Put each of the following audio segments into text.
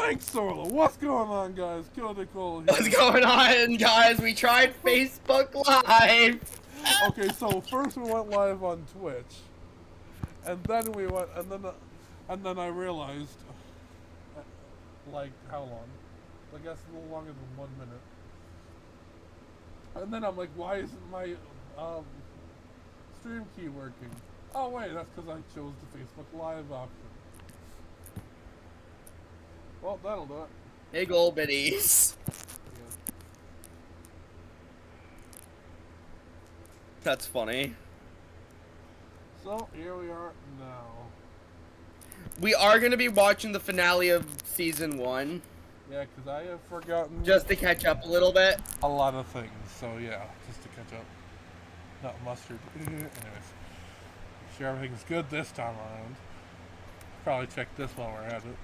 Thanks, Sorlo. What's going on, guys? Squeakquel here. What's going on, guys? We tried Facebook Live. Okay, so first we went live on Twitch, and then we went, and then I realized, like, how long? I guess a little longer than 1 minute. And then I'm like, why isn't my stream key working? Oh wait, that's because I chose the Facebook Live option. Well, that'll do it. Big ol' biddies. Yeah. That's funny. So, here we are now. We are going to be watching the finale of Season 1. Yeah, because I have forgotten... Just to catch up a little bit. A lot of things, so yeah, just to catch up. Not mustard. Anyways. Sure everything's good this time around. Probably check this while we're at it.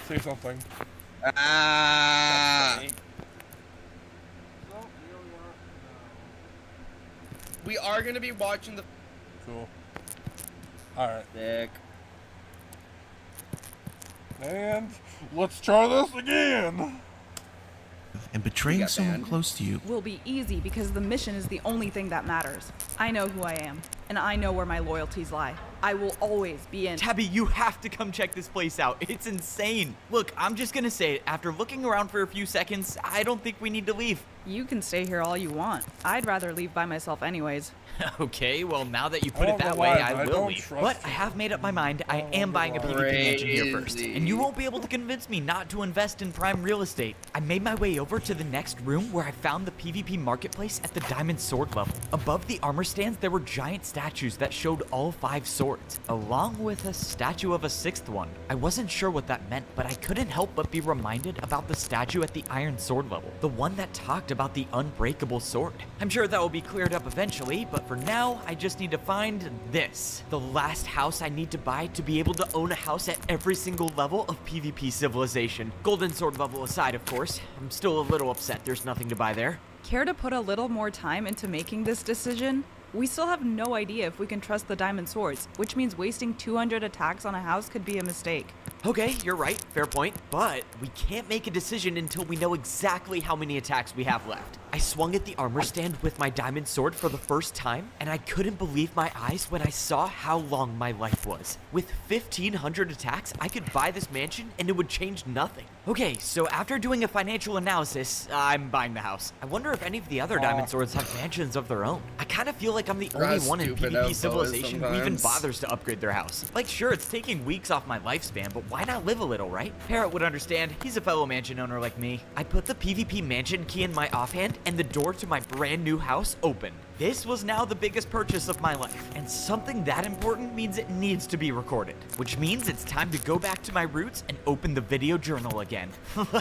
Say something. Ah. So, here we are now. We are going to be watching the... Cool. Alright. Sick. And let's try this again! And betraying someone close to you will be easy because the mission is the only thing that matters. I know who I am, and I know where my loyalties lie. I will always be in. Tabby, you have to come check this place out. It's insane. Look, I'm just gonna say it. After looking around for a few seconds, I don't think we need to leave. You can stay here all you want. I'd rather leave by myself anyways. Okay, well, now that you put it that way, I will leave. But I have made up my mind. I am buying a PvP mansion here first. And you won't be able to convince me not to invest in prime real estate. I made my way over to the next room where I found the PvP marketplace at the diamond sword level. Above the armor stands, there were giant statues that showed all 5 swords, along with a statue of a 6th one. I wasn't sure what that meant, but I couldn't help but be reminded about the statue at the iron sword level, the one that talked about the unbreakable sword. I'm sure that will be cleared up eventually, but for now, I just need to find this. The last house I need to buy to be able to own a house at every single level of PvP civilization. Golden sword level aside, of course. I'm still a little upset there's nothing to buy there. Care to put a little more time into making this decision? We still have no idea if we can trust the diamond swords, which means wasting 200 attacks on a house could be a mistake. Okay, you're right, fair point, but we can't make a decision until we know exactly how many attacks we have left. I swung at the armor stand with my diamond sword for the first time, and I couldn't believe my eyes when I saw how long my life was. With 1,500 attacks, I could buy this mansion and it would change nothing. Okay, so after doing a financial analysis, I'm buying the house. I wonder if any of the other diamond swords have mansions of their own. I kind of feel like I'm the only one in PvP civilization who even bothers to upgrade their house. Like, sure, it's taking weeks off my lifespan, but why not live a little, right? Parrot would understand. He's a fellow mansion owner like me. I put the PvP mansion key in my offhand, and the door to my brand new house opened. This was now the biggest purchase of my life, and something that important means it needs to be recorded, which means it's time to go back to my roots and open the video journal again.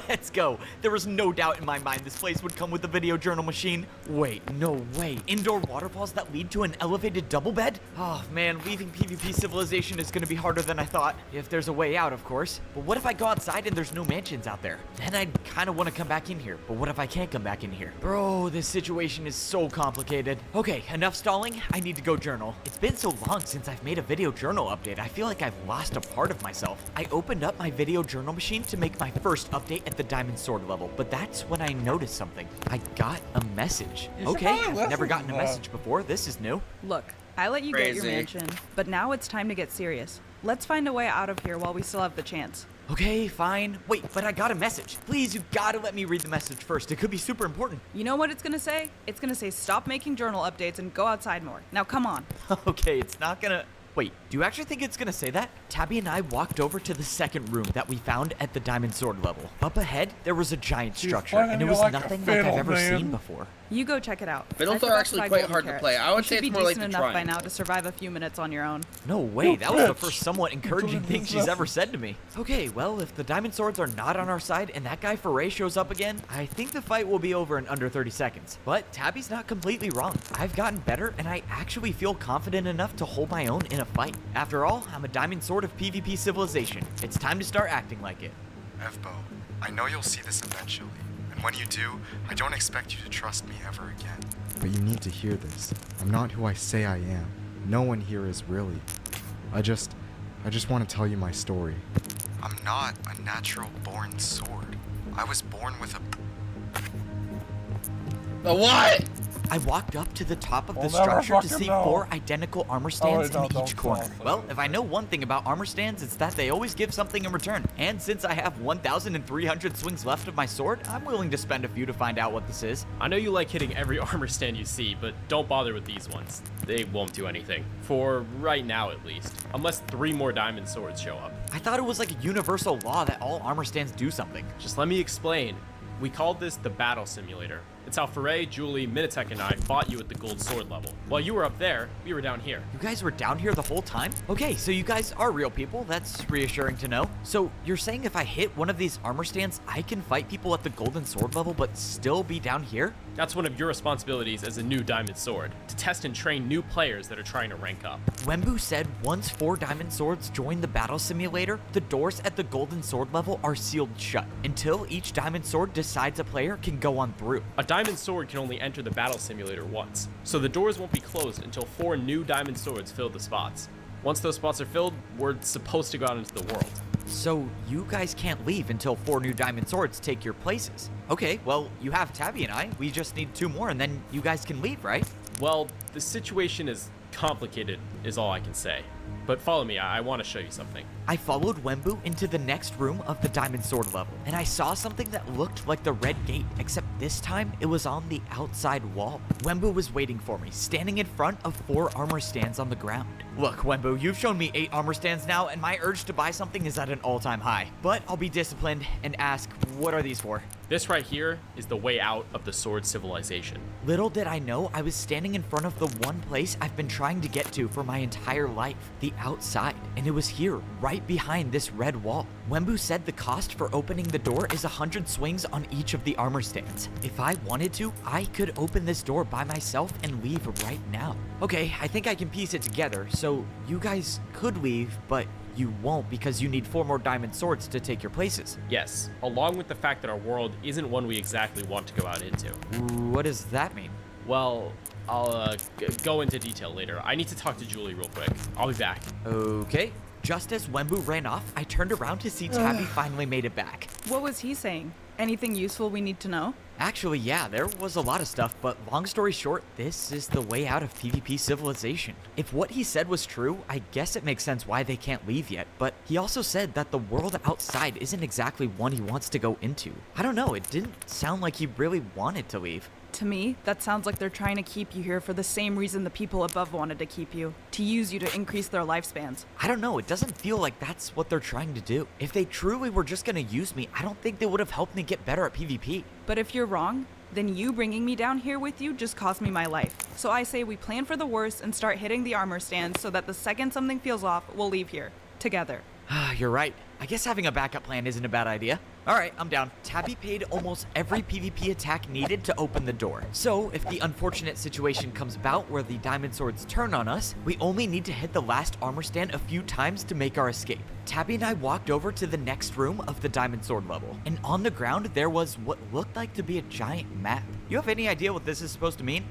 Let's go. There was no doubt in my mind this place would come with a video journal machine. Wait, no way. Indoor waterfalls that lead to an elevated double bed? Oh man, leaving PvP civilization is gonna be harder than I thought, if there's a way out, of course. But what if I go outside and there's no mansions out there? Then I'd kinda wanna come back in here, but what if I can't come back in here? Bro, this situation is so complicated. Okay, enough stalling. I need to go journal. It's been so long since I've made a video journal update. I feel like I've lost a part of myself. I opened up my video journal machine to make my first update at the diamond sword level, but that's when I noticed something. I got a message. Okay, I've never gotten a message before. This is new. Look, I let you get your mansion, but now it's time to get serious. Let's find a way out of here while we still have the chance. Okay, fine. Wait, but I got a message. Please, you gotta let me read the message first. It could be super important. You know what it's gonna say? It's gonna say stop making journal updates and go outside more. Now come on. Okay, it's not gonna... Wait, do you actually think it's gonna say that? Tabby and I walked over to the second room that we found at the diamond sword level. Up ahead, there was a giant structure, and it was nothing like I've ever seen before. You go check it out. Fiddles are actually quite hard to play. I would say it's more like the enough by now to survive a few minutes on your own. No way, that was the first somewhat encouraging thing she's ever said to me. Okay, well, if the diamond swords are not on our side and that guy Foray shows up again, I think the fight will be over in under 30 seconds. But Tabby's not completely wrong. I've gotten better, and I actually feel confident enough to hold my own in a fight. After all, I'm a diamond sword of PvP civilization. It's time to start acting like it. Evbo, I know you'll see this eventually, and when you do, I don't expect you to trust me ever again. But you need to hear this. I'm not who I say I am. No one here is really. I just want to tell you my story. I'm not a natural-born sword. I was born with a... The what? I walked up to the top of the We'll never structure to fucking see know. 4 identical armor stands no, in don't each corner. fall for Well, that. if I know one thing about armor stands, it's that they always give something in return. And since I have 1,300 swings left of my sword, I'm willing to spend a few to find out what this is. I know you like hitting every armor stand you see, but don't bother with these ones. They won't do anything. For right now, at least. Unless 3 more diamond swords show up. I thought it was like a universal law that all armor stands do something. Just let me explain. We called this the battle simulator. It's how Foray, Julie, Minitek, and I fought you at the gold sword level. While you were up there, we were down here. You guys were down here the whole time? Okay, so you guys are real people. That's reassuring to know. So you're saying if I hit one of these armor stands, I can fight people at the golden sword level but still be down here? That's one of your responsibilities as a new diamond sword, to test and train new players that are trying to rank up. Wembu said once 4 diamond swords join the battle simulator, the doors at the golden sword level are sealed shut until each diamond sword decides a player can go on through. A diamond sword can only enter the battle simulator once, so the doors won't be closed until 4 new diamond swords fill the spots. Once those spots are filled, we're supposed to go out into the world. So you guys can't leave until 4 new diamond swords take your places. Okay, well, you have Tabby and I. We just need 2 more and then you guys can leave, right? Well, the situation is complicated, is all I can say. But follow me, I want to show you something. I followed Wembu into the next room of the diamond sword level, and I saw something that looked like the red gate, except this time it was on the outside wall. Wembu was waiting for me, standing in front of 4 armor stands on the ground. Look, Wembu, you've shown me 8 armor stands now, and my urge to buy something is at an all-time high. But I'll be disciplined and ask, what are these for? This right here is the way out of the sword civilization. Little did I know I was standing in front of the one place I've been trying to get to for my entire life, the outside. And it was here, right behind this red wall. Wembu said the cost for opening the door is 100 swings on each of the armor stands. If I wanted to, I could open this door by myself and leave right now. Okay, I think I can piece it together. So you guys could leave, but you won't because you need 4 more diamond swords to take your places. Yes, along with the fact that our world isn't one we exactly want to go out into. What does that mean? Well, I'll go into detail later. I need to talk to Julie real quick. I'll be back. Okay. Just as Wembu ran off, I turned around to see Tabby finally made it back. What was he saying? Anything useful we need to know? Actually, yeah, there was a lot of stuff, but long story short, this is the way out of PvP civilization. If what he said was true, I guess it makes sense why they can't leave yet, but he also said that the world outside isn't exactly one he wants to go into. I don't know, it didn't sound like he really wanted to leave. To me, that sounds like they're trying to keep you here for the same reason the people above wanted to keep you, to use you to increase their lifespans. I don't know, it doesn't feel like that's what they're trying to do. If they truly were just gonna use me, I don't think they would have helped me get better at PvP. But if you're wrong, then you bringing me down here with you just cost me my life. So I say we plan for the worst and start hitting the armor stands so that the second something feels off, we'll leave here. Together. You're right. I guess having a backup plan isn't a bad idea. Alright, I'm down. Tabby paid almost every PvP attack needed to open the door. So, if the unfortunate situation comes about where the diamond swords turn on us, we only need to hit the last armor stand a few times to make our escape. Tabby and I walked over to the next room of the diamond sword level, and on the ground there was what looked like to be a giant map. You have any idea what this is supposed to mean?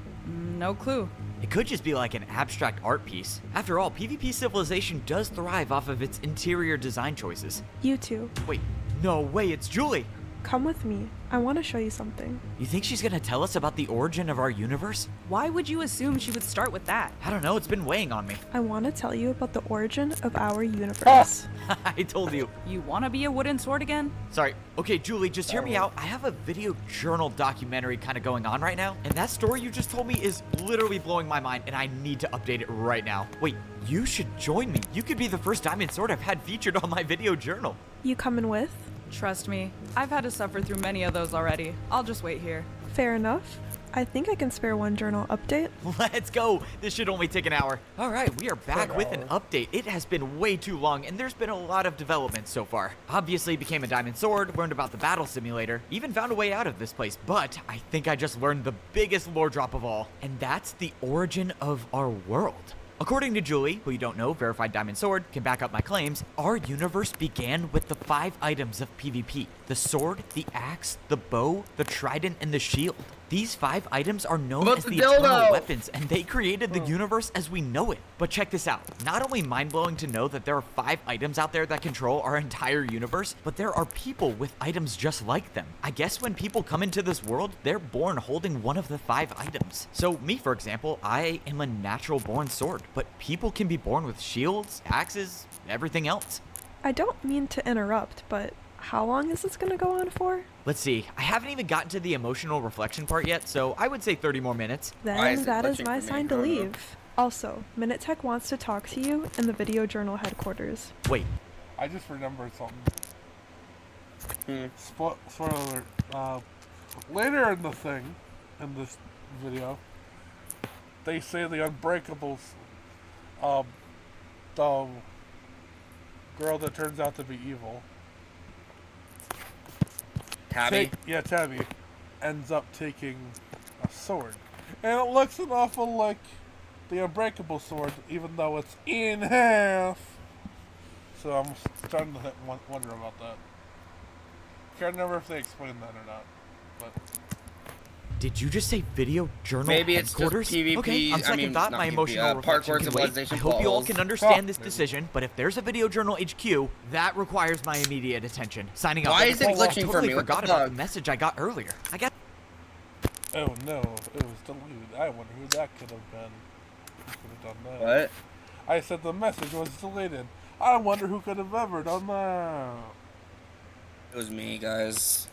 No clue. It could just be like an abstract art piece. After all, PvP civilization does thrive off of its interior design choices. You too. Wait, no way, it's Julie! Come with me. I want to show you something. You think she's gonna tell us about the origin of our universe? Why would you assume she would start with that? I don't know, it's been weighing on me. I want to tell you about the origin of our universe. I told you. You wanna be a wooden sword again? Sorry. Okay, Julie, just hear me out. I have a video journal documentary kind of going on right now, and that story you just told me is literally blowing my mind, and I need to update it right now. Wait, you should join me. You could be the first diamond sword I've had featured on my video journal. You coming with? Trust me, I've had to suffer through many of those already. I'll just wait here. Fair enough. I think I can spare one journal update. Let's go. This should only take an hour. All right, we are back with an update. It has been way too long, and there's been a lot of development so far. Obviously became a diamond sword, learned about the battle simulator, even found a way out of this place, but I think I just learned the biggest lore drop of all, and that's the origin of our world. According to Julie, who you don't know, verified diamond sword, can back up my claims, our universe began with the 5 items of PvP. The sword, the axe, the bow, the trident, and the shield. These 5 items are known What as about the the eternal dildo? weapons, and they created the universe as we know it. But check this out. Not only mind-blowing to know that there are 5 items out there that control our entire universe, but there are people with items just like them. I guess when people come into this world, they're born holding one of the 5 items. So me, for example, I am a natural-born sword, but people can be born with shields, axes, everything else. I don't mean to interrupt, but how long is this gonna go on for? Let's see, I haven't even gotten to the emotional reflection part yet, so I would say 30 more minutes. Why is Then it that is glitching my for me? sign to leave. Also, Minute launch to talk to you in the Video Journal headquarters. Wait, I just remembered something. Hmm. Spoiler alert. Later in the thing, in this video, they say the Unbreakables, the girl that turns out to be evil, Tabby. Tabby, ends up taking a sword. And it looks an awful like the Unbreakable sword, even though it's in half. So I'm starting to wonder about that. Can't remember if they explained that or not. But did you just say Video Journal Maybe it's just headquarters? PvP, Okay, on I second mean, thought, not my PvP, emotional reflection Parkour can wait. Civilization I hope you all Falls. can understand this Maybe. decision, but if there's a Video Journal HQ, that requires my immediate attention. Signing off. Why is it I glitching for totally me? What the forgot about the fuck? message I got earlier. I got. oh no, it was deleted. I wonder who that could have been. Who could have done that? What? I said the message was deleted. I wonder who could have ever done that. It was me, guys.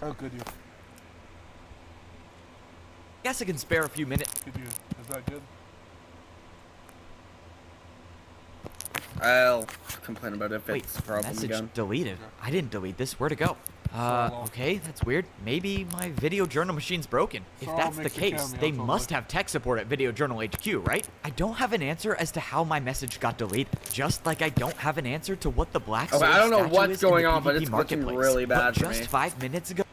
Oh, could you? Guess I can spare a few minutes. Could you? Is that good? I'll complain about it if Wait, it's a problem message again. deleted. I didn't delete this. Where'd it go? Okay, that's weird. Maybe my Video Journal machine's broken. If Sorlo that's the makes a case, cameo, they totally. must have tech support at Video Journal HQ, right? I don't have an answer as to how my message got deleted, just like I don't have an answer to what the black Okay, Sword I don't know statue what's is in going the on, but PvP it's glitching marketplace. really bad But for just me. 5 minutes ago.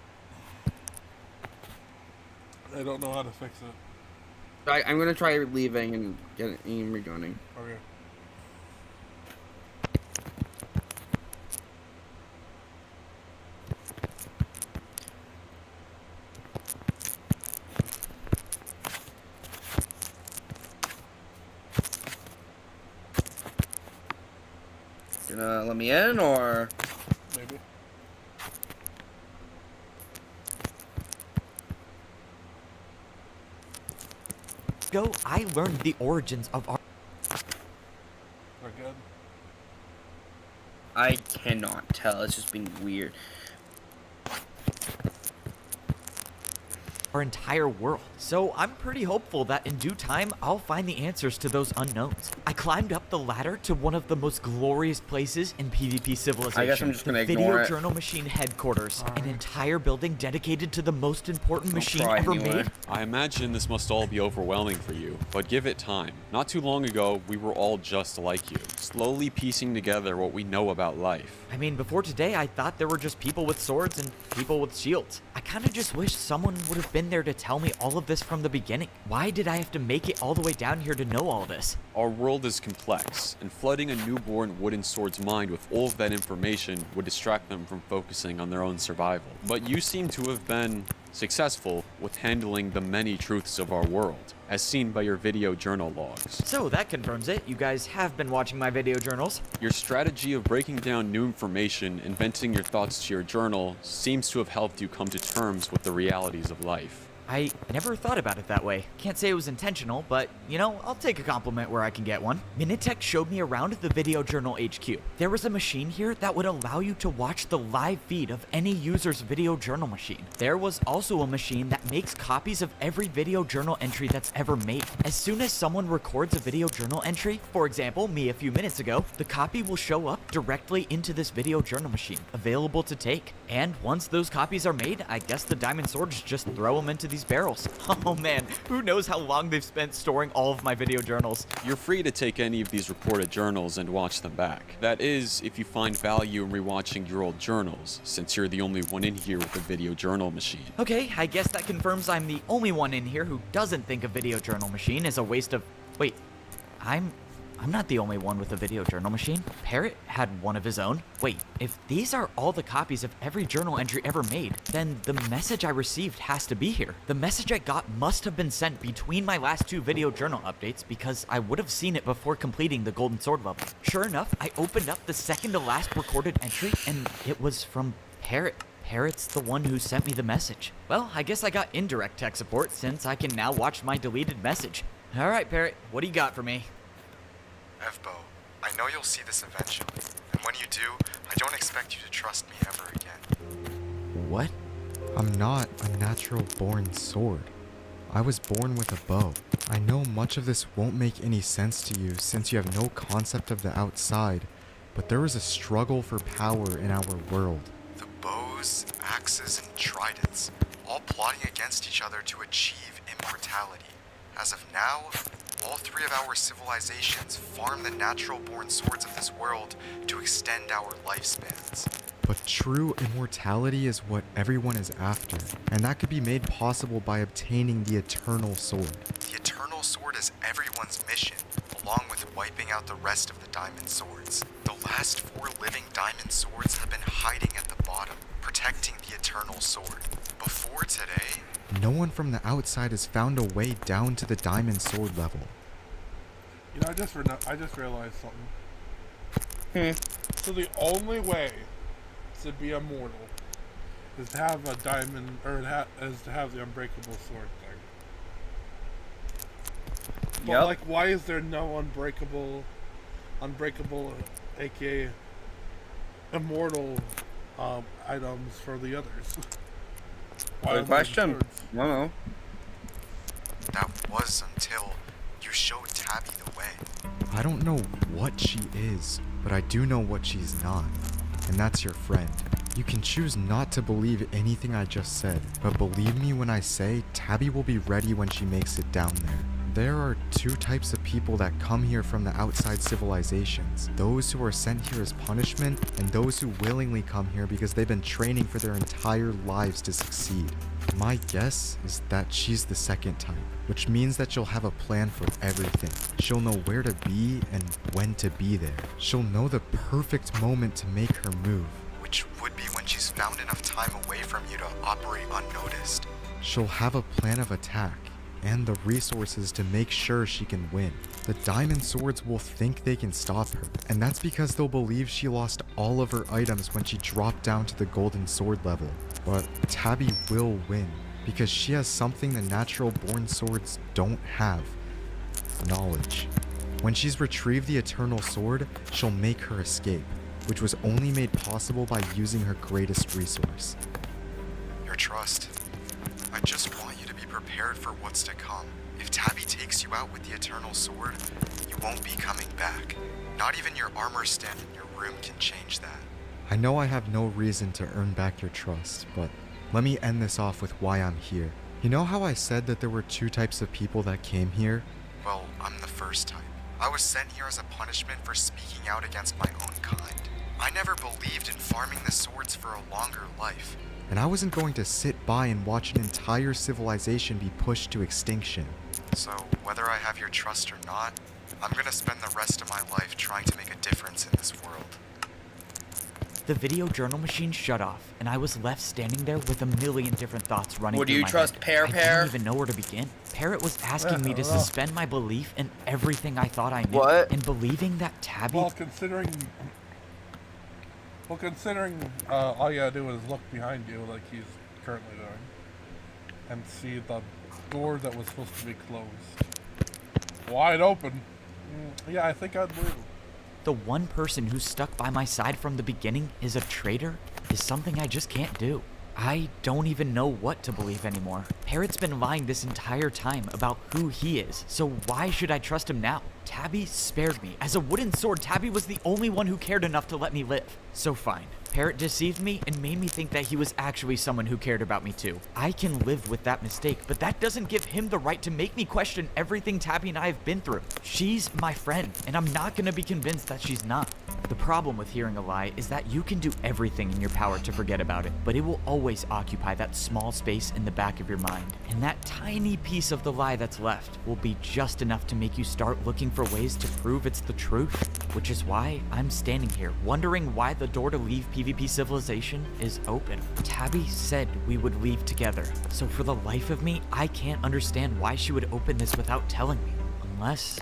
I don't know how to fix it. I'm gonna try leaving and rejoining. Okay. Gonna let me in or? Maybe. I learned the origins of our. We're good. I cannot tell. It's just being weird. Our entire world. So I'm pretty hopeful that in due time, I'll find the answers to those unknowns. I climbed up the ladder to one of the most glorious places in PvP civilization. I guess I'm just gonna the ignore Video it. Journal Machine headquarters, an entire building dedicated to the most important machine try ever anyway. made. I imagine this must all be overwhelming for you, but give it time. Not too long ago, we were all just like you, slowly piecing together what we know about life. I mean, before today, I thought there were just people with swords and people with shields. I kind of just wish someone would have been there to tell me all of this from the beginning. Why did I have to make it all the way down here to know all this? Our world is complex, and flooding a newborn wooden sword's mind with all of that information would distract them from focusing on their own survival. But you seem to have been successful with handling the many truths of our world, as seen by your video journal logs. So that confirms it. You guys have been watching my video journals. Your strategy of breaking down new information and venting your thoughts to your journal seems to have helped you come to terms with the realities of life. I never thought about it that way. Can't say it was intentional, but, you know, I'll take a compliment where I can get one. Minitech showed me around the Video Journal HQ. There was a machine here that would allow you to watch the live feed of any user's video journal machine. There was also a machine that makes copies of every video journal entry that's ever made. As soon as someone records a video journal entry, for example, me a few minutes ago, the copy will show up directly into this video journal machine, available to take. And once those copies are made, I guess the diamond swords just throw them into these barrels. Oh man, who knows how long they've spent storing all of my video journals. You're free to take any of these recorded journals and watch them back. That is, if you find value in rewatching your old journals, since you're the only one in here with a video journal machine. Okay, I guess that confirms I'm the only one in here who doesn't think a video journal machine is a waste of... Wait, I'm I'm not the only one with a video journal machine. Parrot had one of his own. Wait, if these are all the copies of every journal entry ever made, then the message I received has to be here. The message I got must have been sent between my last 2 video journal updates because I would have seen it before completing the Golden Sword level. Sure enough, I opened up the second to last recorded entry and it was from Parrot. Parrot's the one who sent me the message. Well, I guess I got indirect tech support since I can now watch my deleted message. All right, Parrot, what do you got for me? Evbo, I know you'll see this eventually, and when you do, I don't expect you to trust me ever again. What? I'm not a natural-born sword. I was born with a bow. I know much of this won't make any sense to you since you have no concept of the outside, but there is a struggle for power in our world. The bows, axes, and tridents, all plotting against each other to achieve immortality. As of now, all 3 of our civilizations farm the natural-born swords of this world to extend our lifespans. But true immortality is what everyone is after, and that could be made possible by obtaining the Eternal Sword. The Eternal Sword is everyone's mission, along with wiping out the rest of the Diamond Swords. The last 4 living Diamond Swords have been hiding at the bottom, protecting the Eternal Sword. Before today, no one from the outside has found a way down to the Diamond Sword level. You know, I just realized something. So the only way to be immortal is to have a diamond, or is to have the unbreakable sword thing. But like, why is there no unbreakable, aka immortal items for the others? Good question. I don't know. That was until you showed Tabby the way. I don't know what she is, but I do know what she's not. And that's your friend. You can choose not to believe anything I just said, but believe me when I say Tabby will be ready when she makes it down there. There are 2 types of people that come here from the outside civilizations. Those who are sent here as punishment, and those who willingly come here because they've been training for their entire lives to succeed. My guess is that she's the second type, which means that she'll have a plan for everything. She'll know where to be and when to be there. She'll know the perfect moment to make her move, which would be when she's found enough time away from you to operate unnoticed. She'll have a plan of attack and the resources to make sure she can win. The Diamond Swords will think they can stop her, and that's because they'll believe she lost all of her items when she dropped down to the Golden Sword level. But Tabby will win, because she has something the natural-born swords don't have: knowledge. When she's retrieved the Eternal Sword, she'll make her escape, which was only made possible by using her greatest resource: your trust. I just want you to be prepared for what's to come. If Tabby takes you out with the Eternal Sword, you won't be coming back. Not even your armor stand in your room can change that. I know I have no reason to earn back your trust, but let me end this off with why I'm here. You know how I said that there were 2 types of people that came here? Well, I'm the first type. I was sent here as a punishment for speaking out against my own kind. I never believed in farming the swords for a longer life. And I wasn't going to sit by and watch an entire civilization be pushed to extinction. So, whether I have your trust or not, I'm gonna spend the rest of my life trying to make a difference in this world. The video journal machine shut off, and I was left standing there with a million different thoughts running through my head. Would you trust Pear? I don't even know where to begin. Parrot was asking me to suspend my belief in everything I thought I knew. What? And believing that Tabby... Well, considering all you gotta do is look behind you like he's currently doing, and see the door that was supposed to be closed wide open. Yeah, I think I'd believe him. The one person who stuck by my side from the beginning is a traitor is something I just can't do. I don't even know what to believe anymore. Parrot's been lying this entire time about who he is, so why should I trust him now? Tabby spared me. As a wooden sword, Tabby was the only one who cared enough to let me live. So fine. Parrot deceived me and made me think that he was actually someone who cared about me too. I can live with that mistake, but that doesn't give him the right to make me question everything Tabby and I have been through. She's my friend, and I'm not gonna be convinced that she's not. The problem with hearing a lie is that you can do everything in your power to forget about it, but it will always occupy that small space in the back of your mind. And that tiny piece of the lie that's left will be just enough to make you start looking for ways to prove it's the truth, which is why I'm standing here, wondering why the door to leave PvP Civilization is open. Tabby said we would leave together, so for the life of me, I can't understand why she would open this without telling me. Unless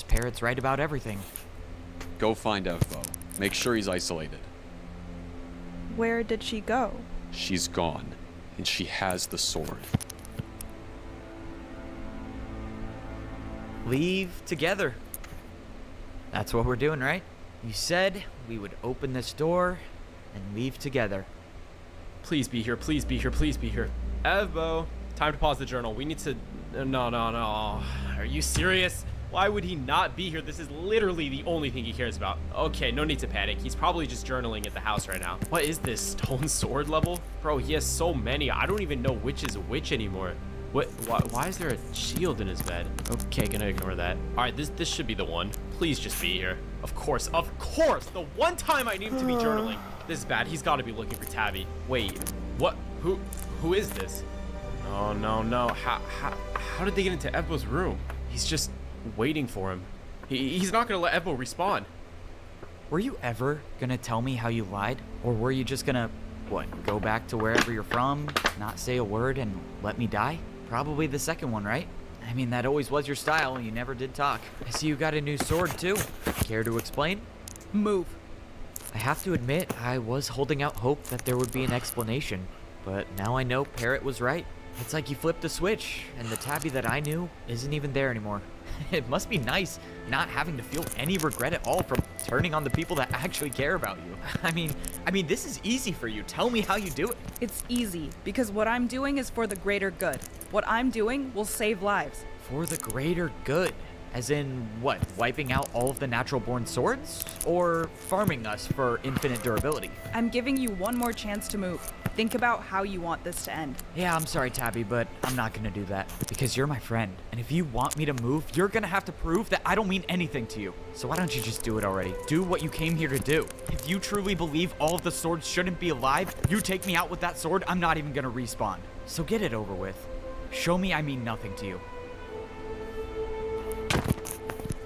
Parrot's right about everything. Go find Evbo. Make sure he's isolated. Where did she go? She's gone, and she has the sword. Leave together. That's what we're doing, right? You said we would open this door and leave together. Please be here, please be here, please be here. Evbo, time to pause the journal. We need to... No. Are you serious? Why would he not be here? This is literally the only thing he cares about. Okay, no need to panic. He's probably just journaling at the house right now. What is this, stone sword level? Bro, he has so many. I don't even know which is which anymore. What? Why is there a shield in his bed? Okay, gonna ignore that. All right, this should be the one. Please just be here. Of course. The one time I need him to be journaling. This is bad. He's got to be looking for Tabby. Wait, what? Who is this? Oh no. How did they get into Evbo's room? He's just waiting for him. He's not gonna let Evbo respawn. Were you ever gonna tell me how you lied? Or were you just gonna, go back to wherever you're from, not say a word, and let me die? Probably the second one, right? I mean, that always was your style. You never did talk. I see you got a new sword, too. Care to explain? Move. I have to admit, I was holding out hope that there would be an explanation. But now I know Parrot was right. It's like you flipped a switch, and the Tabby that I knew isn't even there anymore. It must be nice not having to feel any regret at all from turning on the people that actually care about you. I mean, this is easy for you. Tell me how you do it. It's easy, because what I'm doing is for the greater good. What I'm doing will save lives. For the greater good. As in, what, wiping out all of the natural-born swords? Or farming us for infinite durability? I'm giving you one more chance to move. Think about how you want this to end. Yeah, I'm sorry, Tabby, but I'm not gonna do that. Because you're my friend. And if you want me to move, you're gonna have to prove that I don't mean anything to you. So why don't you just do it already? Do what you came here to do. If you truly believe all of the swords shouldn't be alive, you take me out with that sword, I'm not even gonna respawn. So get it over with. Show me I mean nothing to you.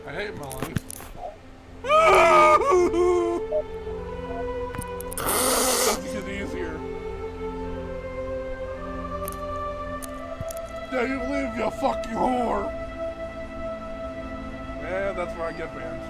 I hate my life. Doesn't get easier. There you live, you fucking whore. Yeah, that's where I get banned.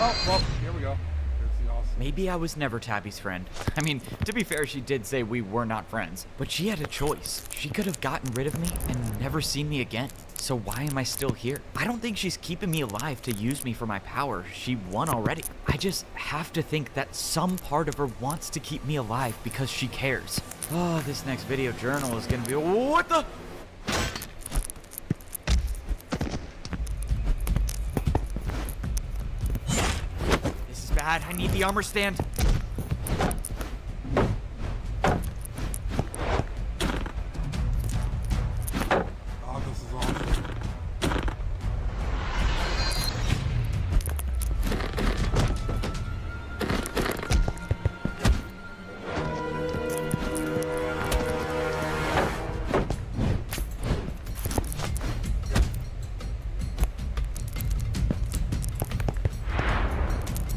Oh, well, here we go. Here's the awesome. Maybe I was never Tabby's friend. I mean, to be fair, she did say we were not friends. But she had a choice. She could have gotten rid of me and never seen me again. So why am I still here? I don't think she's keeping me alive to use me for my power. She won already. I just have to think that some part of her wants to keep me alive because she cares. Oh, this next video journal is gonna be... What the... This is bad. I need the armor stand. Oh, this is awesome.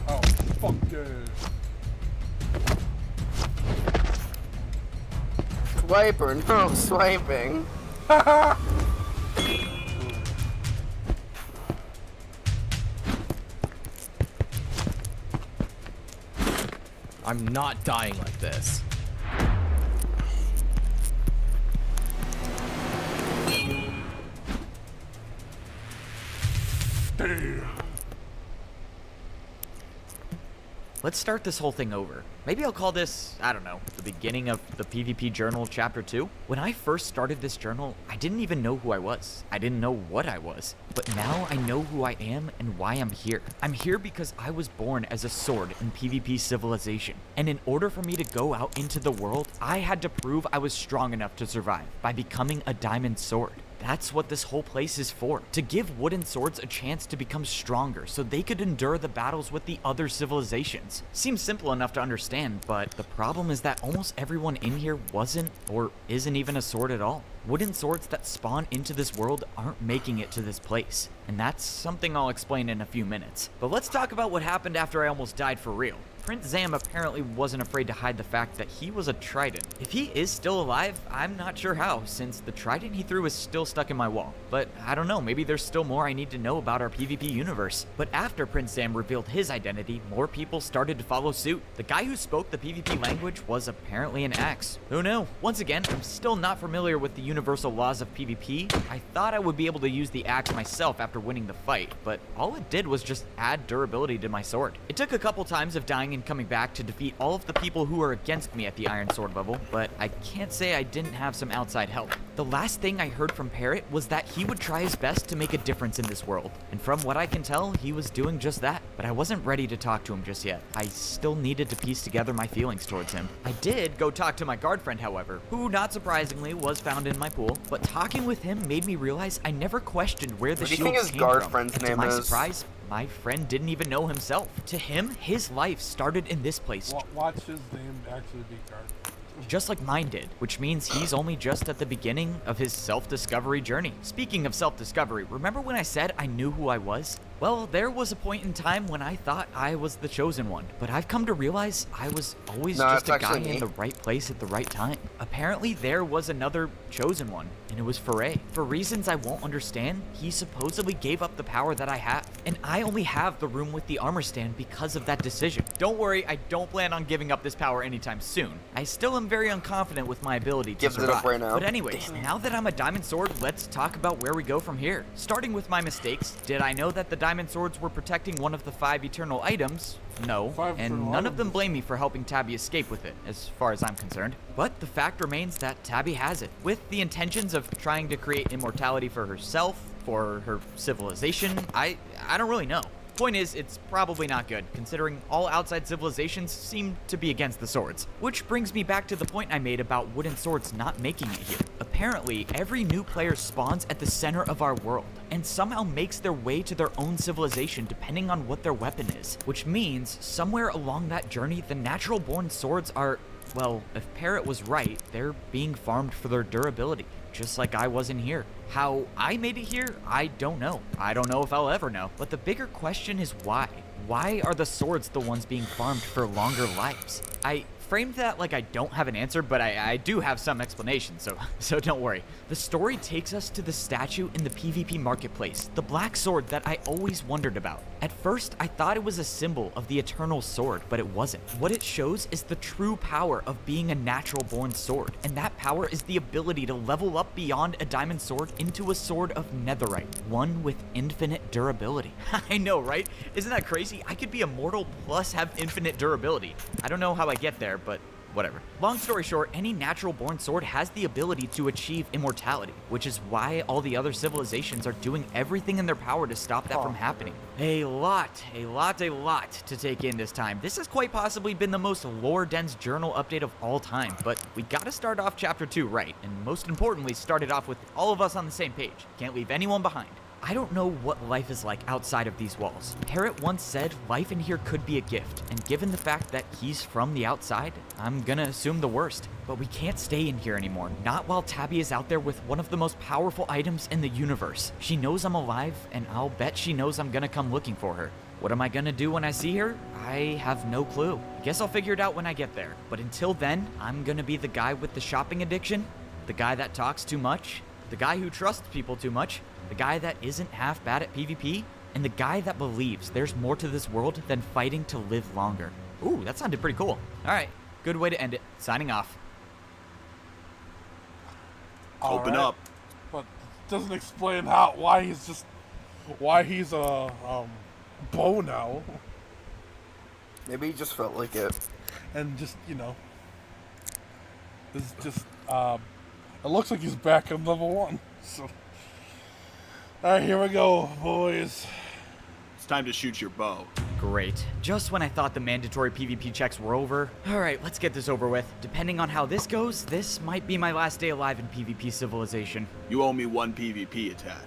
Oh, fuck yeah. Swiper, no swiping. I'm not dying like this. Damn. Let's start this whole thing over. Maybe I'll call this, I don't know, the beginning of the PvP Journal Chapter 2. When I first started this journal, I didn't even know who I was. I didn't know what I was. But now I know who I am and why I'm here. I'm here because I was born as a sword in PvP Civilization. And in order for me to go out into the world, I had to prove I was strong enough to survive by becoming a diamond sword. That's what this whole place is for, to give wooden swords a chance to become stronger so they could endure the battles with the other civilizations. Seems simple enough to understand, but the problem is that almost everyone in here wasn't or isn't even a sword at all. Wooden swords that spawn into this world aren't making it to this place. And that's something I'll explain in a few minutes. But let's talk about what happened after I almost died for real. Prince Zam apparently wasn't afraid to hide the fact that he was a trident. If he is still alive, I'm not sure how, since the trident he threw is still stuck in my wall. But I don't know, maybe there's still more I need to know about our PvP universe. But after Prince Zam revealed his identity, more people started to follow suit. The guy who spoke the PvP language was apparently an axe. Who knew? Once again, I'm still not familiar with the universal laws of PvP. I thought I would be able to use the axe myself after winning the fight, but all it did was just add durability to my sword. It took a couple times of dying and coming back to defeat all of the people who were against me at the Iron Sword level, but I can't say I didn't have some outside help. The last thing I heard from Parrot was that he would try his best to make a difference in this world, and from what I can tell, he was doing just that. But I wasn't ready to talk to him just yet. I still needed to piece together my feelings towards him. I did go talk to my guard friend, however, who, not surprisingly, was found in my pool, but talking with him made me realize I never questioned where the shield came from. To my surprise, my friend didn't even know himself. To him, his life started in this place. Watch his name actually be guard. Just like mine did, which means he's only just at the beginning of his self-discovery journey. Speaking of self-discovery, remember when I said I knew who I was? Well, there was a point in time when I thought I was the chosen one, but I've come to realize I was always just a guy in the right place at the right time. Apparently, there was another chosen one, and it was Foray. For reasons I won't understand, he supposedly gave up the power that I have, and I only have the room with the armor stand because of that decision. Don't worry, I don't plan on giving up this power anytime soon. I still am very unconfident with my ability to survive. It up right now. But anyways, now that I'm a diamond sword, let's talk about where we go from here. Starting with my mistakes, did I know that the diamond swords were protecting one of the 5 eternal items? No, and none of them blame me for helping Tabby escape with it, as far as I'm concerned. But the fact remains that Tabby has it, with the intentions of trying to create immortality for herself, for her civilization. I don't really know. Point is, it's probably not good, considering all outside civilizations seem to be against the swords. Which brings me back to the point I made about wooden swords not making it here. Apparently, every new player spawns at the center of our world, and somehow makes their way to their own civilization depending on what their weapon is. Which means, somewhere along that journey, the natural-born swords are, well, if Parrot was right, they're being farmed for their durability. Just like I was in here. How I made it here, I don't know. I don't know if I'll ever know. But the bigger question is why? Why are the swords the ones being farmed for longer lives? I framed that like I don't have an answer, but I do have some explanation, so don't worry. The story takes us to the statue in the PvP marketplace, the black sword that I always wondered about. At first, I thought it was a symbol of the eternal sword, but it wasn't. What it shows is the true power of being a natural-born sword, and that power is the ability to level up beyond a diamond sword into a sword of netherite, one with infinite durability. I know, right? Isn't that crazy? I could be immortal plus have infinite durability. I don't know how I get there, but whatever. Long story short, any natural-born sword has the ability to achieve immortality, which is why all the other civilizations are doing everything in their power to stop that from happening. A lot to take in this time. This has quite possibly been the most lore-dense journal update of all time, but we gotta start off chapter 2 right, and most importantly, start it off with all of us on the same page. Can't leave anyone behind. I don't know what life is like outside of these walls. Parrot once said life in here could be a gift, and given the fact that he's from the outside, I'm gonna assume the worst. But we can't stay in here anymore, not while Tabby is out there with one of the most powerful items in the universe. She knows I'm alive, and I'll bet she knows I'm gonna come looking for her. What am I gonna do when I see her? I have no clue. Guess I'll figure it out when I get there. But until then, I'm gonna be the guy with the shopping addiction, the guy that talks too much, the guy who trusts people too much, the guy that isn't half bad at PvP, and the guy that believes there's more to this world than fighting to live longer. Ooh, that sounded pretty cool. Alright, good way to end it. Signing off. Open up. But it doesn't explain why he's a bow now. Maybe he just felt like it. And just, this is just, it looks like he's back on level 1, so. Alright, here we go, boys. It's time to shoot your bow. Great. Just when I thought the mandatory PvP checks were over. Alright, let's get this over with. Depending on how this goes, this might be my last day alive in PvP civilization. You owe me 1 PvP attack.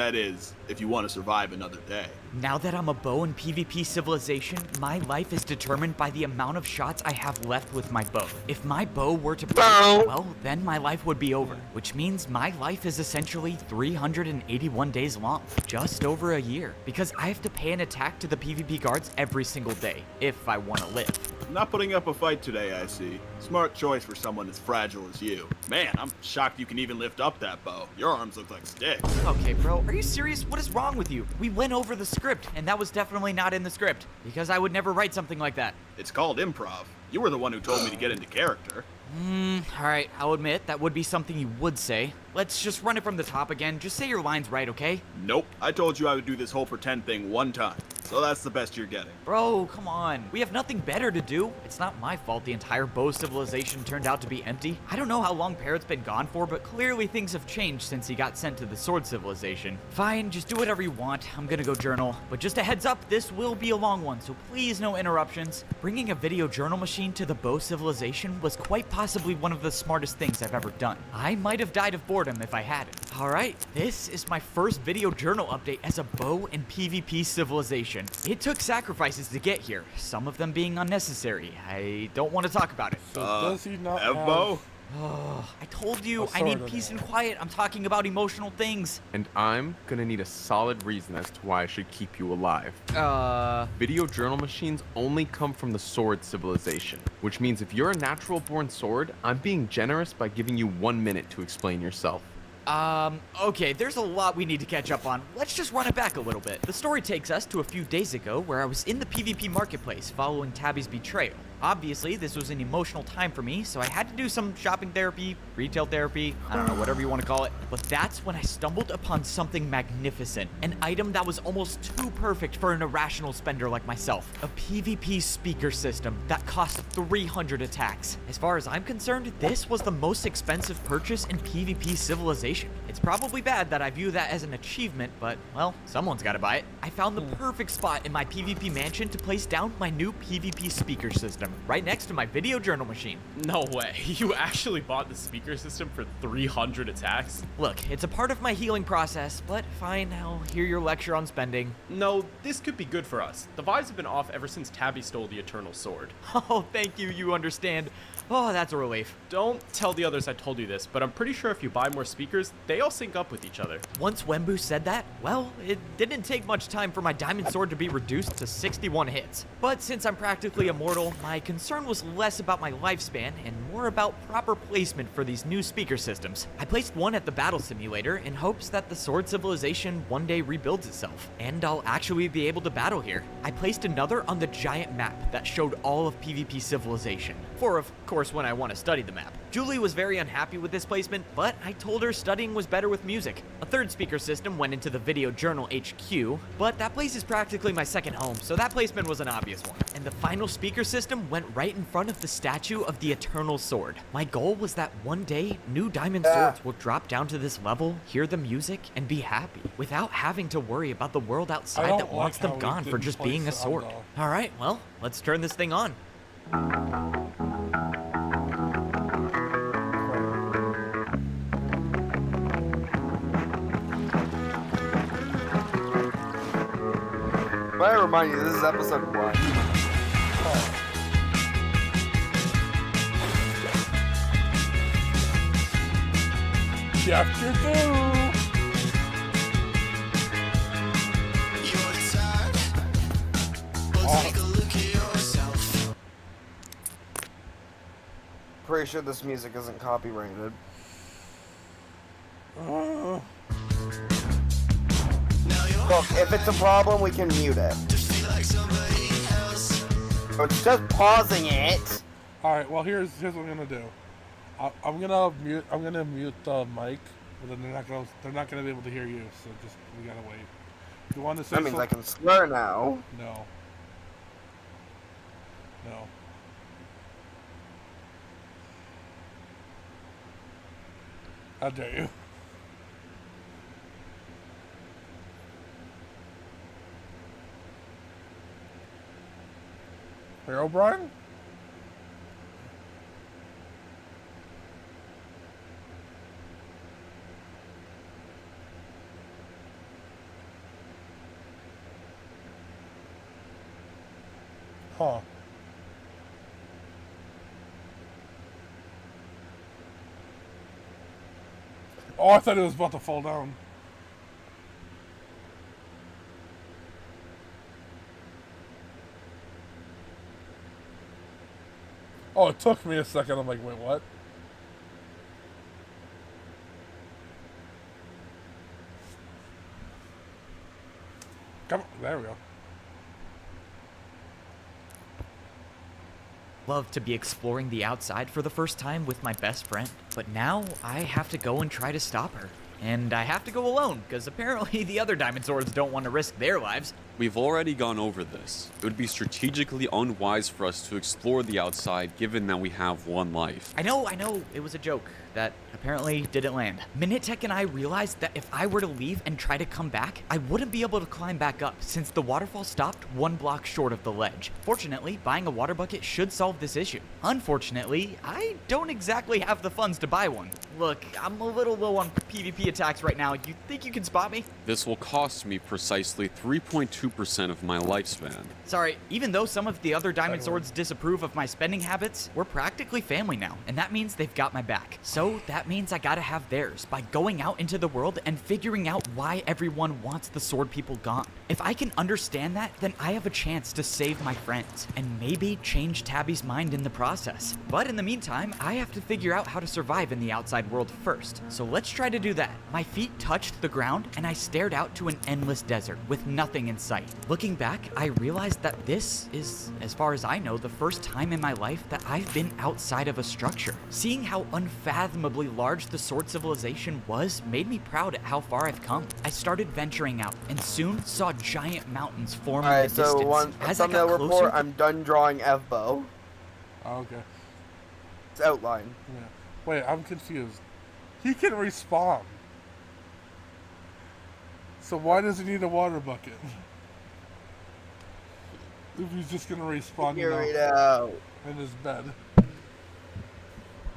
That is, if you want to survive another day. Now that I'm a bow in PvP civilization, my life is determined by the amount of shots I have left with my bow. If my bow were to break, well, then my life would be over, which means my life is essentially 381 days long, just over a year, because I have to pay an attack to the PvP guards every single day, if I want to live. Not putting up a fight today, I see. Smart choice for someone as fragile as you. Man, I'm shocked you can even lift up that bow. Your arms look like sticks. Okay, bro, are you serious? What is wrong with you? We went over the script, and that was definitely not in the script, because I would never write something like that. It's called improv. You were the one who told me to get into character. Alright, I'll admit, that would be something you would say. Let's just run it from the top again. Just say your lines right, okay? Nope. I told you I would do this whole pretend thing one time. So that's the best you're getting. Bro, come on. We have nothing better to do. It's not my fault the entire bow civilization turned out to be empty. I don't know how long Parrot's been gone for, but clearly things have changed since he got sent to the sword civilization. Fine, just do whatever you want. I'm gonna go journal. But just a heads up, this will be a long one, so please no interruptions. Bringing a video journal machine to the bow civilization was quite possibly one of the smartest things I've ever done. I might have died of boredom if I hadn't. Alright, this is my first video journal update as a bow and PvP civilization. It took sacrifices to get here, some of them being unnecessary. I don't want to talk about it. So does he not have Evo? I told you, A I need sword peace in and it. quiet. I'm talking about emotional things. And I'm gonna need a solid reason as to why I should keep you alive. Video journal machines only come from the sword civilization, which means if you're a natural born sword, I'm being generous by giving you 1 minute to explain yourself. Okay, there's a lot we need to catch up on. Let's just run it back a little bit. The story takes us to a few days ago where I was in the PvP marketplace following Tabby's betrayal. Obviously, this was an emotional time for me, so I had to do some shopping therapy, retail therapy, I don't know, whatever you want to call it. But that's when I stumbled upon something magnificent, an item that was almost too perfect for an irrational spender like myself. A PvP speaker system that cost 300 attacks. As far as I'm concerned, this was the most expensive purchase in PvP civilization. It's probably bad that I view that as an achievement, but, well, someone's gotta buy it. I found the perfect spot in my PvP mansion to place down my new PvP speaker system, right next to my video journal machine. No way. You actually bought the speaker system for 300 attacks? Look, it's a part of my healing process, but fine, I'll hear your lecture on spending. No, this could be good for us. The vibes have been off ever since Tabby stole the Eternal Sword. Oh, thank you, you understand. Oh, that's a relief. Don't tell the others I told you this, but I'm pretty sure if you buy more speakers, they all sync up with each other. Once Wembu said that, well, it didn't take much time for my diamond sword to be reduced to 61 hits. But since I'm practically immortal, my concern was less about my lifespan and more about proper placement for these new speaker systems. I placed one at the battle simulator in hopes that the sword civilization one day rebuilds itself, and I'll actually be able to battle here. I placed another on the giant map that showed all of PvP civilization, for of course when I want to study the map. Julie was very unhappy with this placement, but I told her studying was better with music. A third speaker system went into the video journal HQ, but that place is practically my second home, so that placement was an obvious one. And the final speaker system went right in front of the statue of the Eternal Sword. My goal was that one day, new diamond swords will drop down to this level, hear the music, and be happy, without having to worry about the world outside that wants them gone for just being a sword. Alright, well, let's turn this thing on. But I remind you, this is episode 1. Chapter 2. Pretty sure this music isn't copyrighted. Look, if it's a problem, we can mute it. It's just pausing it. All right. Well, here's what I'm gonna do. I'm gonna mute the mic, but then they're not gonna be able to hear you. So just we gotta wait. You want to say? That means I can swear now. No. No. How dare you? Hey, O'Brien? Huh. Oh, I thought it was about to fall down. Oh, it took me a second. I'm like, wait, what? Come on. There we go. Love to be exploring the outside for the first time with my best friend, but now I have to go and try to stop her. And I have to go alone, because apparently the other Diamond Swords don't want to risk their lives. We've already gone over this. It would be strategically unwise for us to explore the outside given that we have one life. I know, it was a joke that apparently didn't land. Minutech and I realized that if I were to leave and try to come back, I wouldn't be able to climb back up since the waterfall stopped 1 block short of the ledge. Fortunately, buying a water bucket should solve this issue. Unfortunately, I don't exactly have the funds to buy one. Look, I'm a little low on PvP attacks right now. You think you can spot me? This will cost me precisely 3.2% of my lifespan. Sorry, even though some of the other Diamond Swords disapprove of my spending habits, we're practically family now, and that means they've got my back. So that means I gotta have theirs by going out into the world and figuring out why everyone wants the sword people gone. If I can understand that, then I have a chance to save my friends, and maybe change Tabby's mind in the process. But in the meantime, I have to figure out how to survive in the outside world first. So let's try to do that. My feet touched the ground, and I stared out to an endless desert with nothing in sight. Looking back, I realized that this is, as far as I know, the first time in my life that I've been outside of a structure. Seeing how unfathomably large the sword civilization was made me proud at how far I've come. I started venturing out and soon saw giant mountains form in the distance. Alright, so thumbnail report, I'm done drawing Evbo. Oh, okay. It's outline. Yeah. Wait, I'm confused. He can respawn. So why does he need a water bucket? If he's just gonna respawn Figure it out. in his bed.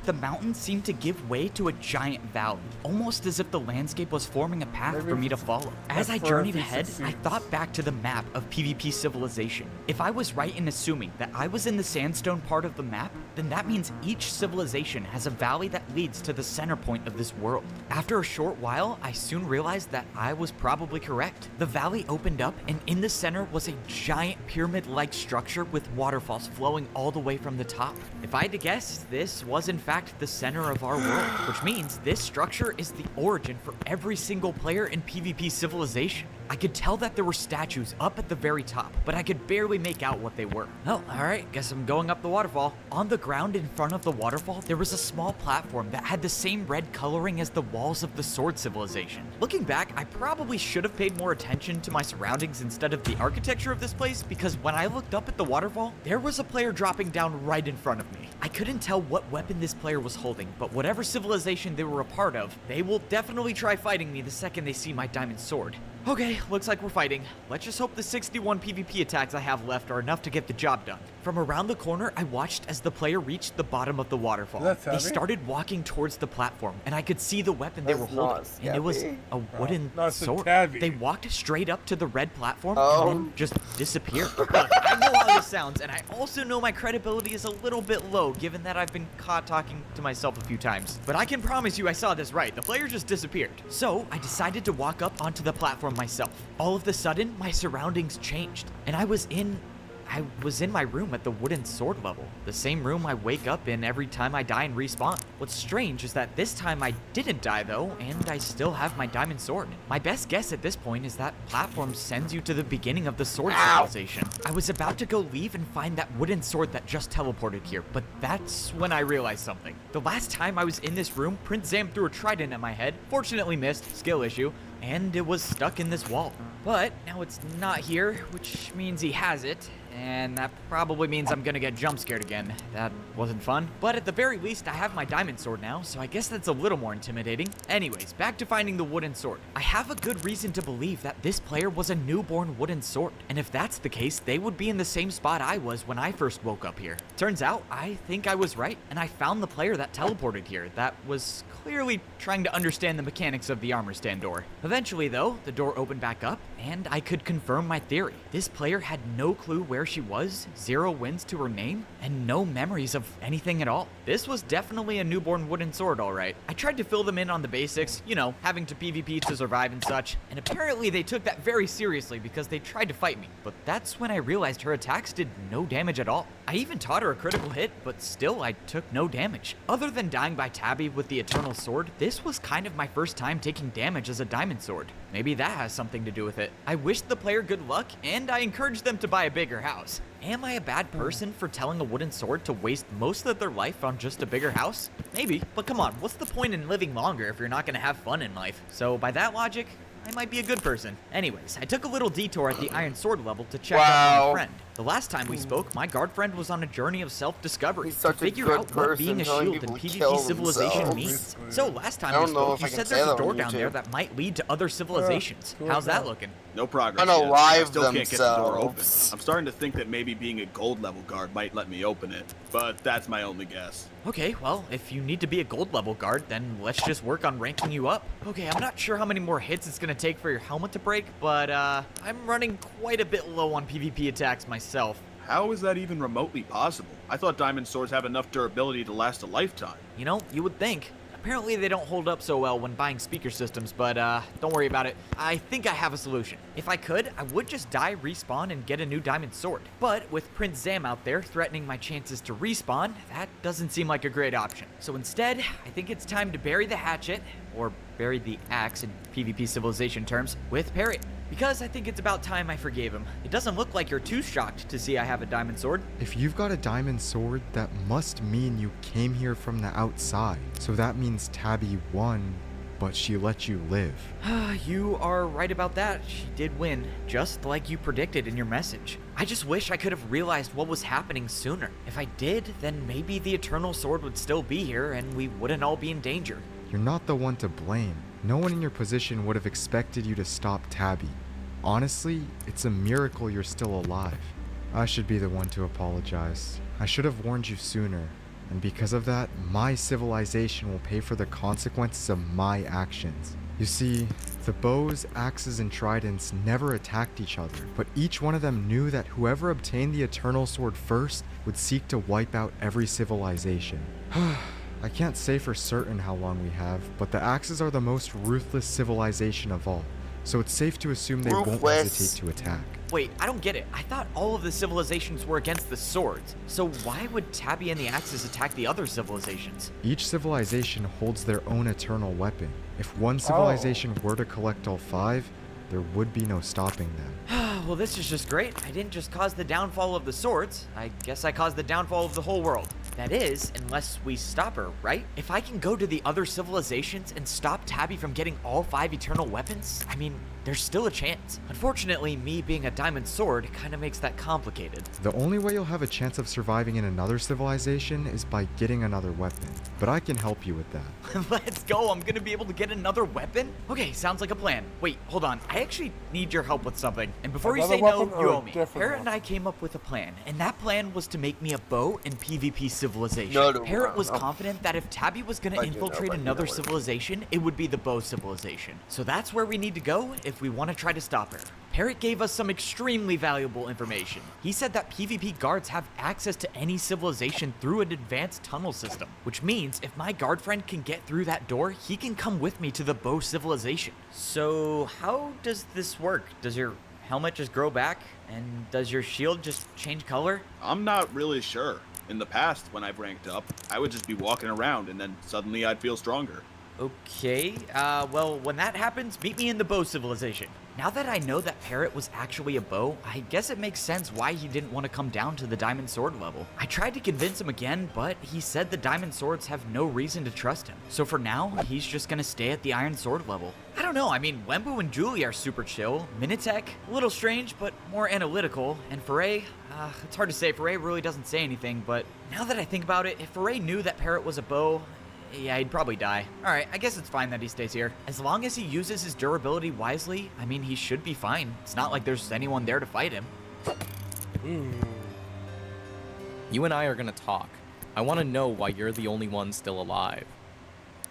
The mountains seemed to give way to a giant valley, almost as if the landscape was forming a path for me to follow. As I journeyed ahead, I thought back to the map of PvP civilization. If I was right in assuming that I was in the sandstone part of the map, then that means each civilization has a valley that leads to the center point of this world. After a short while, I soon realized that I was probably correct. The valley opened up, and in the center was a giant pyramid-like structure with waterfalls flowing all the way from the top. If I had to guess, this was in fact the center of our world, which means this structure is the origin for every single player in PvP civilization. I could tell that there were statues up at the very top, but I could barely make out what they were. Oh, alright, guess I'm going up the waterfall. On the ground in front of the waterfall, there was a small platform that had the same red coloring as the walls of the sword civilization. Looking back, I probably should have paid more attention to my surroundings instead of the architecture of this place, because when I looked up at the waterfall, there was a player dropping down right in front of me. I couldn't tell what weapon this player was holding, but whatever civilization they were a part of, they will definitely try fighting me the second they see my diamond sword. Okay, looks like we're fighting. Let's just hope the 61 PvP attacks I have left are enough to get the job done. From around the corner, I watched as the player reached the bottom of the waterfall. They started walking towards the platform, and I could see the weapon they were holding, and it was a wooden sword. They walked straight up to the red platform and then just disappeared. Look, I know how this sounds, and I also know my credibility is a little bit low, given that I've been caught talking to myself a few times. But I can promise you I saw this right. The player just disappeared. So I decided to walk up onto the platform myself. All of a sudden, my surroundings changed, and I was in my room at the wooden sword level, the same room I wake up in every time I die and respawn. What's strange is that this time I didn't die though, and I still have my diamond sword. My best guess at this point is that platform sends you to the beginning of the sword civilization. I was about to go leave and find that wooden sword that just teleported here, but that's when I realized something. The last time I was in this room, Prince Zam threw a trident at my head, fortunately missed, skill issue, and it was stuck in this wall. But now it's not here, which means he has it, and that probably means I'm gonna get jump scared again. That wasn't fun. But at the very least, I have my diamond sword now, so I guess that's a little more intimidating. Anyways, back to finding the wooden sword. I have a good reason to believe that this player was a newborn wooden sword, and if that's the case, they would be in the same spot I was when I first woke up here. Turns out, I think I was right, and I found the player that teleported here that was clearly trying to understand the mechanics of the armor stand door. Eventually though, the door opened back up, and I could confirm my theory. This player had no clue where she was, 0 wins to her name, and no memories of anything at all. This was definitely a newborn wooden sword, alright. I tried to fill them in on the basics, you know, having to PvP to survive and such, and apparently they took that very seriously because they tried to fight me. But that's when I realized her attacks did no damage at all. I even taught her a critical hit, but still I took no damage. Other than dying by Tabby with the Eternal Sword, this was kind of my first time taking damage as a diamond sword. Maybe that has something to do with it. I wished the player good luck, and I encouraged them to buy a bigger house. Am I a bad person for telling a wooden sword to waste most of their life on just a bigger house? Maybe, but come on, what's the point in living longer if you're not gonna have fun in life? So by that logic, I might be a good person. Anyways, I took a little detour at the Iron Sword level to check out my friend. The last time we spoke, my guard friend was on a journey of self-discovery to figure out what being a shield in PvP civilization means. So last time we spoke, you said there's a door down there that might lead to other civilizations. How's that looking? No progress Gonna yet. live I still can't get the door open. themselves. I'm starting to think that maybe being a gold level guard might let me open it, but that's my only guess. Okay, well, if you need to be a gold level guard, then let's just work on ranking you up. Okay, I'm not sure how many more hits it's gonna take for your helmet to break, but I'm running quite a bit low on PvP attacks myself. How is that even remotely possible? I thought diamond swords have enough durability to last a lifetime. You know, you would think. Apparently they don't hold up so well when buying speaker systems, but don't worry about it. I think I have a solution. If I could, I would just die, respawn, and get a new diamond sword. But with Prince Zam out there threatening my chances to respawn, that doesn't seem like a great option. So instead, I think it's time to bury the hatchet, or bury the axe in PvP civilization terms, with Parrot. Because I think it's about time I forgave him. It doesn't look like you're too shocked to see I have a diamond sword. If you've got a diamond sword, that must mean you came here from the outside. So that means Tabby won, but she let you live. You are right about that. She did win, just like you predicted in your message. I just wish I could have realized what was happening sooner. If I did, then maybe the Eternal Sword would still be here and we wouldn't all be in danger. You're not the one to blame. No one in your position would have expected you to stop Tabby. Honestly, it's a miracle you're still alive. I should be the one to apologize. I should have warned you sooner, and because of that, my civilization will pay for the consequences of my actions. You see, the bows, axes, and tridents never attacked each other, but each one of them knew that whoever obtained the Eternal Sword first would seek to wipe out every civilization. I can't say for certain how long we have, but the axes are the most ruthless civilization of all. So it's safe to assume they won't hesitate to attack. Wait, I don't get it. I thought all of the civilizations were against the swords. So why would Tabby and the Axes attack the other civilizations? Each civilization holds their own eternal weapon. If one civilization were to collect all 5, there would be no stopping them. Well, this is just great. I didn't just cause the downfall of the swords. I guess I caused the downfall of the whole world. That is, unless we stop her, right? If I can go to the other civilizations and stop Tabby from getting all 5 eternal weapons, I mean, there's still a chance. Unfortunately, me being a diamond sword kind of makes that complicated. The only way you'll have a chance of surviving in another civilization is by getting another weapon. But I can help you with that. Let's go. I'm gonna be able to get another weapon? Okay, sounds like a plan. Wait, hold on. I actually need your help with something. And before you say no, you owe me. Parrot and I came up with a plan, and that plan was to make me a bow in PvP civilization. Parrot was confident that if Tabby was gonna infiltrate another civilization, it would be the bow civilization. So that's where we need to go if we want to try to stop her. Parrot gave us some extremely valuable information. He said that PvP guards have access to any civilization through an advanced tunnel system, which means if my guard friend can get through that door, he can come with me to the bow civilization. So how does this work? Does your helmet just grow back? And does your shield just change color? I'm not really sure. In the past, when I've ranked up, I would just be walking around and then suddenly I'd feel stronger. Okay, well, when that happens, meet me in the bow civilization. Now that I know that Parrot was actually a bow, I guess it makes sense why he didn't want to come down to the diamond sword level. I tried to convince him again, but he said the diamond swords have no reason to trust him. So for now, he's just gonna stay at the iron sword level. I don't know, I mean, Wembu and Julie are super chill. Minitek, a little strange, but more analytical. And Foray, it's hard to say. Foray really doesn't say anything, but now that I think about it, if Foray knew that Parrot was a bow, yeah, he'd probably die. Alright, I guess it's fine that he stays here. As long as he uses his durability wisely, I mean, he should be fine. It's not like there's anyone there to fight him. You and I are gonna talk. I want to know why you're the only one still alive.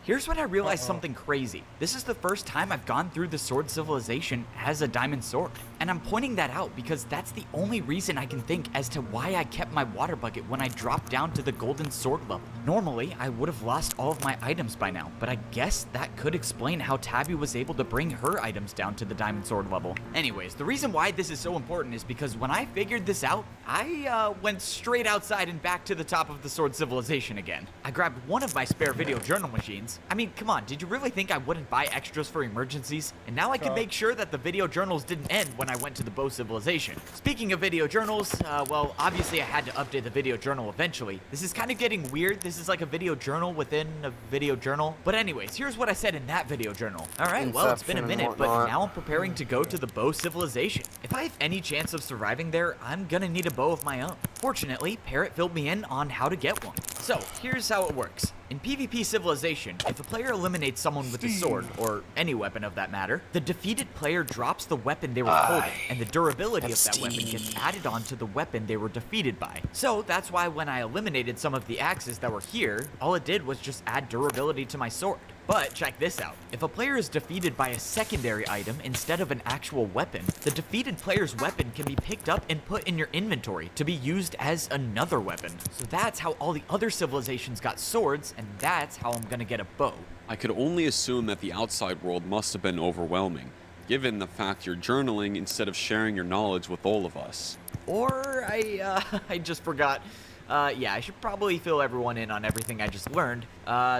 Here's when I realized something crazy. This is the first time I've gone through the sword civilization as a diamond sword. And I'm pointing that out because that's the only reason I can think as to why I kept my water bucket when I dropped down to the golden sword level. Normally, I would have lost all of my items by now, but I guess that could explain how Tabby was able to bring her items down to the diamond sword level. Anyways, the reason why this is so important is because when I figured this out, I went straight outside and back to the top of the sword civilization again. I grabbed one of my spare video journal machines. I mean, come on, did you really think I wouldn't buy extras for emergencies? And now I can make sure that the video journals didn't end when I went to the bow civilization. Speaking of video journals, well, obviously I had to update the video journal eventually. This is kind of getting weird. This is like a video journal within a video journal. But anyways, here's what I said in that video journal. All right, well, it's been a minute, but now I'm preparing to go to the bow civilization. If I have any chance of surviving there, I'm gonna need a bow of my own. Fortunately, Parrot filled me in on how to get one. So, here's how it works. In PvP Civilization, if a player eliminates someone with a sword, or any weapon of that matter, the defeated player drops the weapon they were holding, and the durability of that weapon gets added onto the weapon they were defeated by. So that's why when I eliminated some of the axes that were here, all it did was just add durability to my sword. But check this out. If a player is defeated by a secondary item instead of an actual weapon, the defeated player's weapon can be picked up and put in your inventory to be used as another weapon. So that's how all the other civilizations got swords, and that's how I'm gonna get a bow. I could only assume that the outside world must have been overwhelming, given the fact you're journaling instead of sharing your knowledge with all of us. Or I just forgot. Yeah, I should probably fill everyone in on everything I just learned.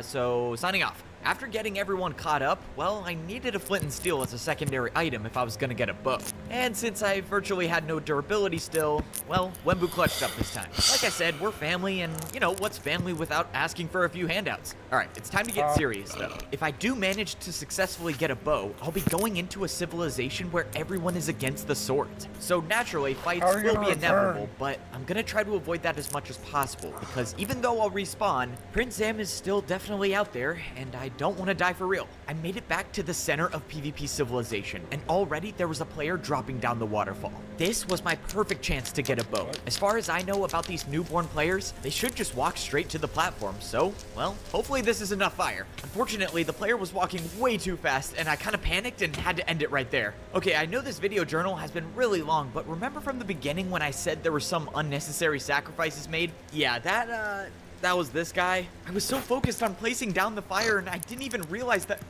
So signing off. After getting everyone caught up, well, I needed a flint and steel as a secondary item if I was gonna get a bow. And since I virtually had no durability still, well, Wembu clutched up this time. Like I said, we're family, and you know, what's family without asking for a few handouts? Alright, it's time to get serious though. If I do manage to successfully get a bow, I'll be going into a civilization where everyone is against the swords. So naturally, fights will be inevitable, but I'm gonna try to avoid that as much as possible, because even though I'll respawn, Prince Zam is still definitely out there, and I don't want to die for real. I made it back to the center of PvP Civilization, and already there was a player dropping down the waterfall. This was my perfect chance to get a bow. As far as I know about these newborn players, they should just walk straight to the platform, so, well, hopefully this is enough fire. Unfortunately, the player was walking way too fast, and I kind of panicked and had to end it right there. Okay, I know this video journal has been really long, but remember from the beginning when I said there were some unnecessary sacrifices made? Yeah, that was this guy. I was so focused on placing down the fire and I didn't even realize that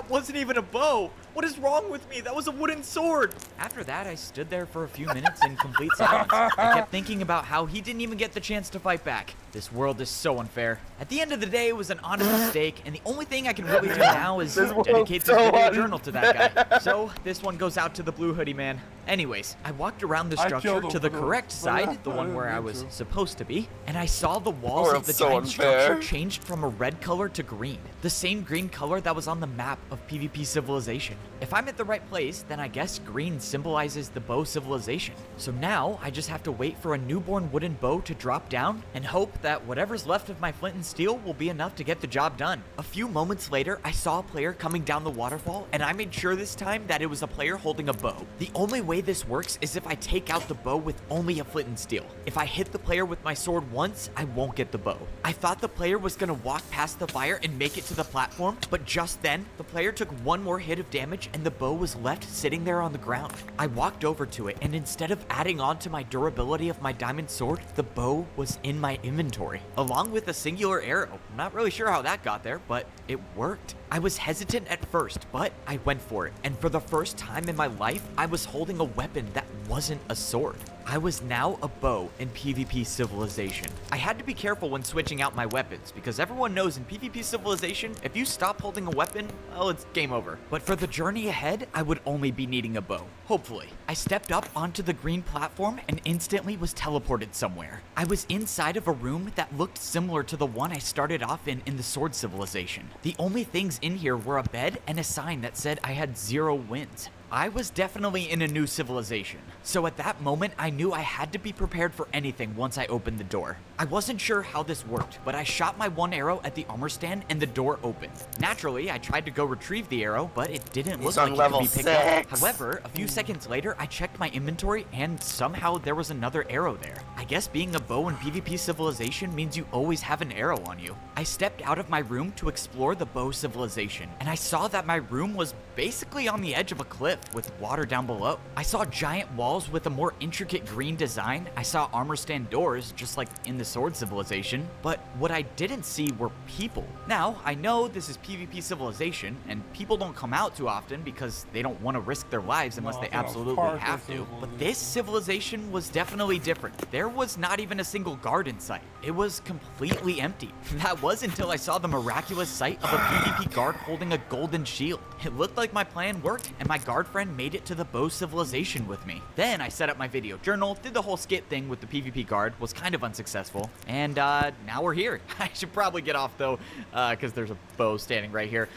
wasn't even a bow. What is wrong with me? That was a wooden sword. After that, I stood there for a few minutes in complete silence. I kept thinking about how he didn't even get the chance to fight back. This world is so unfair. At the end of the day, it was an honest mistake, and the only thing I can really do now is dedicate this video journal to that guy. So, this one goes out to the blue hoodie man. Anyways, I walked around the structure to the correct side, the one where I was supposed to be, and I saw the walls of the giant structure changed from a red color to green. The same green color that was on the map of PvP Civilization. If I'm at the right place, then I guess green symbolizes the bow civilization. So now, I just have to wait for a newborn wooden bow to drop down and hope that whatever's left of my flint and steel will be enough to get the job done. A few moments later, I saw a player coming down the waterfall, and I made sure this time that it was a player holding a bow. The only way this works is if I take out the bow with only a flint and steel. If I hit the player with my sword once, I won't get the bow. I thought the player was gonna walk past the fire and make it to the platform, but just then, the player took one more hit of damage and the bow was left sitting there on the ground. I walked over to it, and instead of adding on to my durability of my diamond sword, the bow was in my inventory, along with a singular arrow. I'm not really sure how that got there, but it worked. I was hesitant at first, but I went for it, and for the first time in my life, I was holding a weapon that wasn't a sword. I was now a bow in PvP Civilization. I had to be careful when switching out my weapons, because everyone knows in PvP Civilization, if you stop holding a weapon, well, it's game over. But for the journey ahead, I would only be needing a bow. Hopefully. I stepped up onto the green platform and instantly was teleported somewhere. I was inside of a room that looked similar to the one I started off in the Sword Civilization. The only things in here were a bed and a sign that said I had 0 wins. I was definitely in a new civilization. So at that moment, I knew I had to be prepared for anything once I opened the door. I wasn't sure how this worked, but I shot my one arrow at the armor stand and the door opened. Naturally, I tried to go retrieve the arrow, but it didn't look like it could be picked up. However, a few seconds later, I checked my inventory and somehow there was another arrow there. I guess being a bow in PvP Civilization means you always have an arrow on you. I stepped out of my room to explore the bow civilization, and I saw that my room was basically on the edge of a cliff with water down below. I saw giant walls with a more intricate green design. I saw armor stand doors, just like in the Sword Civilization, but what I didn't see were people. Now, I know this is PvP Civilization, and people don't come out too often because they don't want to risk their lives unless they absolutely have to, but this civilization was definitely different. There was not even a single guard in sight. It was completely empty. That was until I saw the miraculous sight of a PvP guard holding a golden shield. It looked like my plan worked, and my guard friend made it to the bow civilization with me. Then I set up my video journal, did the whole skit thing with the PvP guard, was kind of unsuccessful, and now we're here. I should probably get off though, because there's a bow standing right here.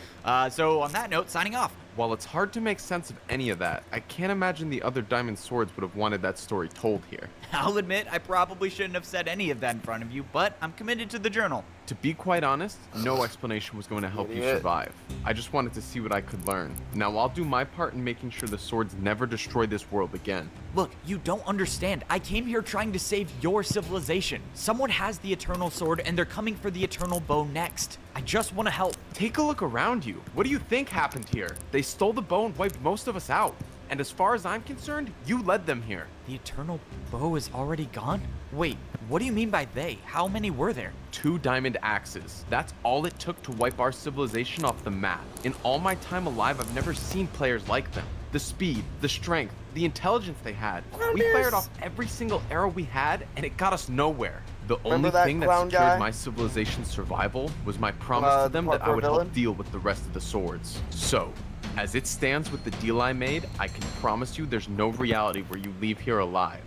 So on that note, signing off. While it's hard to make sense of any of that, I can't imagine the other Diamond Swords would have wanted that story told here. I'll admit I probably shouldn't have said any of that in front of you, but I'm committed to the journal. To be quite honest, no explanation was going to help you survive. I just wanted to see what I could learn. Now I'll do my part in making sure the swords never destroy this world again. Look, you don't understand. I came here trying to save your civilization. Someone has the Eternal Sword and they're coming for the Eternal Bow next. I just want to help. Take a look around you. What do you think happened here? They stole the bow and wiped most of us out. And as far as I'm concerned, you led them here. The Eternal Bow is already gone? Wait, what do you mean by they? How many were there? 2 diamond axes. That's all it took to wipe our civilization off the map. In all my time alive, I've never seen players like them. The speed, the strength, the intelligence they had. We fired off every single arrow we had, and it got us nowhere. The only thing that secured my civilization's survival was my promise to them that I would help deal with the rest of the swords. So, as it stands with the deal I made, I can promise you there's no reality where you leave here alive.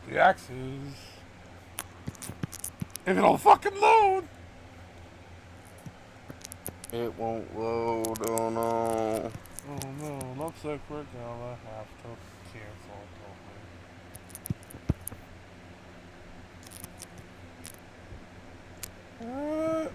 The axes. If it'll fucking load! It won't load, oh no. Oh no, looks like we're gonna have to cancel,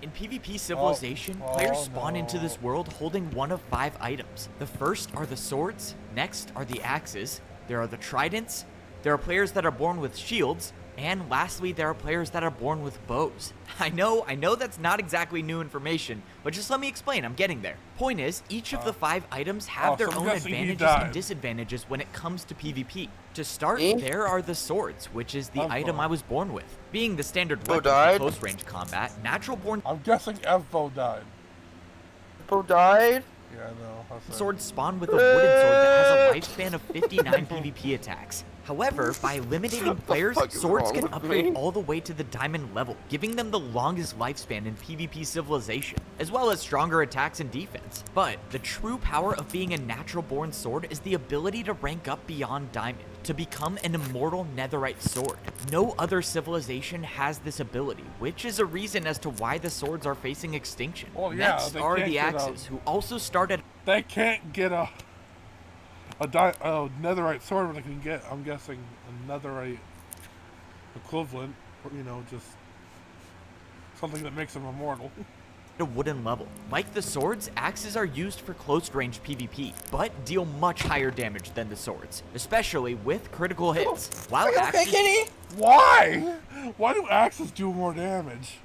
In PvP Civilization, players spawn into this world holding one of 5 items. The first are the swords, next are the axes, there are the tridents, there are players that are born with shields, and lastly, there are players that are born with bows. I know that's not exactly new information, but just let me explain, I'm getting there. Point is, each of the 5 items have their own advantages and disadvantages when it comes to PvP. To start, there are the swords, which is the item I was born with. Being the standard weapon in close range combat, natural born— I'm guessing Evbo died. Evbo died? Yeah, I know. Swords spawn with a wooden sword that has a lifespan of 59 PvP attacks. However, by eliminating players, swords can upgrade all the way to the diamond level, giving them the longest lifespan in PvP Civilization, as well as stronger attacks and defense. But the true power of being a natural-born sword is the ability to rank up beyond diamond, to become an immortal netherite sword. No other civilization has this ability, which is a reason as to why the swords are facing extinction. Well, yeah, next are the axes, who also started— They can't get a netherite sword, but they can get, I'm guessing, a netherite equivalent, or, you know, just something that makes them immortal. A wooden level. Like the swords, axes are used for close-range PvP, but deal much higher damage than the swords, especially with critical hits. While axes— Why? Why do axes do more damage?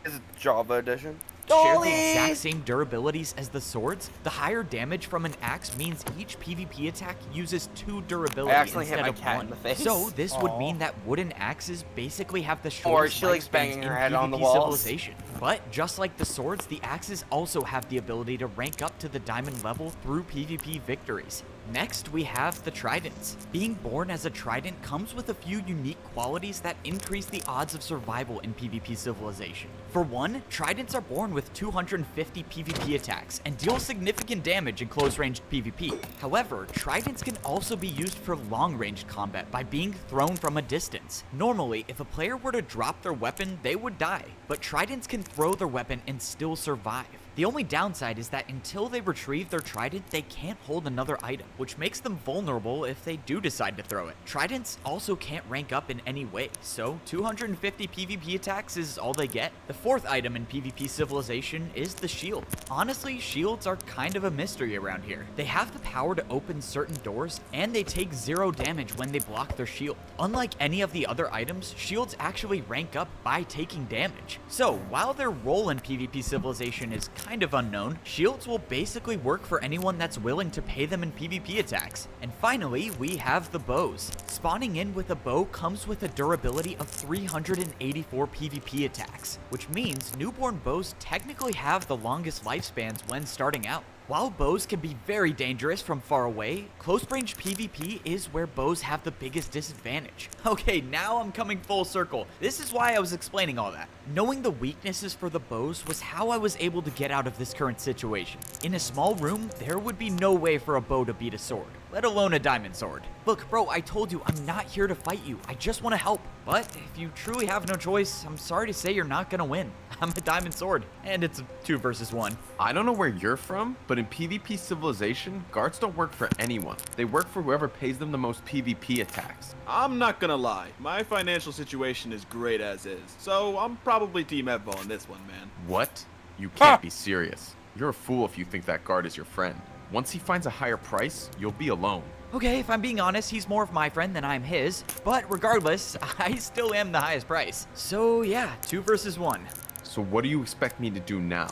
Is it Java edition? Share the exact same durabilities as the swords, the higher damage from an axe means each PvP attack uses 2 durability instead of 1. So this would mean that wooden axes basically have the shortest lifespans in PvP Civilization. But just like the swords, the axes also have the ability to rank up to the diamond level through PvP victories. Next, we have the tridents. Being born as a trident comes with a few unique qualities that increase the odds of survival in PvP Civilization. For one, tridents are born with 250 PvP attacks and deal significant damage in close-range PvP. However, tridents can also be used for long-range combat by being thrown from a distance. Normally, if a player were to drop their weapon, they would die, but tridents can throw their weapon and still survive. The only downside is that until they retrieve their trident, they can't hold another item, which makes them vulnerable if they do decide to throw it. Tridents also can't rank up in any way, so 250 PvP attacks is all they get. The fourth item in PvP Civilization is the shield. Honestly, shields are kind of a mystery around here. They have the power to open certain doors, and they take 0 damage when they block their shield. Unlike any of the other items, shields actually rank up by taking damage. So, while their role in PvP Civilization is kind of unknown, shields will basically work for anyone that's willing to pay them in PvP attacks. And finally, we have the bows. Spawning in with a bow comes with a durability of 384 PvP attacks, which means newborn bows technically have the longest lifespans when starting out. While bows can be very dangerous from far away, close-range PvP is where bows have the biggest disadvantage. Okay, now I'm coming full circle. This is why I was explaining all that. Knowing the weaknesses for the bows was how I was able to get out of this current situation. In a small room, there would be no way for a bow to beat a sword, let alone a diamond sword. Look, bro, I told you I'm not here to fight you. I just want to help. But if you truly have no choice, I'm sorry to say you're not gonna win. I'm a diamond sword, and it's a 2 versus 1. I don't know where you're from, but in PvP Civilization, guards don't work for anyone. They work for whoever pays them the most PvP attacks. I'm not gonna lie, my financial situation is great as is, so I'm probably Team Evo on this one, man. What? You can't be serious. You're a fool if you think that guard is your friend. Once he finds a higher price, you'll be alone. Okay, if I'm being honest, he's more of my friend than I'm his. But regardless, I still am the highest price. So yeah, 2 versus 1. So what do you expect me to do now?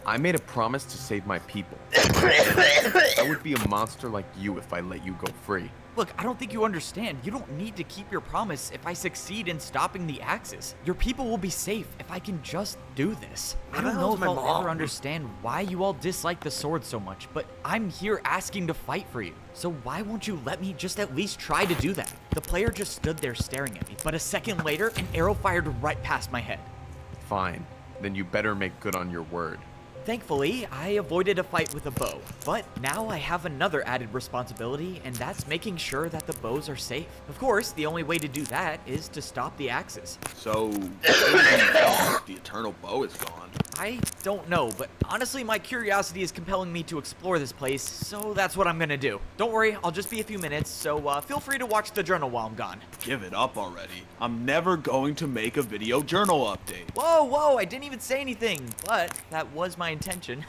I made a promise to save my people. I would be a monster like you if I let you go free. Look, I don't think you understand. You don't need to keep your promise if I succeed in stopping the Axis. Your people will be safe if I can just do this. I don't know if I'll ever understand why you all dislike the sword so much, but I'm here asking to fight for you. So why won't you let me just at least try to do that? The player just stood there staring at me, but a second later, an arrow fired right past my head. Fine, then you better make good on your word. Thankfully, I avoided a fight with a bow, but now I have another added responsibility, and that's making sure that the bows are safe. Of course, the only way to do that is to stop the Axis. So, the Eternal Bow is gone. I don't know, but honestly, my curiosity is compelling me to explore this place, so that's what I'm gonna do. Don't worry, I'll just be a few minutes, so feel free to watch the journal while I'm gone. Give it up already. I'm never going to make a video journal update. Whoa, I didn't even say anything, but that was my intention.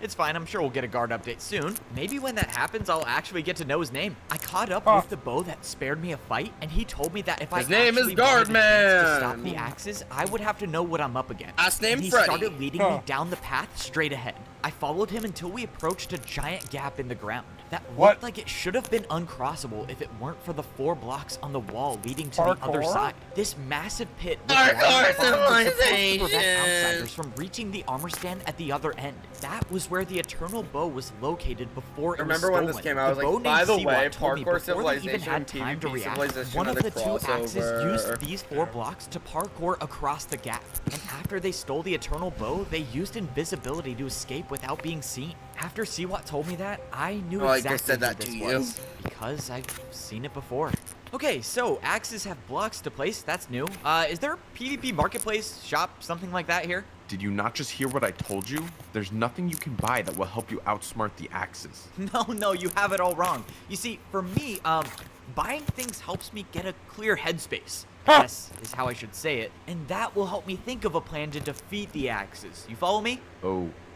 It's fine, I'm sure we'll get a guard update soon. Maybe when that happens, I'll actually get to know his name. I caught up with the bow that spared me a fight, and he told me that if his name is Guardman to stop the Axis, I would have to know what I'm up against. Last name and he Freddy. started leading me down the path straight ahead. I followed him until we approached a giant gap in the ground that looked like it should have been uncrossable if it weren't for the 4 blocks on the wall leading to the other side. This massive pit was supposed to prevent outsiders from reaching the armor stand at the other end. That was where the Eternal Bow was located before it was stolen. Remember when this came out, I was like, by the way, Parkour Civilization and PvP Civilization one are of the the 2 crossover. axes used these 4 blocks to parkour across the gap. And after they stole the Eternal Bow, they used invisibility to escape without being seen. After Siwat told me that, I knew exactly what this was, because I've seen it before. Okay, so axes have blocks to place, that's new. Is there a PvP marketplace, shop, something like that here? Did you not just hear what I told you? There's nothing you can buy that will help you outsmart the Axis. No, you have it all wrong. You see, for me, buying things helps me get a clear headspace. Yes, is how I should say it. And that will help me think of a plan to defeat the Axis. You follow me?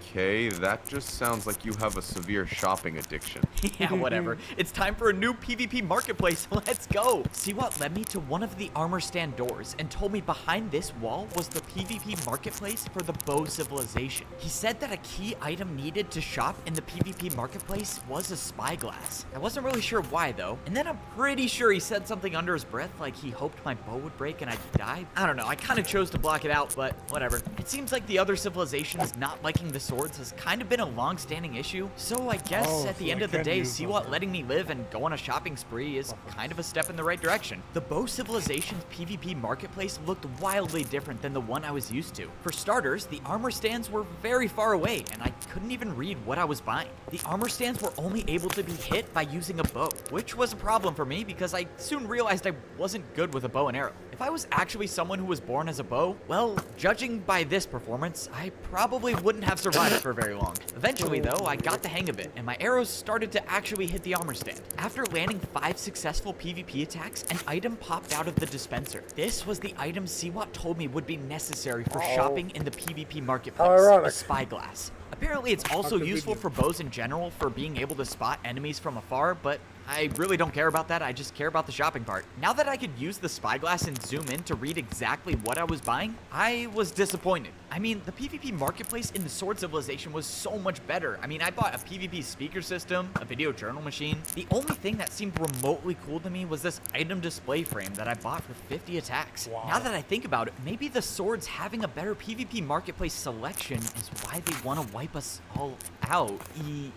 Okay, that just sounds like you have a severe shopping addiction. Yeah, whatever. It's time for a new PvP marketplace. Let's go. Siwat led me to one of the armor stand doors and told me behind this wall was the PvP marketplace for the Bow Civilization. He said that a key item needed to shop in the PvP marketplace was a spyglass. I wasn't really sure why though. And then I'm pretty sure he said something under his breath like he hoped my bow would break and I'd die. I don't know. I kind of chose to block it out, but whatever. It seems like the other civilizations not liking the swords has kind of been a long-standing issue, so I guess at the end of the day, Siwat letting me live and go on a shopping spree is kind of a step in the right direction. The Bow Civilization's PvP marketplace looked wildly different than the one I was used to. For starters, the armor stands were very far away, and I couldn't even read what I was buying. The armor stands were only able to be hit by using a bow, which was a problem for me because I soon realized I wasn't good with a bow and arrow. If I was actually someone who was born as a bow, well, judging by this performance, I probably wouldn't have survived. last for very long. Eventually, though, I got the hang of it, and my arrows started to actually hit the armor stand. After landing 5 successful PvP attacks, an item popped out of the dispenser. This was the item CWAT told me would be necessary for shopping in the PvP marketplace, a spyglass. Apparently, it's also useful for bows in general for being able to spot enemies from afar, but I really don't care about that, I just care about the shopping part. Now that I could use the spyglass and zoom in to read exactly what I was buying, I was disappointed. I mean, the PvP marketplace in the Sword Civilization was so much better. I mean, I bought a PvP speaker system, a video journal machine. The only thing that seemed remotely cool to me was this item display frame that I bought for 50 attacks. Wow. Now that I think about it, maybe the Swords having a better PvP marketplace selection is why they want to wipe us all out.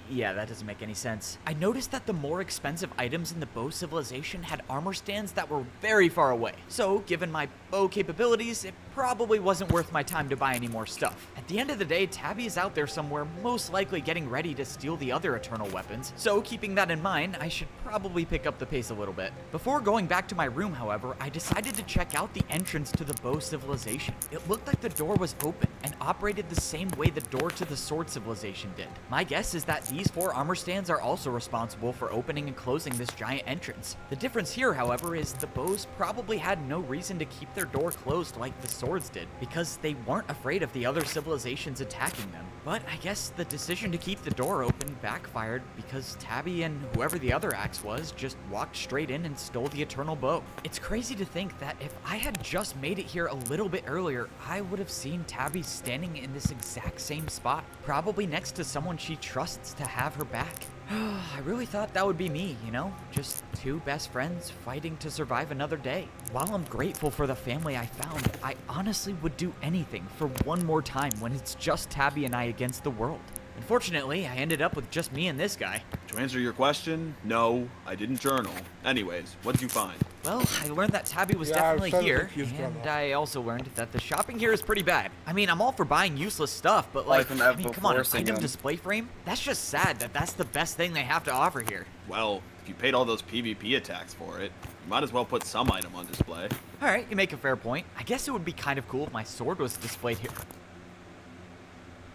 Yeah, that doesn't make any sense. I noticed that the more expensive items in the bow civilization had armor stands that were very far away. So, given my bow capabilities, it probably wasn't worth my time to buy any more stuff. At the end of the day, Tabby is out there somewhere, most likely getting ready to steal the other Eternal weapons, so keeping that in mind, I should probably pick up the pace a little bit. Before going back to my room, however, I decided to check out the entrance to the bow civilization. It looked like the door was open and operated the same way the door to the sword civilization did. My guess is that these 4 armor stands are also responsible for opening and closing this giant entrance. The difference here, however, is the bows probably had no reason to keep their door closed like the swords did, because they weren't afraid of the other civilizations attacking them. But I guess the decision to keep the door open backfired because Tabby and whoever the other axe was just walked straight in and stole the Eternal Bow. It's crazy to think that if I had just made it here a little bit earlier, I would have seen Tabby standing in this exact same spot, probably next to someone she trusts to have her back. I really thought that would be me, you know? Just 2 best friends fighting to survive another day. While I'm grateful for the family I found, I honestly would do anything for one more time when it's just Tabby and I against the world. Unfortunately, I ended up with just me and this guy. To answer your question, no, I didn't journal. Anyways, what did you find? Well, I learned that Tabby was definitely here, and I also learned that the shopping here is pretty bad. I mean, I'm all for buying useless stuff, but like, I mean, come on, an item display frame? That's just sad that that's the best thing they have to offer here. Well, if you paid all those PvP attacks for it, you might as well put some item on display. Alright, you make a fair point. I guess it would be kind of cool if my sword was displayed here.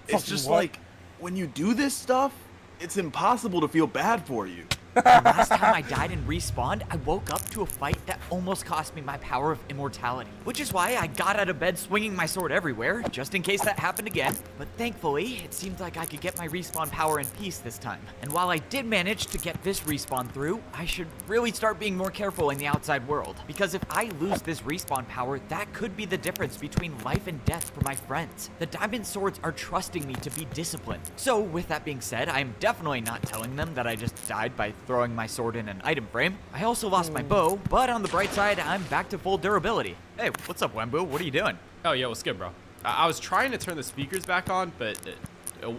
It's just like, when you do this stuff, it's impossible to feel bad for you. The last time I died and respawned, I woke up to a fight that almost cost me my power of immortality, which is why I got out of bed swinging my sword everywhere, just in case that happened again. But thankfully, it seemed like I could get my respawn power in peace this time. And while I did manage to get this respawn through, I should really start being more careful in the outside world, because if I lose this respawn power, that could be the difference between life and death for my friends. The diamond swords are trusting me to be disciplined. So with that being said, I'm definitely not telling them that I just died by throwing my sword in an item frame. I also lost my bow, but on the bright side, I'm back to full durability. Hey, what's up, Wembu? What are you doing? Oh, yeah, what's good, bro? I was trying to turn the speakers back on, but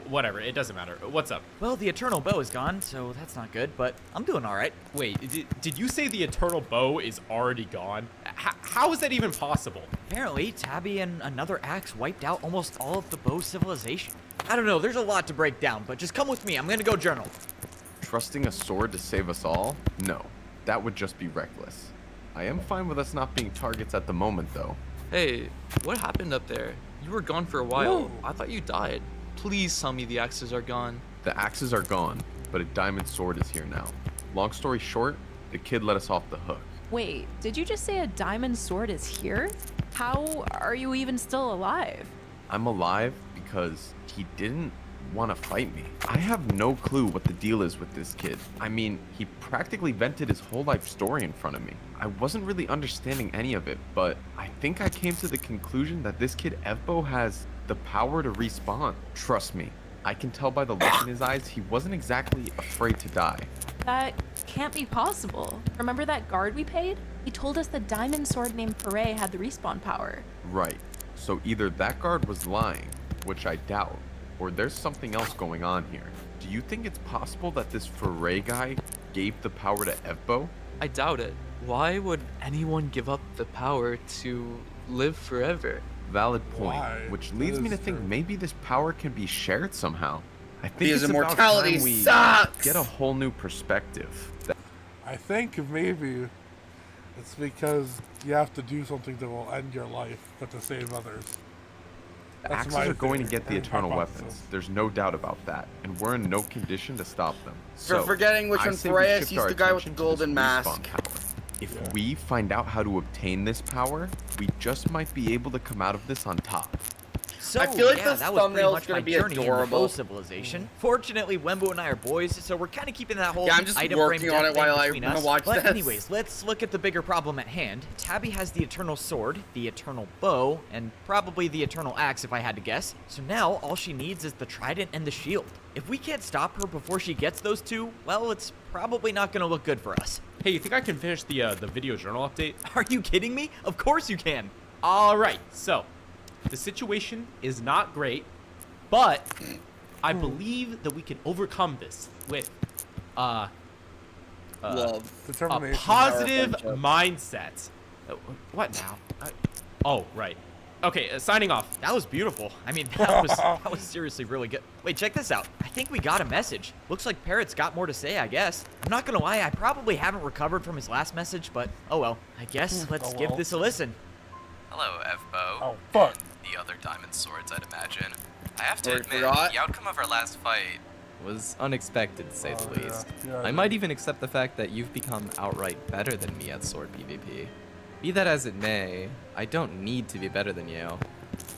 whatever, it doesn't matter. What's up? Well, the Eternal Bow is gone, so that's not good, but I'm doing all right. Wait, did you say the Eternal Bow is already gone? How is that even possible? Apparently, Tabby and another axe wiped out almost all of the bow civilization. I don't know, there's a lot to break down, but just come with me. I'm gonna go journal. Trusting a sword to save us all? No, that would just be reckless. I am fine with us not being targets at the moment, though. Hey, what happened up there? You were gone for a while. Whoa. I thought you died. Please tell me the axes are gone. The axes are gone, but a diamond sword is here now. Long story short, the kid let us off the hook. Wait, did you just say a diamond sword is here? How are you even still alive? I'm alive because he didn't want to fight me. I have no clue what the deal is with this kid. I mean, he practically vented his whole life story in front of me. I wasn't really understanding any of it, but I think I came to the conclusion that this kid Evbo has the power to respawn. Trust me, I can tell by the look in his eyes he wasn't exactly afraid to die. That can't be possible. Remember that guard we paid? He told us the diamond sword named Foray had the respawn power. Right. So either that guard was lying, which I doubt, or there's something else going on here. Do you think it's possible that this Foray guy gave the power to Evbo? I doubt it. Why would anyone give up the power to live forever? Valid point, Why? which leads me to think maybe this power can be shared somehow. I think Because it's about immortality time we sucks! get a whole new perspective. I think maybe it's because you have to do something that will end your life, but to save others. The That's axes my are going to theory. get the That's eternal hypothesis. weapons. There's no doubt about that, and we're in no condition to stop them. So, For forgetting which I one say we Freya, shift he's our the guy with the attention to this golden mask. respawn power. If we find out how to obtain this power, we just might be able to come out of this on top. So, I feel like yeah, this that was pretty thumbnail's much gonna my be journey in the adorable. full civilization. Fortunately, Wembu and I are boys, so we're kind of keeping that whole Yeah, I'm just item working frame on death it while thing I between wanna us. watch But this. anyways, let's look at the bigger problem at hand. Tabby has the eternal sword, the eternal bow, and probably the eternal axe if I had to guess. So now all she needs is the trident and the shield. If we can't stop her before she gets those two, well, it's probably not going to look good for us. Hey, you think I can finish the video journal update? Are you kidding me? Of course you can. All right, so the situation is not great, but I believe that we can overcome this with Love. a Determination. positive Power friendship. mindset. What now? Oh, right. Okay, signing off. That was beautiful. I mean, that was seriously really good. Wait, check this out. I think we got a message. Looks like Parrot's got more to say, I guess. I'm not gonna lie, I probably haven't recovered from his last message, but oh well. I guess let's Oh give well. this a listen. Hello, Evbo. Oh, fuck. And the other diamond swords, I'd imagine. I have to Wait, admit, forgot? the outcome of our last fight Was unexpected, to say the Oh, yeah. least. Yeah, I might even accept the fact that you've become outright better than me at sword PvP. Be that as it may, I don't need to be better than you.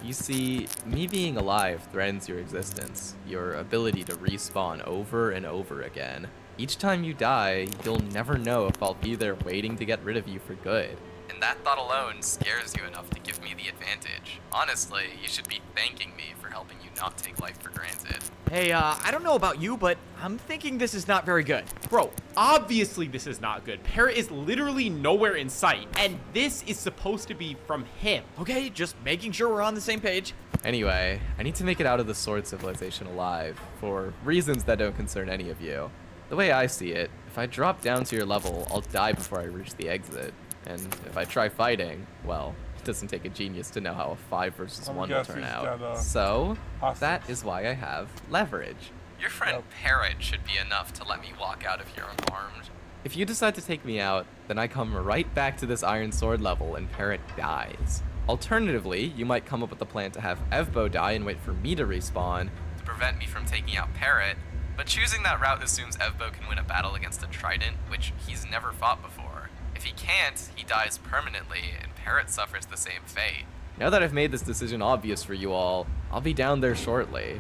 You see, me being alive threatens your existence, your ability to respawn over and over again. Each time you die, you'll never know if I'll be there waiting to get rid of you for good. and that thought alone scares you enough to give me the advantage. Honestly, you should be thanking me for helping you not take life for granted. Hey, I don't know about you, but I'm thinking this is not very good. Bro, obviously this is not good. Parrot is literally nowhere in sight, and this is supposed to be from him. Okay, just making sure we're on the same page. Anyway, I need to make it out of the sword civilization alive, for reasons that don't concern any of you. The way I see it, if I drop down to your level, I'll die before I reach the exit. And if I try fighting, well, it doesn't take a genius to know how a 5 versus 1 will turn out. So, that is why I have leverage. Your friend Parrot should be enough to let me walk out of here unharmed. If you decide to take me out, then I come right back to this iron sword level and Parrot dies. Alternatively, you might come up with a plan to have Evbo die and wait for me to respawn. To prevent me from taking out Parrot, but choosing that route assumes Evbo can win a battle against a Trident, which he's never fought before. If he can't, he dies permanently, and Parrot suffers the same fate. Now that I've made this decision obvious for you all, I'll be down there shortly.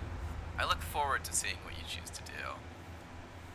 I look forward to seeing what you choose to do.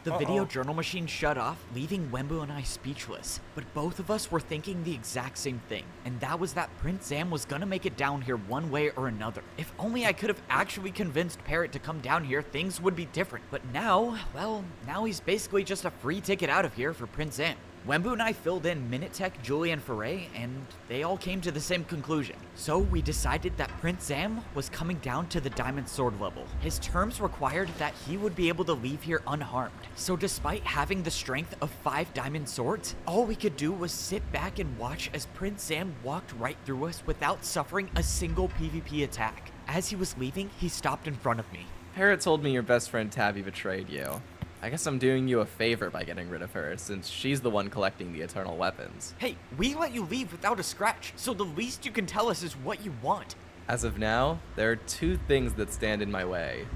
The video journal machine shut off, leaving Wembu and I speechless. But both of us were thinking the exact same thing, and that was that Prince Zam was gonna make it down here one way or another. If only I could have actually convinced Parrot to come down here, things would be different. But now, well, now he's basically just a free ticket out of here for Prince Zam. Wembu and I filled in Minute Tech, Julie, and Foray, and they all came to the same conclusion. So we decided that Prince Zam was coming down to the Diamond Sword level. His terms required that he would be able to leave here unharmed. So despite having the strength of 5 Diamond Swords, all we could do was sit back and watch as Prince Zam walked right through us without suffering a single PvP attack. As he was leaving, he stopped in front of me. Parrot told me your best friend Tabby betrayed you. I guess I'm doing you a favor by getting rid of her, since she's the one collecting the eternal weapons. Hey, we let you leave without a scratch, so the least you can tell us is what you want. As of now, there are 2 things that stand in my way.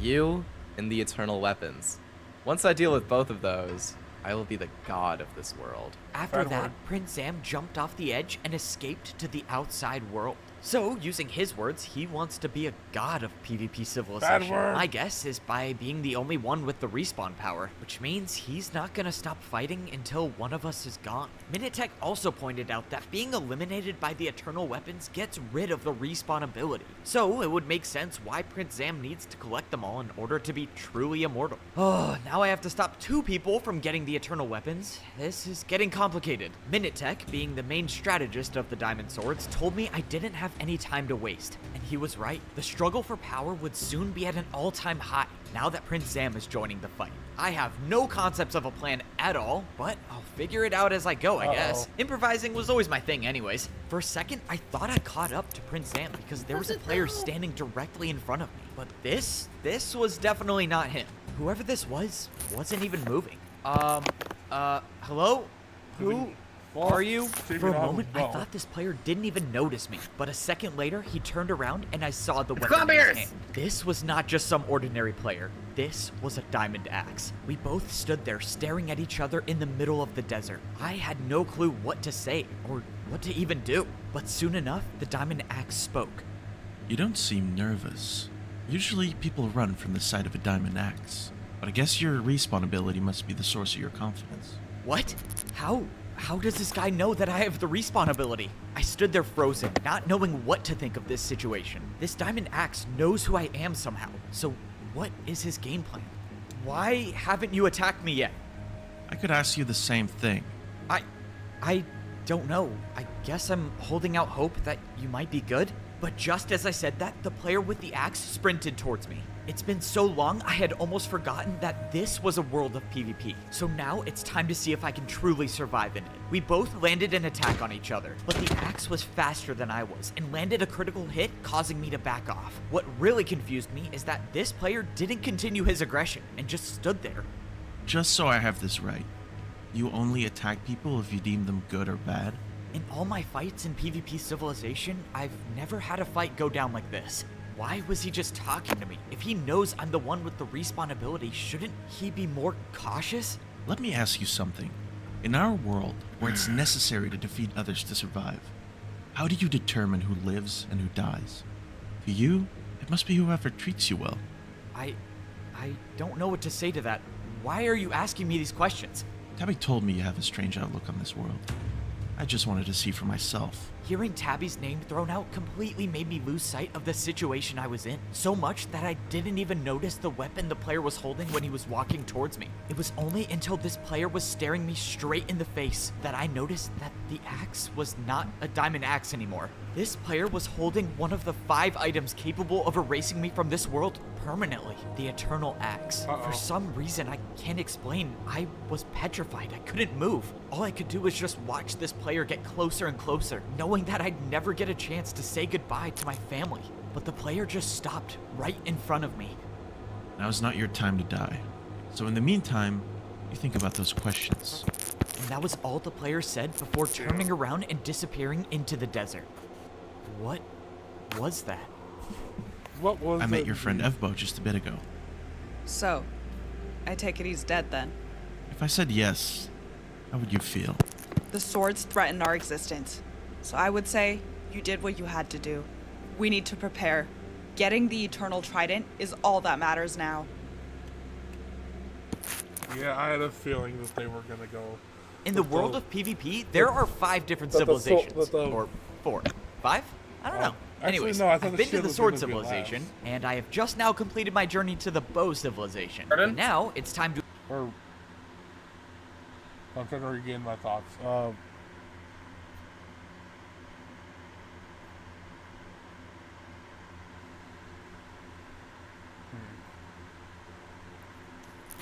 You and the eternal weapons. Once I deal with both of those, I will be the god of this world. After that, Prince Zam jumped off the edge and escaped to the outside world. So, using his words, he wants to be a god of PvP civilization. My guess is by being the only one with the respawn power, which means he's not gonna stop fighting until one of us is gone. Minute Tech also pointed out that being eliminated by the eternal weapons gets rid of the respawn ability. So, it would make sense why Prince Zam needs to collect them all in order to be truly immortal. Oh, now I have to stop 2 people from getting the eternal weapons. This is getting complicated. Minute Tech, being the main strategist of the Diamond Swords, told me I didn't have any time to waste, and he was right. The struggle for power would soon be at an all-time high now that Prince Zam is joining the fight. I have no concepts of a plan at all, but I'll figure it out as I go, I guess. Improvising was always my thing anyways. For a second, I thought I caught up to Prince Zam because there was a player standing directly in front of me, but this was definitely not him. Whoever this was wasn't even moving. Hello? Who? Well, Are you? take For it a off moment, his I belt. thought this player didn't even notice me. But a second later, he turned around and I saw the weapon Come in his here! hand. This was not just some ordinary player. This was a diamond axe. We both stood there staring at each other in the middle of the desert. I had no clue what to say or what to even do. But soon enough, the diamond axe spoke. You don't seem nervous. Usually people run from the sight of a diamond axe. But I guess your respawn ability must be the source of your confidence. What? How does this guy know that I have the respawn ability? I stood there frozen, not knowing what to think of this situation. This diamond axe knows who I am somehow. So what is his game plan? Why haven't you attacked me yet? I could ask you the same thing. I don't know. I guess I'm holding out hope that you might be good. But just as I said that, the player with the axe sprinted towards me. It's been so long, I had almost forgotten that this was a world of PvP. So now it's time to see if I can truly survive in it. We both landed an attack on each other, but the axe was faster than I was and landed a critical hit, causing me to back off. What really confused me is that this player didn't continue his aggression and just stood there. Just so I have this right, you only attack people if you deem them good or bad? In all my fights in PvP Civilization, I've never had a fight go down like this. Why was he just talking to me? If he knows I'm the one with the respawn ability, shouldn't he be more cautious? Let me ask you something. In our world, where it's necessary to defeat others to survive, how do you determine who lives and who dies? To you, it must be whoever treats you well. I don't know what to say to that. Why are you asking me these questions? Tabby told me you have a strange outlook on this world. I just wanted to see for myself. Hearing Tabby's name thrown out completely made me lose sight of the situation I was in. So much that I didn't even notice the weapon the player was holding when he was walking towards me. It was only until this player was staring me straight in the face that I noticed that the axe was not a diamond axe anymore. This player was holding one of the 5 items capable of erasing me from this world permanently. The Eternal Axe. For some reason I can't explain, I was petrified. I couldn't move. All I could do was just watch this player get closer and closer, knowing that I'd never get a chance to say goodbye to my family. But the player just stopped right in front of me. Now is not your time to die. So in the meantime, you think about those questions. And that was all the player said before turning around and disappearing into the desert. What was that? What was I met your friend Evbo just a bit ago. So, I take it he's dead then. If I said yes, how would you feel? The swords threaten our existence. So I would say you did what you had to do. We need to prepare. Getting the Eternal Trident is all that matters now. Yeah, I had a feeling that they were gonna go. In the world of PvP, there are 5 different civilizations. Or 4. 5? I don't know. Actually, Anyways, no, I thought I've the been to shield the was Sword gonna be Civilization, last. and I have just now completed my journey to the Bow Civilization. And now it's time to... I'm trying to regain my thoughts. I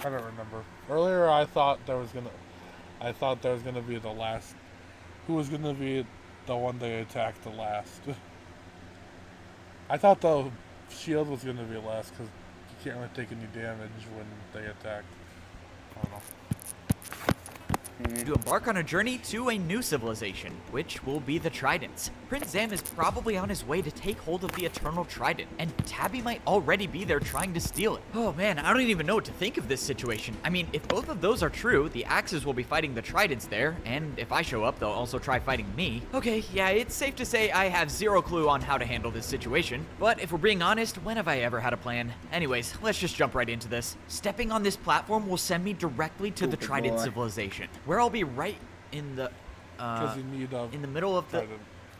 don't remember. Earlier, I thought there was gonna be the last. Who was gonna be the one they attacked the last? I thought the shield was gonna be last because you can't really take any damage when they attack. I don't know. to embark on a journey to a new civilization, which will be the Tridents. Prince Zam is probably on his way to take hold of the Eternal Trident, and Tabby might already be there trying to steal it. Oh man, I don't even know what to think of this situation. I mean, if both of those are true, the Axes will be fighting the Tridents there, and if I show up, they'll also try fighting me. Okay, yeah, it's safe to say I have zero clue on how to handle this situation, but if we're being honest, when have I ever had a plan? Anyways, let's just jump right into this. Stepping on this platform will send me directly to the Trident civilization, where I'll be right in the in the middle of the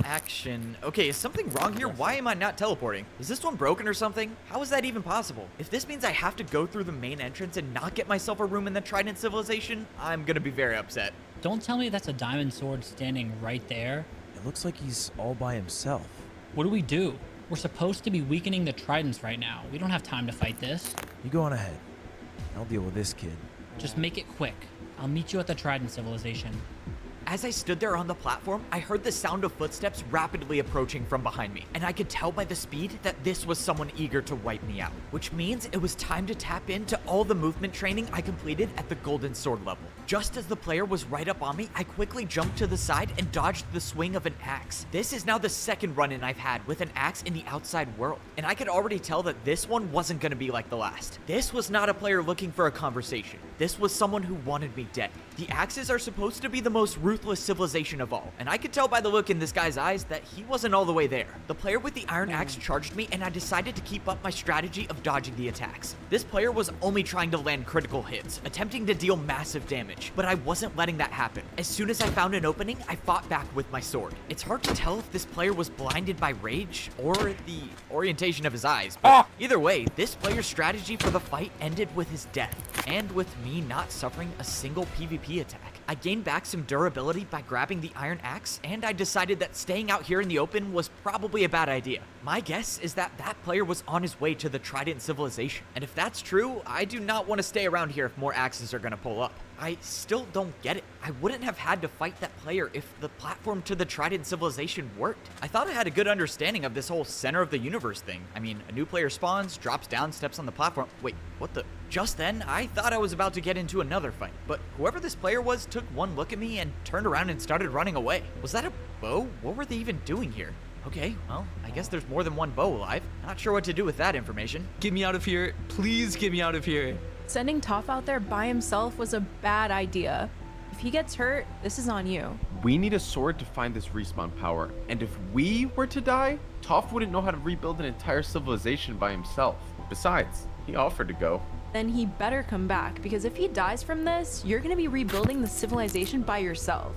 action. Okay, is something wrong here? Why am I not teleporting? Is this one broken or something? How is that even possible? If this means I have to go through the main entrance and not get myself a room in the Trident civilization, I'm gonna be very upset. Don't tell me that's a diamond sword standing right there. It looks like he's all by himself. What do? We're supposed to be weakening the Tridents right now. We don't have time to fight this. You go on ahead. I'll deal with this kid. Just make it quick. I'll meet you at the Trident civilization. As I stood there on the platform, I heard the sound of footsteps rapidly approaching from behind me, and I could tell by the speed that this was someone eager to wipe me out, which means it was time to tap into all the movement training I completed at the Golden Sword level. Just as the player was right up on me, I quickly jumped to the side and dodged the swing of an axe. This is now the second run-in I've had with an axe in the outside world, and I could already tell that this one wasn't going to be like the last. This was not a player looking for a conversation. This was someone who wanted me dead. The axes are supposed to be the most ruthless civilization of all, and I could tell by the look in this guy's eyes that he wasn't all the way there. The player with the iron axe charged me, and I decided to keep up my strategy of dodging the attacks. This player was only trying to land critical hits, attempting to deal massive damage, but I wasn't letting that happen. As soon as I found an opening, I fought back with my sword. It's hard to tell if this player was blinded by rage or the orientation of his eyes, but either way, this player's strategy for the fight ended with his death, and with me not suffering a single PvP attack. I gained back some durability by grabbing the iron axe, and I decided that staying out here in the open was probably a bad idea. My guess is that that player was on his way to the Trident civilization, and if that's true, I do not want to stay around here if more axes are going to pull up. I still don't get it. I wouldn't have had to fight that player if the platform to the Trident civilization worked. I thought I had a good understanding of this whole center of the universe thing. I mean, a new player spawns, drops down, steps on the platform. Wait, what the? Just then, I thought I was about to get into another fight, but whoever this player was took one look at me and turned around and started running away. Was that a bow? What were they even doing here? Okay, well, I guess there's more than one bow alive. Not sure what to do with that information. Get me out of here. Please get me out of here. Sending Toph out there by himself was a bad idea. If he gets hurt, this is on you. We need a sword to find this respawn power, and if we were to die, Toph wouldn't know how to rebuild an entire civilization by himself. Besides, he offered to go. Then he better come back, because if he dies from this, you're gonna be rebuilding the civilization by yourself.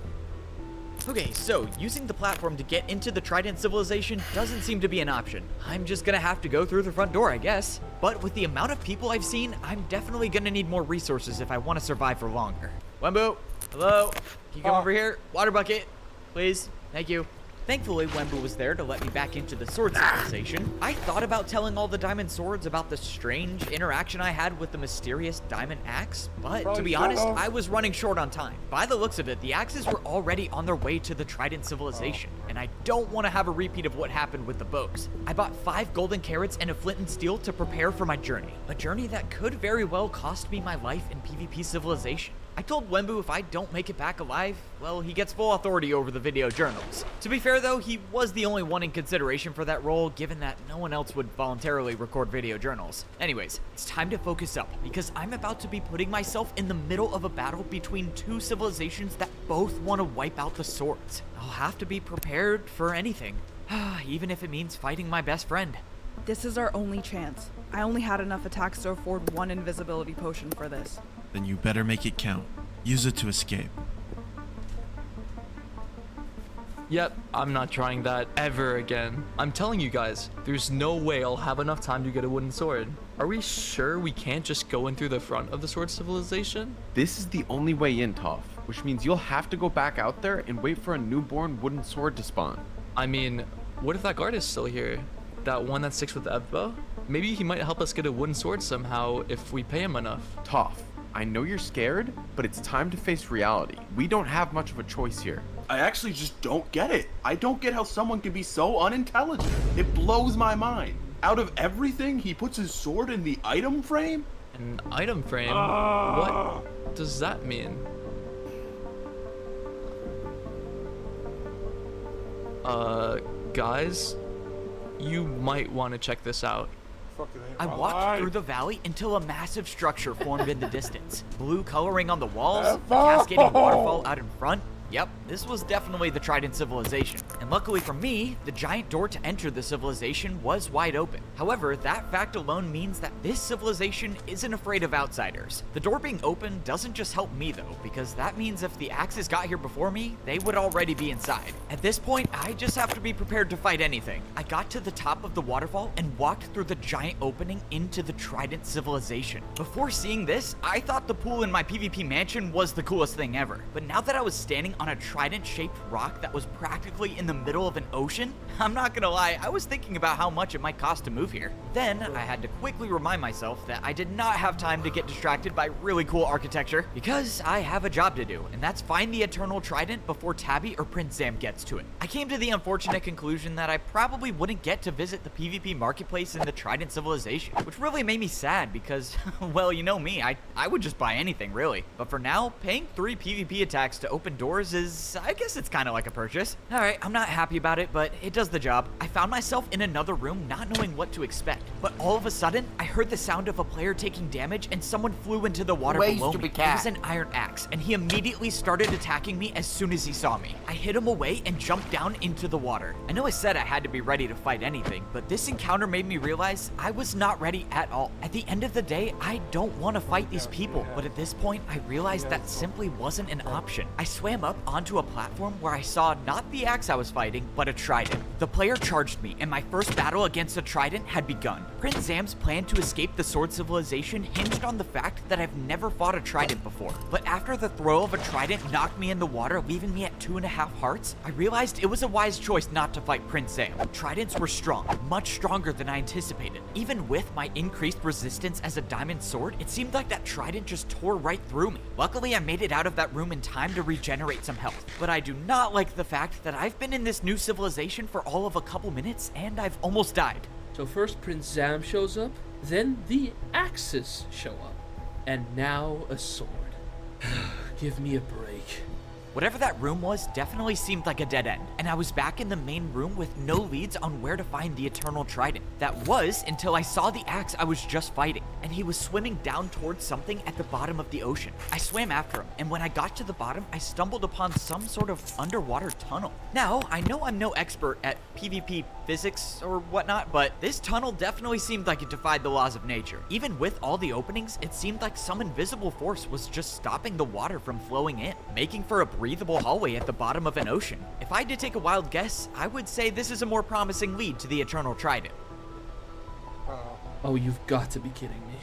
Okay, so using the platform to get into the Trident civilization doesn't seem to be an option. I'm just gonna have to go through the front door, I guess. But with the amount of people I've seen, I'm definitely gonna need more resources if I want to survive for longer. Wembu, hello? Can you come over here? Water bucket, please. Thank you. Thankfully, Wembu was there to let me back into the sword civilization. I thought about telling all the diamond swords about the strange interaction I had with the mysterious diamond axe, but to be honest, I was running short on time. By the looks of it, the axes were already on their way to the Trident civilization, and I don't want to have a repeat of what happened with the bows. I bought 5 golden carrots and a flint and steel to prepare for my journey, a journey that could very well cost me my life in PvP civilization. I told Wembu if I don't make it back alive, well, he gets full authority over the video journals. To be fair though, he was the only one in consideration for that role, given that no one else would voluntarily record video journals. Anyways, it's time to focus up, because I'm about to be putting myself in the middle of a battle between 2 civilizations that both want to wipe out the swords. I'll have to be prepared for anything, even if it means fighting my best friend. This is our only chance. I only had enough attacks to afford 1 invisibility potion for this. Then you better make it count. Use it to escape. Yep, I'm not trying that ever again. I'm telling you guys, there's no way I'll have enough time to get a wooden sword. Are we sure we can't just go in through the front of the sword civilization? This is the only way in, Toph, which means you'll have to go back out there and wait for a newborn wooden sword to spawn. I mean, what if that guard is still here? That one that sticks with Evbo? Maybe he might help us get a wooden sword somehow if we pay him enough. Toph, I know you're scared, but it's time to face reality. We don't have much of a choice here. I actually just don't get it. I don't get how someone can be so unintelligent. It blows my mind. Out of everything, he puts his sword in the item frame? An item frame? What does that mean? Guys, you might want to check this out. I walked through the valley until a massive structure formed in the distance. Blue coloring on the walls, a cascading waterfall out in front. Yep, this was definitely the Trident civilization. And luckily for me, the giant door to enter the civilization was wide open. However, that fact alone means that this civilization isn't afraid of outsiders. The door being open doesn't just help me though, because that means if the axes got here before me, they would already be inside. At this point, I just have to be prepared to fight anything. I got to the top of the waterfall and walked through the giant opening into the Trident civilization. Before seeing this, I thought the pool in my PvP mansion was the coolest thing ever. But now that I was standing on a trident-shaped rock that was practically in the middle of an ocean? I'm not gonna lie, I was thinking about how much it might cost to move here. Then, I had to quickly remind myself that I did not have time to get distracted by really cool architecture, because I have a job to do, and that's find the Eternal Trident before Tabby or Prince Zam gets to it. I came to the unfortunate conclusion that I probably wouldn't get to visit the PvP marketplace in the Trident civilization, which really made me sad because, well, you know me, I would just buy anything, really. But for now, paying 3 PvP attacks to open doors is, I guess it's kind of like a purchase. Alright, I'm not happy about it, but it does the job. I found myself in another room not knowing what to expect, but all of a sudden, I heard the sound of a player taking damage and someone flew into the water below me. It was an iron axe, and he immediately started attacking me as soon as he saw me. I hit him away and jumped down into the water. I know I said I had to be ready to fight anything, but this encounter made me realize I was not ready at all. At the end of the day, I don't want to fight these people, but at this point, I realized that simply wasn't an option. I swam up onto a platform where I saw not the axe I was fighting, but a trident. The player charged me, and my first battle against a trident had begun. Prince Zam's plan to escape the sword civilization hinged on the fact that I've never fought a trident before. But after the throw of a trident knocked me in the water, leaving me at 2.5 hearts, I realized it was a wise choice not to fight Prince Zam. Tridents were strong, much stronger than I anticipated. Even with my increased resistance as a diamond sword, it seemed like that trident just tore right through me. Luckily, I made it out of that room in time to regenerate some health, but I do not like the fact that I've been in this new civilization for all of a couple minutes and I've almost died. So first Prince Zam shows up, then the axes show up, and now a sword. Give me a break. Whatever that room was definitely seemed like a dead end, and I was back in the main room with no leads on where to find the Eternal Trident. That was until I saw the axe I was just fighting, and he was swimming down towards something at the bottom of the ocean. I swam after him, and when I got to the bottom, I stumbled upon some sort of underwater tunnel. Now, I know I'm no expert at PvP physics or whatnot, but this tunnel definitely seemed like it defied the laws of nature. Even with all the openings, it seemed like some invisible force was just stopping the water from flowing in, making for a breathable hallway at the bottom of an ocean. If I had to take a wild guess, I would say this is a more promising lead to the Eternal Trident. Oh, you've got to be kidding me.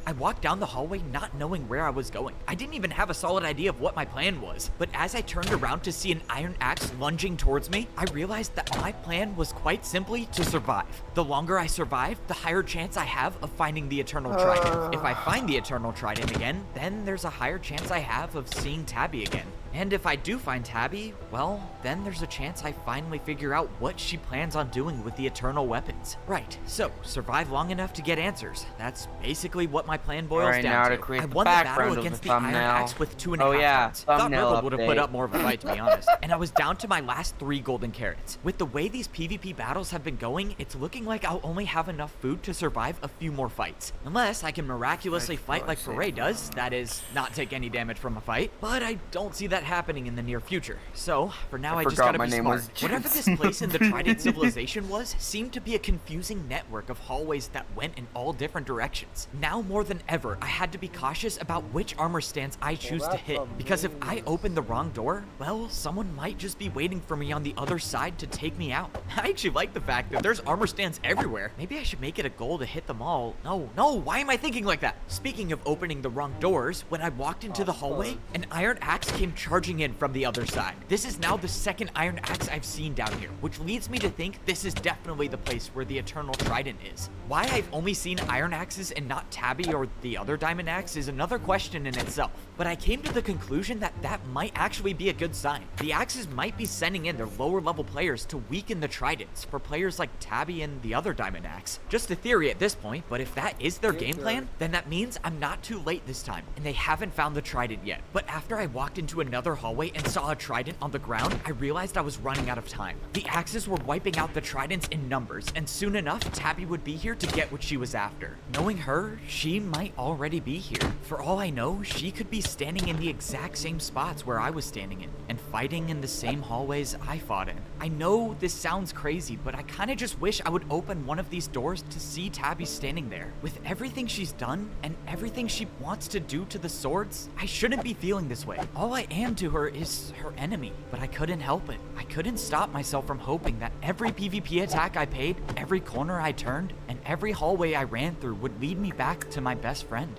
I walked down the hallway not knowing where I was going. I didn't even have a solid idea of what my plan was, but as I turned around to see an iron axe lunging towards me, I realized that my plan was quite simply to survive. The longer I survive, the higher chance I have of finding the Eternal Trident. If I find the Eternal Trident again, then there's a higher chance I have of seeing Tabby again. And if I do find Tabby, well, then there's a chance I finally figure out what she plans on doing with the Eternal weapons. Right, so survive long enough to get answers. That's basically what my plan boils down to. I won the battle against the Iron Axe with 2.5 hearts. Thought River would have put up more of a fight, to be honest. And I was down to my last 3 golden carrots. With the way these PvP battles have been going, it's looking like I'll only have enough food to survive a few more fights. Unless I can miraculously fight like Foray does, that is, not take any damage from a fight. But I don't see that happening in the near future. So, for now I just gotta be smart. Whatever this place in the Trident civilization was, seemed to be a confusing network of hallways that went in all different directions. Now more than ever, I had to be cautious about which armor stands I choose to hit, because if I open the wrong door, well, someone might just be waiting for me on the other side to take me out. I actually like the fact that there's armor stands everywhere. Maybe I should make it a goal to hit them all. No, why am I thinking like that? Speaking of opening the wrong doors, when I walked into the hallway, an iron axe came charging in from the other side. This is now the second iron axe I've seen down here, which leads me to think this is definitely the place where the Eternal Trident is. Why I've only seen iron axes and not Tabby or the other diamond axe is another question in itself, but I came to the conclusion that that might actually be a good sign. The axes might be sending in their lower level players to weaken the tridents for players like Tabby and the other diamond axe. Just a theory at this point, but if that is their game plan, then that means I'm not too late this time, and they haven't found the trident yet. But after I walked into another hallway and saw a trident on the ground, I realized I was running out of time. The axes were wiping out the tridents in numbers, and soon enough, Tabby would be here to get what she was after. Knowing her, she might already be here. For all I know, she could be standing in the exact same spots where I was standing in, and fighting in the same hallways I fought in. I know this sounds crazy, but I kinda just wish I would open one of these doors to see Tabby standing there. With everything she's done, and everything she wants to do to the swords, I shouldn't be feeling this way. All I am to her is her enemy, but I couldn't help it. I couldn't stop myself from hoping that every PvP attack I paid, every corner I turned, and every hallway I ran through would lead me back to my best friend.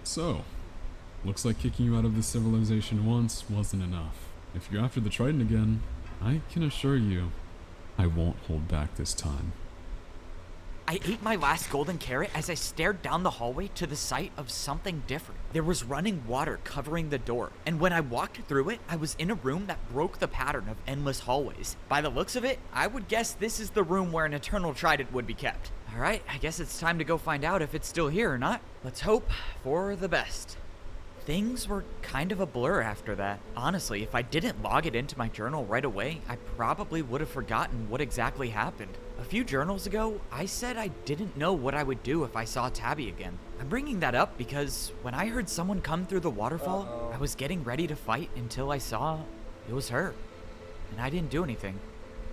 So, Looks like kicking you out of this civilization once wasn't enough. If you're after the Trident again, I can assure you, I won't hold back this time. I ate my last golden carrot as I stared down the hallway to the sight of something different. There was running water covering the door, and when I walked through it, I was in a room that broke the pattern of endless hallways. By the looks of it, I would guess this is the room where an eternal trident would be kept. Alright, I guess it's time to go find out if it's still here or not. Let's hope for the best. Things were kind of a blur after that. Honestly, if I didn't log it into my journal right away, I probably would have forgotten what exactly happened. A few journals ago, I said I didn't know what I would do if I saw Tabby again. I'm bringing that up because when I heard someone come through the waterfall, I was getting ready to fight until I saw it was her. And I didn't do anything.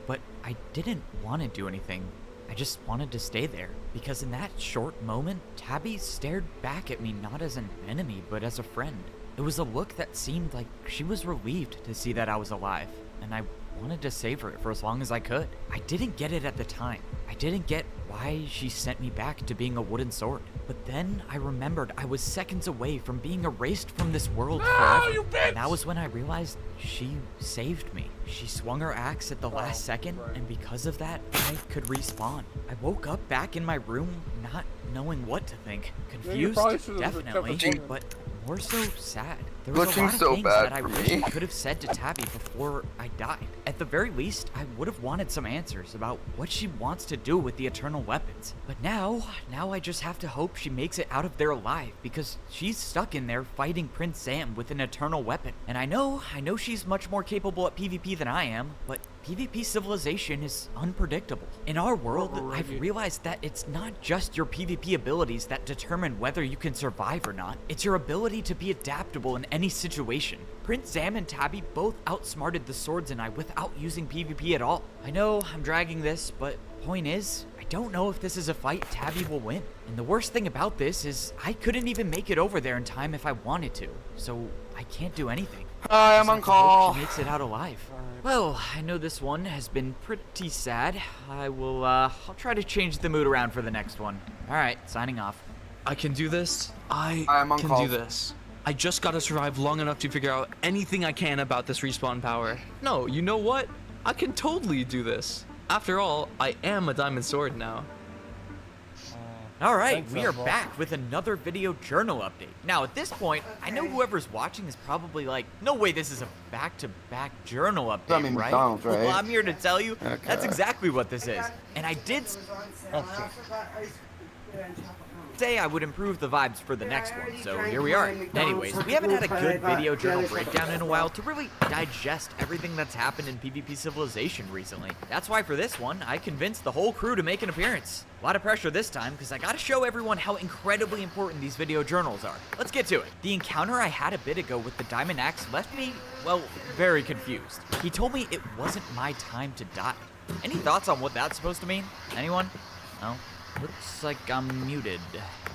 But I didn't want to do anything. I just wanted to stay there, because in that short moment, Tabby stared back at me not as an enemy, but as a friend. It was a look that seemed like she was relieved to see that I was alive, and I wanted to savor it for as long as I could. I didn't get it at the time. I didn't get why she sent me back to being a wooden sword. But then I remembered I was seconds away from being erased from this world forever. You bitch! And that was when I realized she saved me. She swung her axe at the last second, and because of that, I could respawn. I woke up back in my room not knowing what to think. Confused, definitely, but more so sad. There was a lot of things that I wish I could have said to Tabby before I died. At the very least, I would have wanted some answers about what she wants to do with the eternal weapons. But now I just have to hope she makes it out of there alive, because she's stuck in there fighting Prince Sam with an eternal weapon. And I know she's much more capable at PvP than I am, but PvP civilization is unpredictable. In our world, I've realized that it's not just your PvP abilities that determine whether you can survive or not. It's your ability to be adaptable in any situation. Prince Sam and Tabby both outsmarted the swords and I without using PvP at all. I know I'm dragging this, but point is, I don't know if this is a fight Tabby will win. And the worst thing about this is I couldn't even make it over there in time if I wanted to. So I can't do anything. Hi, I'm on call. She makes it out alive. Well, I know this one has been pretty sad. I'll try to change the mood around for the next one. All right, signing off. I can do this. I I'm on can call. do this. I just gotta survive long enough to figure out anything I can about this respawn power. No, you know what? I can totally do this. After all, I am a diamond sword now. All right, we are back with another video journal update. Now, at this point, I know whoever's watching is probably like, no way this is a back-to-back journal update, right? McDonald's, right? Well, I'm here to tell you that's exactly what this is. And I did say I would improve the vibes for the next one, so here we are. Anyways, we haven't had a good video journal breakdown in a while to really digest everything that's happened in PvP Civilization recently. That's why for this one, I convinced the whole crew to make an appearance. A lot of pressure this time, because I gotta show everyone how incredibly important these video journals are. Let's get to it. The encounter I had a bit ago with the Diamond Axe left me, well, very confused. He told me it wasn't my time to die. Any thoughts on what that's supposed to mean? Anyone? No? Looks like I'm muted.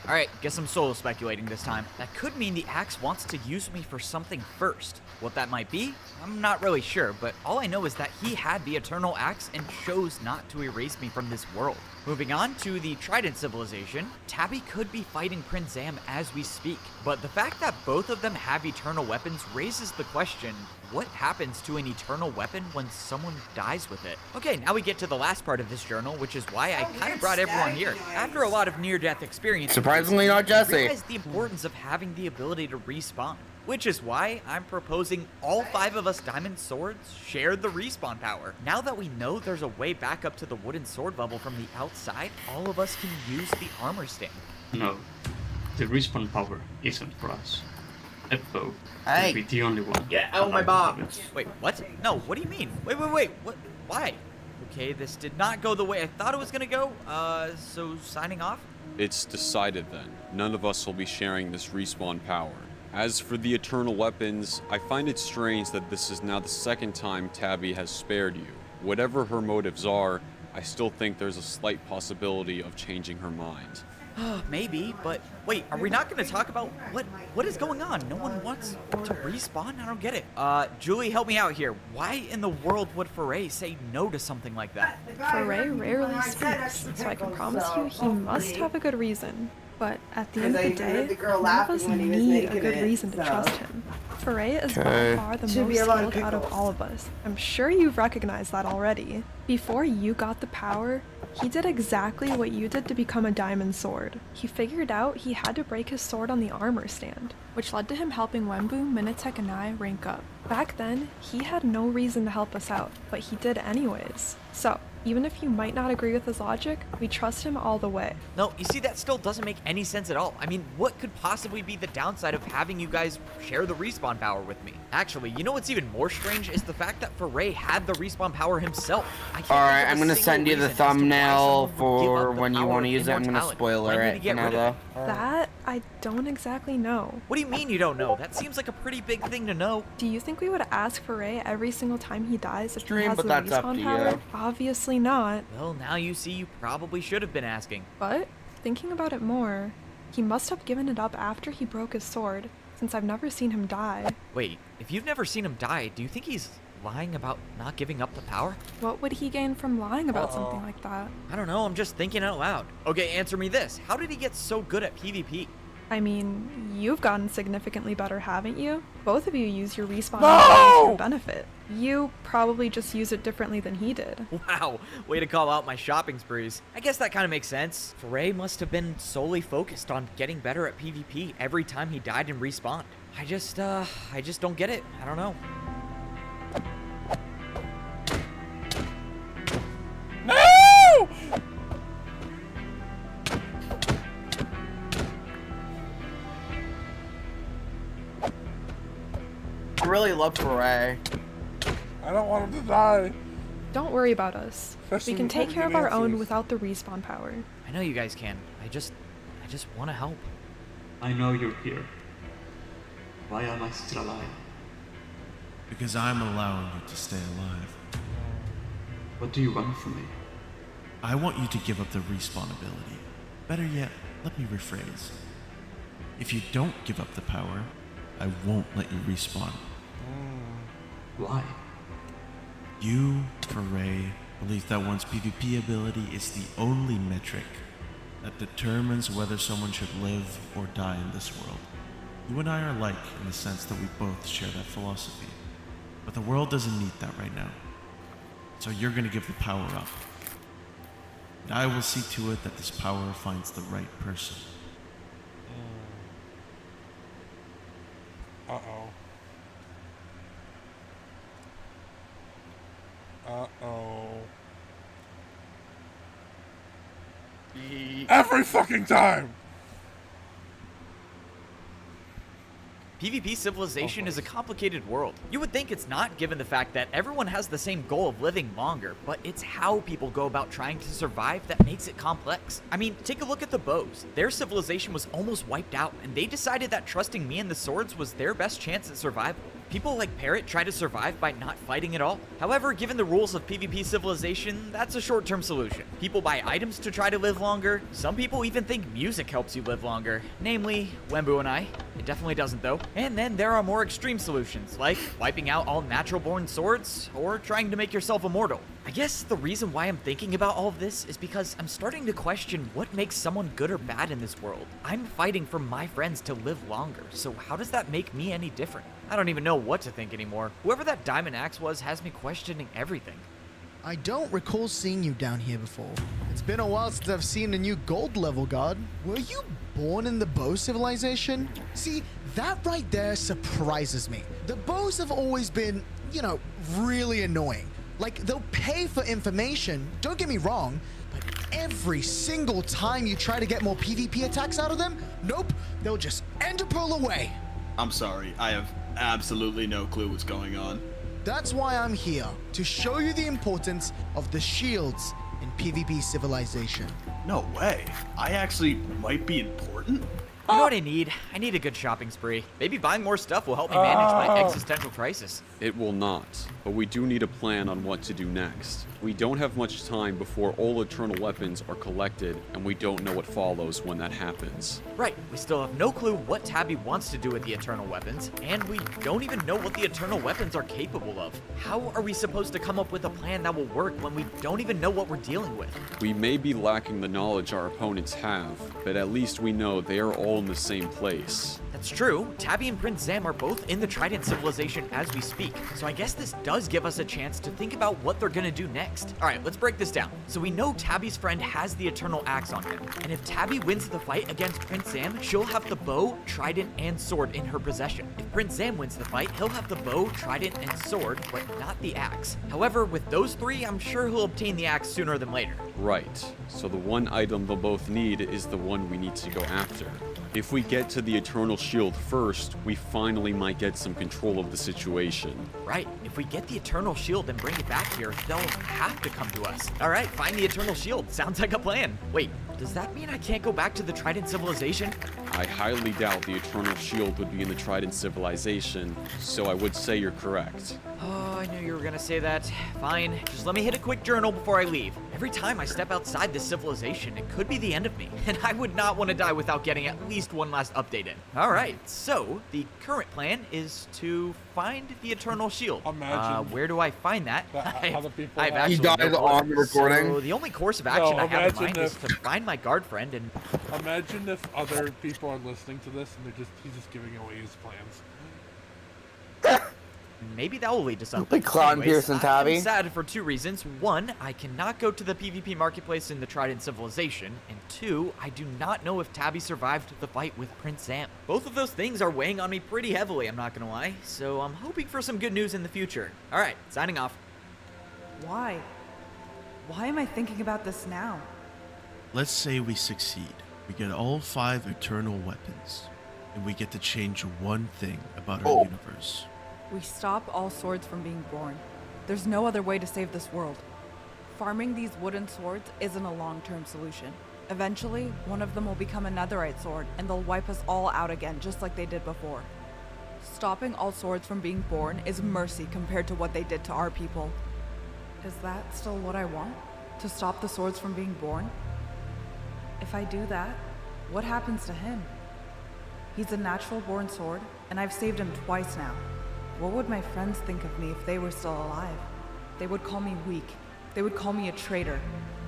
Alright, guess I'm solo speculating this time. That could mean the axe wants to use me for something first. What that might be, I'm not really sure, but all I know is that he had the Eternal Axe and chose not to erase me from this world. Moving on to the Trident Civilization, Tabby could be fighting Prince Zam as we speak, but the fact that both of them have eternal weapons raises the question, what happens to an eternal weapon when someone dies with it? Okay, now we get to the last part of this journal, which is why I kind of brought everyone here. After a lot of near-death experience, Surprisingly not Jesse. I realized the importance of having the ability to respawn. Which is why I'm proposing all 5 of us diamond swords share the respawn power. Now that we know there's a way back up to the wooden sword level from the outside, all of us can use the armor stand. No, the respawn power isn't for us. Epo Hey. will be the only one. Get out of my box. Wait, what? No, what do you mean? Wait, what? Why? Okay, this did not go the way I thought it was gonna go. So signing off? It's decided then. None of us will be sharing this respawn power. As for the eternal weapons, I find it strange that this is now the second time Tabby has spared you. Whatever her motives are, I still think there's a slight possibility of changing her mind. Maybe, but wait, are we not going to talk about what is going on? No one wants to respawn? I don't get it. Julie, help me out here. Why in the world would Foray say no to something like that? Foray rarely speaks, so I can promise you he must have a good reason. But at the end of the Because I even heard day, the girl none of us laughing when he was need a making good it, reason to so. trust him. Foray is by Okay. far the Should most be a lot of skilled out of pickles. all of us. I'm sure you've recognized that already. Before you got the power, he did exactly what you did to become a diamond sword. He figured out he had to break his sword on the armor stand, which led to him helping Wembu, Minitek, and I rank up. Back then, he had no reason to help us out, but he did anyways. So, even if you might not agree with his logic, we trust him all the way. No, you see, that still doesn't make any sense at all. I mean, what could possibly be the downside of having you guys share the respawn power with me? Actually, you know what's even more strange is the fact that Foray had the respawn power himself. Alright, I'm gonna send you the thumbnail for when you want to use it. I'm gonna spoiler it for now, though. That, I don't exactly know. What do you mean you don't know? That seems like a pretty big thing to know. Do you think we would ask Foray every single time he dies if he Stream, has but the that's up respawn to power? you. Obviously not. Well, now you see you probably should have been asking. But, thinking about it more, he must have given it up after he broke his sword, since I've never seen him die. Wait, if you've never seen him die, do you think he's lying about not giving up the power? What would he gain from lying about something like that? I don't know, I'm just thinking out loud. Okay, answer me this. How did he get so good at PvP? I mean, you've gotten significantly better, haven't you? Both of you use your respawn No! abilities for benefit. You probably just use it differently than he did. Wow, way to call out my shopping sprees. I guess that kind of makes sense. Foray must have been solely focused on getting better at PvP every time he died and respawned. I just don't get it. I don't know. No! I really love Foray. I don't want him to die. Don't worry about us. Especially We can with take all care the of our own answers. without the respawn power. I know you guys can. I just want to help. I know you're here. Why am I still alive? Because I'm allowing you to stay alive. What do you want from me? I want you to give up the respawn ability. Better yet, let me rephrase. If you don't give up the power, I won't let you respawn. Why? You, Foray, believe that one's PvP ability is the only metric that determines whether someone should live or die in this world. You and I are alike in the sense that we both share that philosophy. But the world doesn't need that right now. So you're gonna give the power up. And I will see to it that this power finds the right person. Uh-oh. Uh-oh. Every fucking time! PvP civilization is a complicated world. You would think it's not, given the fact that everyone has the same goal of living longer, but it's how people go about trying to survive that makes it complex. I mean, take a look at the bows. Their civilization was almost wiped out, and they decided that trusting me and the swords was their best chance at survival. People like Parrot try to survive by not fighting at all. However, given the rules of PvP civilization, that's a short-term solution. People buy items to try to live longer. Some people even think music helps you live longer. Namely, Wembu and I. It definitely doesn't though. And then there are more extreme solutions, like wiping out all natural-born swords, or trying to make yourself immortal. I guess the reason why I'm thinking about all of this is because I'm starting to question what makes someone good or bad in this world. I'm fighting for my friends to live longer, so how does that make me any different? I don't even know what to think anymore. Whoever that diamond axe was has me questioning everything. I don't recall seeing you down here before. It's been a while since I've seen a new gold level guard. Were you born in the Bow civilization? See, that right there surprises me. The Bows have always been, you know, really annoying. Like, they'll pay for information, don't get me wrong, but every single time you try to get more PvP attacks out of them, nope, they'll just end a pearl away. I'm sorry, I have absolutely no clue what's going on. That's why I'm here, to show you the importance of the shields in PvP civilization. No way. I actually might be important. You know what I need? I need a good shopping spree. Maybe buying more stuff will help me manage my existential crisis. It will not, but we do need a plan on what to do next. We don't have much time before all eternal weapons are collected, and we don't know what follows when that happens. Right, we still have no clue what Tabby wants to do with the eternal weapons, and we don't even know what the eternal weapons are capable of. How are we supposed to come up with a plan that will work when we don't even know what we're dealing with? We may be lacking the knowledge our opponents have, but at least we know they are all in the same place. That's true. Tabby and Prince Zam are both in the Trident civilization as we speak, so I guess this does give us a chance to think about what they're gonna do next. Alright, let's break this down. So we know Tabby's friend has the Eternal Axe on him, and if Tabby wins the fight against Prince Zam, she'll have the bow, trident, and sword in her possession. If Prince Zam wins the fight, he'll have the bow, trident, and sword, but not the axe. However, with those three, I'm sure he'll obtain the axe sooner than later. Right, so the one item they'll both need is the one we need to go after. If we get to the Eternal Shield first, we finally might get some control of the situation. Right, if we get the Eternal Shield and bring it back here, they'll have to come to us. Alright, find the Eternal Shield. Sounds like a plan. Wait, does that mean I can't go back to the Trident civilization? I highly doubt the Eternal Shield would be in the Trident civilization, so I would say you're correct. Oh, I knew you were gonna say that. Fine, just let me hit a quick journal before I leave. Every time I step outside this civilization, it could be the end of me, and I would not want to die without getting at least one last update in. Alright, so the current plan is to find the Eternal Shield. Imagine. Where do I find that? I've He actually died no on clue. recording. So the only course of action I have in mind is if- to find my guard friend and... Imagine if other people are listening to this and he's just giving away his plans. Maybe that will lead to something. Like Clown Anyways, Pierce and I'm Tabby. sad for two reasons. One, I cannot go to the PvP marketplace in the Trident civilization. And two, I do not know if Tabby survived the fight with Prince Zam. Both of those things are weighing on me pretty heavily, I'm not gonna lie. So I'm hoping for some good news in the future. Alright, signing off. Why? Why am I thinking about this now? Let's say we succeed. We get all 5 eternal weapons, and we get to change one thing about our universe. We stop all swords from being born. There's no other way to save this world. Farming these wooden swords isn't a long-term solution. Eventually, one of them will become a netherite sword, and they'll wipe us all out again, just like they did before. Stopping all swords from being born is mercy compared to what they did to our people. Is that still what I want? To stop the swords from being born? If I do that, what happens to him? He's a natural-born sword, and I've saved him twice now. What would my friends think of me if they were still alive? They would call me weak. They would call me a traitor.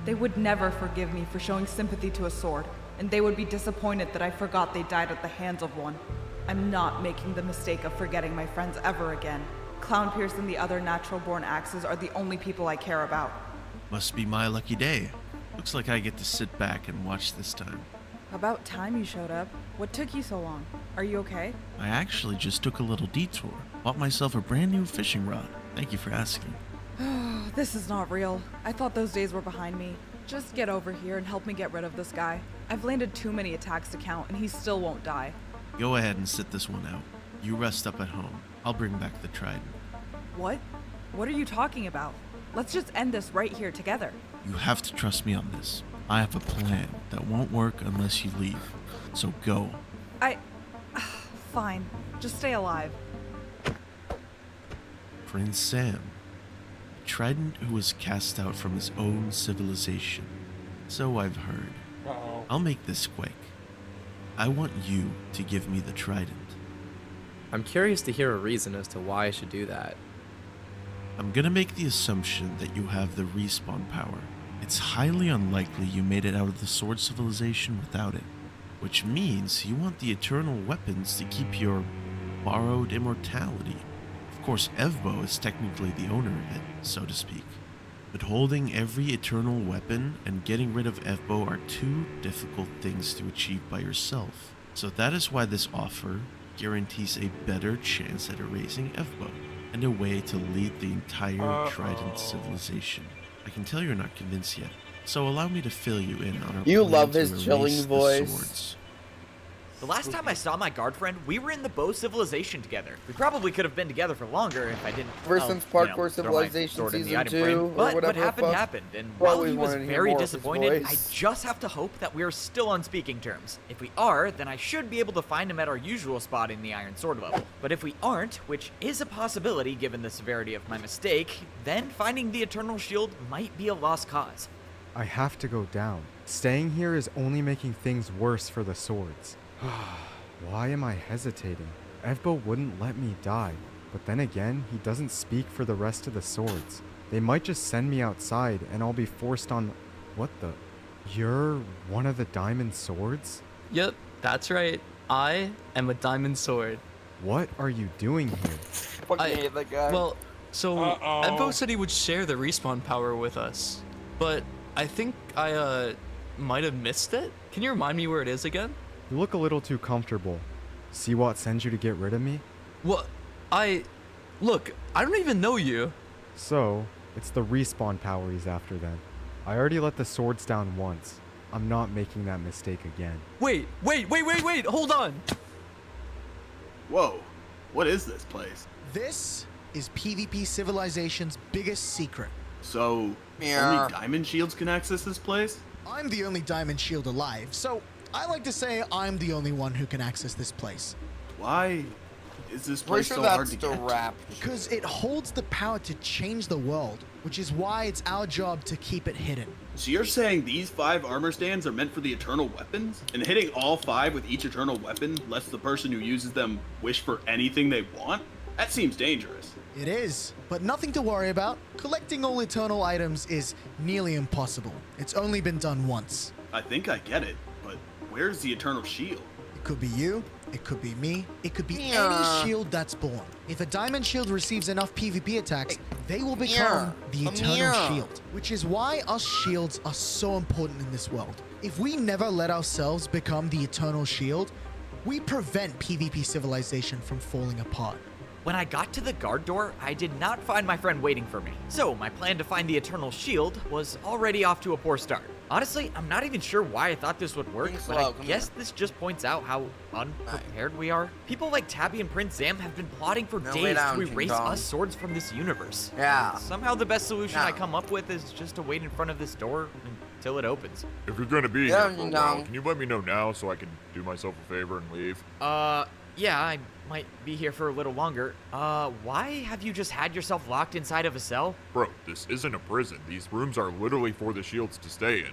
They would never forgive me for showing sympathy to a sword, and they would be disappointed that I forgot they died at the hands of one. I'm not making the mistake of forgetting my friends ever again. Clown Pierce and the other natural-born axes are the only people I care about. Must be my lucky day. Looks like I get to sit back and watch this time. About time you showed up. What took you so long? Are you okay? I actually just took a little detour. Bought myself a brand new fishing rod. Thank you for asking. This is not real. I thought those days were behind me. Just get over here and help me get rid of this guy. I've landed too many attacks to count, and he still won't die. Go ahead and sit this one out. You rest up at home. I'll bring back the trident. What? What are you talking about? Let's just end this right here together. You have to trust me on this. I have a plan that won't work unless you leave. So go. Fine. Just stay alive. Prince Sam, a trident who was cast out from his own civilization. So I've heard. Uh-oh. I'll make this quick. I want you to give me the trident. I'm curious to hear a reason as to why I should do that. I'm gonna make the assumption that you have the respawn power. It's highly unlikely you made it out of the sword civilization without it, which means you want the eternal weapons to keep your borrowed immortality. Of course, Evbo is technically the owner of it, so to speak. But holding every eternal weapon and getting rid of Evbo are two difficult things to achieve by yourself. So that is why this offer guarantees a better chance at erasing Evbo, and a way to lead the entire Trident civilization. I can tell you're not convinced yet, so allow me to fill you in on our You plan love to his erase chilling the voice. swords. The last time I saw my guard friend, we were in the Bow civilization together. We probably could have been together for longer if I didn't. Ever since Parkour Civilization Season 2, But what happened, happened, and while he was very disappointed, I just have to hope that we are still on speaking terms. If we are, then I should be able to find him at our usual spot in the Iron Sword level. But if we aren't, which is a possibility given the severity of my mistake, then finding the Eternal Shield might be a lost cause. I have to go down. Staying here is only making things worse for the swords. Why am I hesitating? Evbo wouldn't let me die, but then again, he doesn't speak for the rest of the swords. They might just send me outside and I'll be forced on... What the... You're one of the diamond swords? Yep, that's right. I am a diamond sword. What are you doing here? Fucking hate that guy. Well, so Evbo said he would share the respawn power with us, but I think I might have missed it. Can you remind me where it is again? You look a little too comfortable. See what sends you to get rid of me? What? Look, I don't even know you. So, it's the respawn power he's after then. I already let the swords down once. I'm not making that mistake again. Wait, hold on. Whoa, what is this place? This is PvP Civilization's biggest secret. So, only diamond shields can access this place? I'm the only diamond shield alive, so I like to say I'm the only one who can access this place. Why is this place so hard to get to? Because it holds the power to change the world, which is why it's our job to keep it hidden. So you're saying these 5 armor stands are meant for the eternal weapons? And hitting all 5 with each eternal weapon lets the person who uses them wish for anything they want? That seems dangerous. It is, but nothing to worry about. Collecting all eternal items is nearly impossible. It's only been done once. I think I get it, but where's the eternal shield? It could be you, it could be me, it could be any shield that's born. If a diamond shield receives enough PvP attacks, they will become the eternal shield, which is why us shields are so important in this world. If we never let ourselves become the eternal shield, we prevent PvP Civilization from falling apart. When I got to the guard door, I did not find my friend waiting for me. So my plan to find the Eternal Shield was already off to a poor start. Honestly, I'm not even sure why I thought this would work, but I guess this just points out how unprepared we are. People like Tabby and Prince Zam have been plotting for days to erase us swords from this universe. Yeah. Somehow the best solution I come up with is just to wait in front of this door until it opens. If you're gonna be here for a while, can you let me know now so I can do myself a favor and leave? Yeah, I might be here for a little longer. Why have you just had yourself locked inside of a cell? Bro, this isn't a prison. These rooms are literally for the shields to stay in.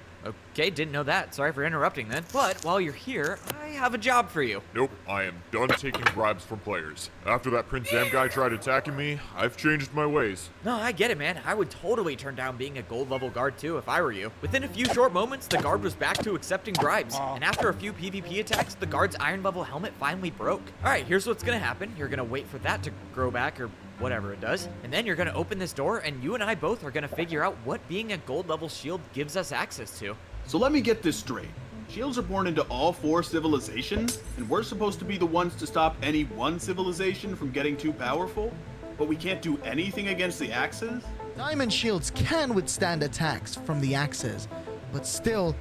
Okay, didn't know that. Sorry for interrupting then. But while you're here, I have a job for you. Nope, I am done taking bribes from players. After that Prince Zam guy tried attacking me, I've changed my ways. No, I get it, man. I would totally turn down being a gold level guard too if I were you. Within a few short moments, the guard was back to accepting bribes. And after a few PvP attacks, the guard's iron level helmet finally broke. Alright, here's what's gonna happen. You're gonna wait for that to grow back or whatever it does. And then you're gonna open this door and you and I both are gonna figure out what being a gold level shield gives us access to. So let me get this straight. Shields are born into all 4 civilizations, and we're supposed to be the ones to stop any one civilization from getting too powerful? But we can't do anything against the Axes? Diamond shields can withstand attacks from the Axes, but still,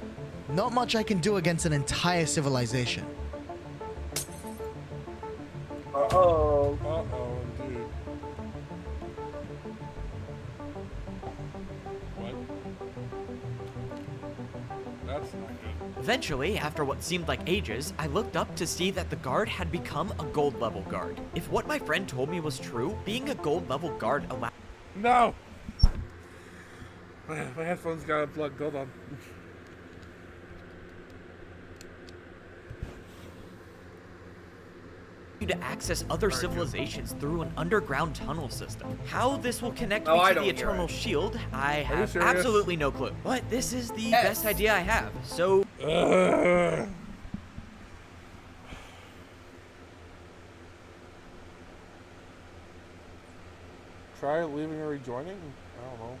not much I can do against an entire civilization. Uh-oh, indeed. What? That's not good. Eventually, after what seemed like ages, I looked up to see that the guard had become a gold level guard. If what my friend told me was true, being a gold level guard allowed— No! My headphones got unplugged. Hold on. to access other civilizations through an underground tunnel system. How this will connect Oh, me I to don't the get Eternal it. Shield, I you have serious? absolutely no clue. But this is the Yes. best idea I have, so... Try leaving or rejoining? I don't know.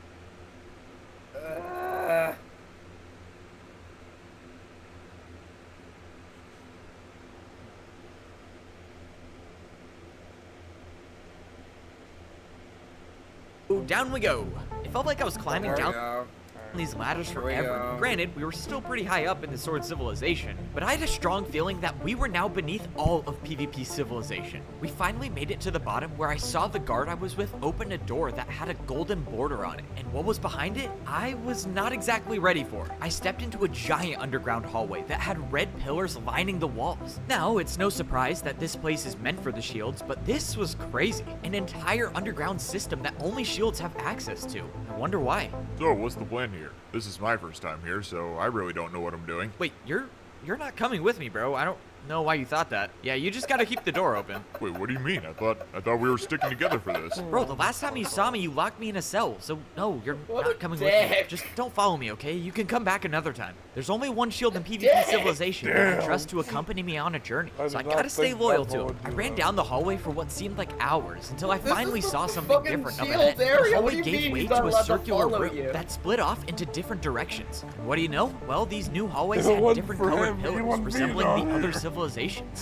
Down we go. It felt like I was climbing down. these ladders forever. Granted, we were still pretty high up in the Sword Civilization, but I had a strong feeling that we were now beneath all of PvP Civilization. We finally made it to the bottom where I saw the guard I was with open a door that had a golden border on it, and what was behind it, I was not exactly ready for. I stepped into a giant underground hallway that had red pillars lining the walls. Now, it's no surprise that this place is meant for the shields, but this was crazy. An entire underground system that only shields have access to. I wonder why. So, what's the plan here? This is my first time here, so I really don't know what I'm doing. Wait, you're not coming with me, bro. I don't know why you thought that. Yeah, you just gotta keep the door open. Wait, what do you mean? I thought we were sticking together for this. Bro, the last time you saw me, you locked me in a cell. So, no, you're not coming with me. Just don't follow me, okay? You can come back another time. There's only one shield in PvP Civilization that I trust to accompany me on a journey. So I gotta stay loyal to him. I ran down the hallway for what seemed like hours until I finally saw something different up ahead. The hallway gave way to a circular room that split off into different directions. And what do you know? Well, these new hallways had different colored pillars resembling the other civilizations.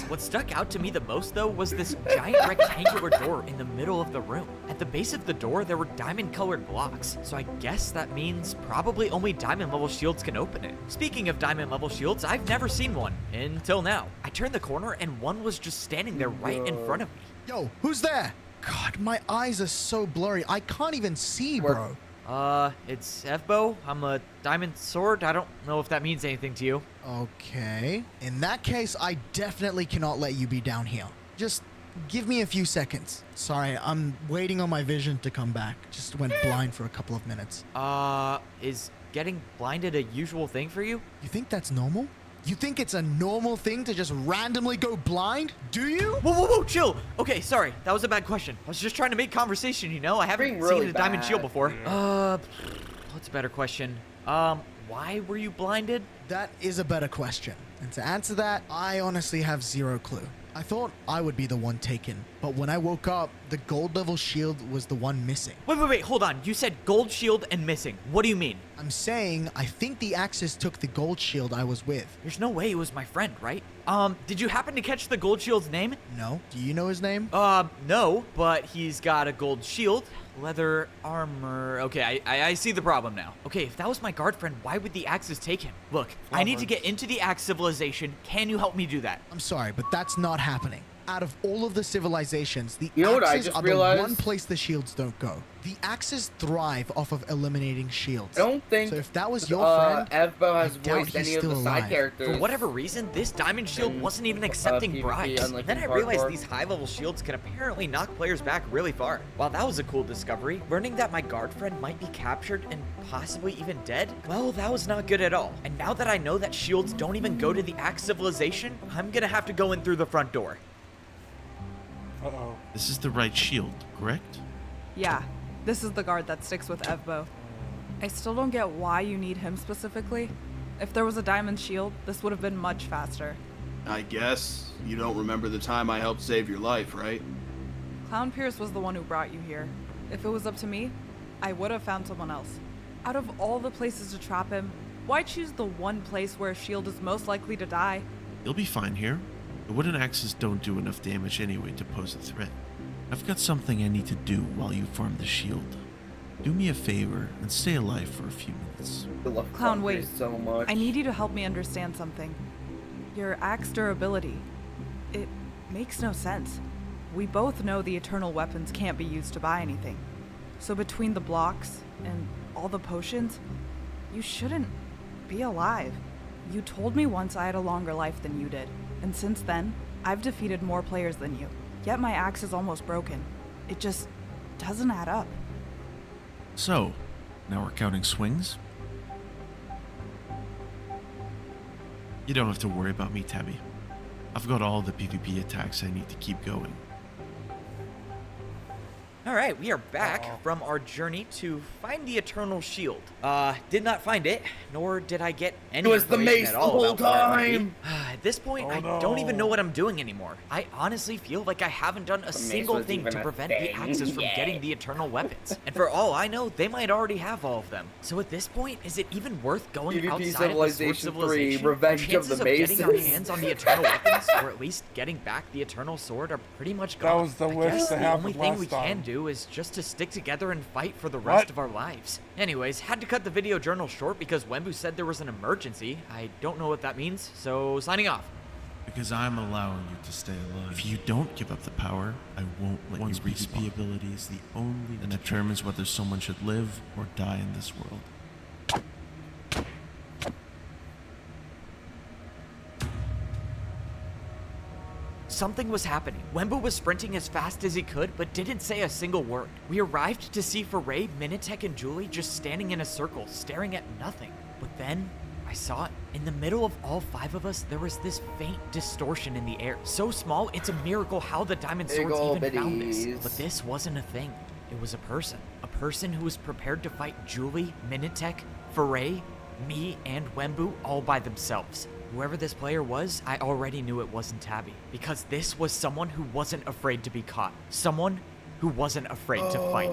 What stuck out to me the most, though, was this giant rectangular door in the middle of the room. At the base of the door, there were diamond-colored blocks, so I guess that means probably only diamond-level shields can open it. Speaking of diamond-level shields, I've never seen one, until now. I turned the corner and one was just standing there right in front of me. Yo, who's there? God, my eyes are so blurry. I can't even see, bro. It's Evbo. I'm a diamond sword. I don't know if that means anything to you. Okay. In that case, I definitely cannot let you be down here. Just give me a few seconds. Sorry, I'm waiting on my vision to come back. Just went blind for a couple of minutes. Is getting blinded a usual thing for you? You think that's normal? You think it's a normal thing to just randomly go blind? Do you? Whoa, chill. Okay, sorry. That was a bad question. I was just trying to make conversation, you know? I haven't seen a diamond shield before. What's a better question? Why were you blinded? That is a better question. And to answer that, I honestly have zero clue. I thought I would be the one taken, but when I woke up, the gold level shield was the one missing. Wait, hold on. You said gold shield and missing. What do you mean? I'm saying I think the Axis took the gold shield I was with. There's no way it was my friend, right? Did you happen to catch the gold shield's name? No. Do you know his name? No, but he's got a gold shield, leather armor. Okay, I see the problem now. Okay, if that was my guard friend, why would the Axis take him? Look, I need to get into the Axe civilization. Can you help me do that? I'm sorry, but that's not happening. Out of all of the civilizations, the You know what I Axis just are realized? the one place the shields don't go. The Axis thrive off of eliminating shields. I don't think so. If that was your friend, Evbo has I doubt voiced he's any of still the side alive. characters. For whatever reason, this diamond shield wasn't even accepting PvP, bribes. unlike Then in I realized hardcore. these high-level shields can apparently knock players back really far. While that was a cool discovery, learning that my guard friend might be captured and possibly even dead, well, that was not good at all. And now that I know that shields don't even go to the Axe civilization, I'm gonna have to go in through the front door. Uh-oh. This is the right shield, correct? Yeah, this is the guard that sticks with Evbo. I still don't get why you need him specifically. If there was a diamond shield, this would have been much faster. I guess you don't remember the time I helped save your life, right? Clown Pierce was the one who brought you here. If it was up to me, I would have found someone else. Out of all the places to trap him, why choose the one place where a shield is most likely to die? You'll be fine here. The wooden axes don't do enough damage anyway to pose a threat. I've got something I need to do while you farm the shield. Do me a favor and stay alive for a few minutes. Clown, wait. So much. I need you to help me understand something. Your axe durability. It makes no sense. We both know the eternal weapons can't be used to buy anything. So between the blocks and all the potions, you shouldn't be alive. You told me once I had a longer life than you did. And since then, I've defeated more players than you. Yet my axe is almost broken. It just doesn't add up. So, now we're counting swings? You don't have to worry about me, Tabby. I've got all the PvP attacks I need to keep going. Alright, we are back from our journey to find the Eternal Shield. Did not find it, nor did I get any It was the information mace at the all whole about where it might be. time. At this point, I don't even know what I'm doing anymore. I honestly feel like I haven't done a single was thing even to a prevent the thing. Axis from getting the Eternal Weapons. And for all I know, they might already have all of them. So at this point, is it even worth going PvP outside of the Civilization Sword 3, Civilization? Revenge of Chances the getting our Maces. hands on the Eternal Weapons, or at least getting back the Eternal Sword, are pretty much gone. That was the I wish guess that the only happened thing last we time. can do do is just to stick together and fight for the rest of our lives. Anyways, had to cut the video journal short because Wembu said there was an emergency. I don't know what that means, so signing off. Because I'm allowing you to stay alive. If you don't give up the power, I won't let you respawn. PvP ability is the only that determines whether someone should live or die in this world. Something was happening. Wembu was sprinting as fast as he could, but didn't say a single word. We arrived to see Foray, Minitek, and Julie just standing in a circle, staring at nothing. But then, I saw it. In the middle of all 5 of us, there was this faint distortion in the air. So small, it's a miracle how the Diamond Swords even found this. But this wasn't a thing. It was a person. A person who was prepared to fight Julie, Minitek, Foray, me, and Wembu all by themselves. Whoever this player was, I already knew it wasn't Tabby, because this was someone who wasn't afraid to be caught. Someone who wasn't afraid to fight.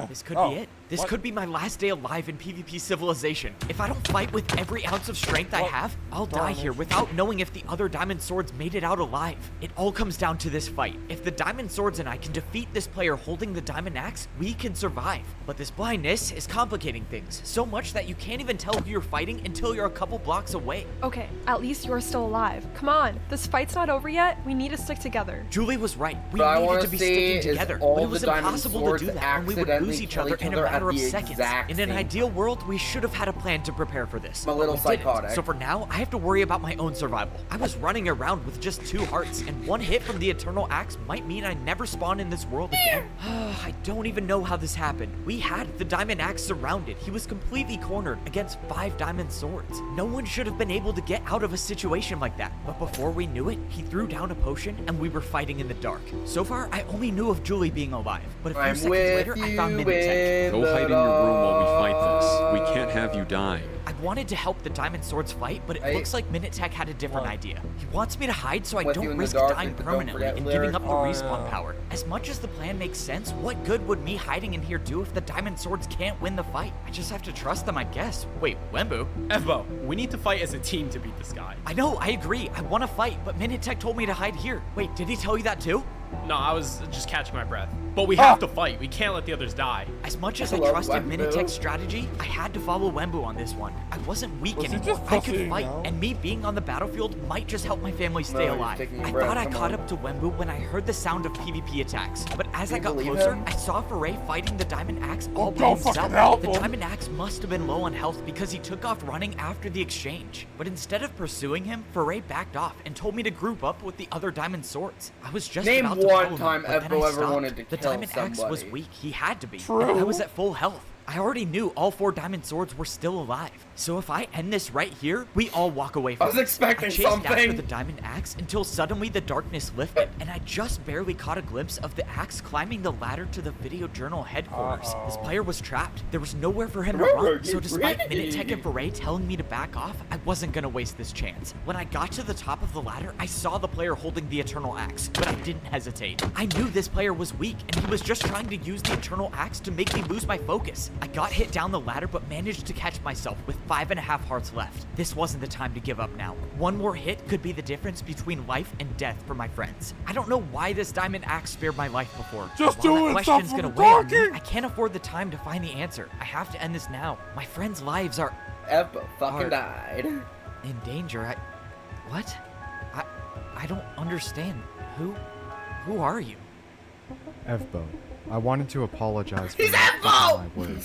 This could be it. This could be my last day alive in PvP Civilization. If I don't fight with every ounce of strength I have, I'll die here without knowing if the other Diamond Swords made it out alive. It all comes down to this fight. If the Diamond Swords and I can defeat this player holding the Diamond Axe, we can survive. But this blindness is complicating things, so much that you can't even tell who you're fighting until you're a couple blocks away. Okay, at least you're still alive. Come on, this fight's not over yet. We need to stick together. Julie was right. We needed to be sticking together, but it was impossible to do that, and we would lose each other in a matter of seconds. In an ideal world, we should have had a plan to prepare for this. I'm a little psychotic. So for now, I have to worry about my own survival. I was running around with just 2 hearts, and 1 hit from the Eternal Axe might mean I never spawn in this world again. I don't even know how this happened. We had the Diamond Axe surrounded. He was completely cornered against 5 Diamond Swords. No one should have been able to get out of a situation like that. But before we knew it, he threw down a potion, and we were fighting in the dark. So far, I only knew of Julie being alive, but a few seconds later, I found Minitek. Go hide in your room while we fight this. We can't have you die. I wanted to help the Diamond Swords fight, but it looks like Minitek had a different idea. He wants me to hide so I don't risk dying permanently and giving up the respawn power. As much as the plan makes sense, what good would me hiding in here do if the Diamond Swords can't win the fight? I just have to trust them, I guess. Wait, Wembu? Evbo, we need to fight as a team to beat this guy. I know, I agree. I want to fight, but Minitek told me to hide here. Wait, did he tell you that too? No, I was just catching my breath. But we have to fight. We can't let the others die. As much as I trusted Minitek's strategy, I had to follow Wembu on this one. I wasn't weak anymore. I could fight, and me being on the battlefield might just help my family stay alive. I thought I caught up to Wembu when I heard the sound of PvP attacks. But as I got closer, I saw Foray fighting the Diamond Axe all by himself. The Diamond Axe must have been low on health because he took off running after the exchange. But instead of pursuing him, Foray backed off and told me to group up with the other Diamond Swords. I was just about to follow him, but then I stopped. The Diamond Axe was weak. He had to be. And I was at full health. I already knew all 4 Diamond Swords were still alive. So if I end this right here, we all walk away from it. I was expecting I chased something. after the Diamond Axe until suddenly the darkness lifted, and I just barely caught a glimpse of the axe climbing the ladder to the video journal headquarters. This player was trapped. There was nowhere for him to run, so despite Minitek and Foray telling me to back off, I wasn't gonna waste this chance. When I got to the top of the ladder, I saw the player holding the Eternal Axe, but I didn't hesitate. I knew this player was weak, and he was just trying to use the Eternal Axe to make me lose my focus. I got hit down the ladder, but managed to catch myself with 5.5 hearts left. This wasn't the time to give up now. One more hit could be the difference between life and death for my friends. I don't know why this Diamond Axe spared my life before. Just While doing that question's something gonna weigh on me, talking. I can't afford the time to find the answer. I have to end this now. My friends' lives are died. in danger. What? I don't understand. Who are you? Evbo, I wanted to apologize for not keeping my word.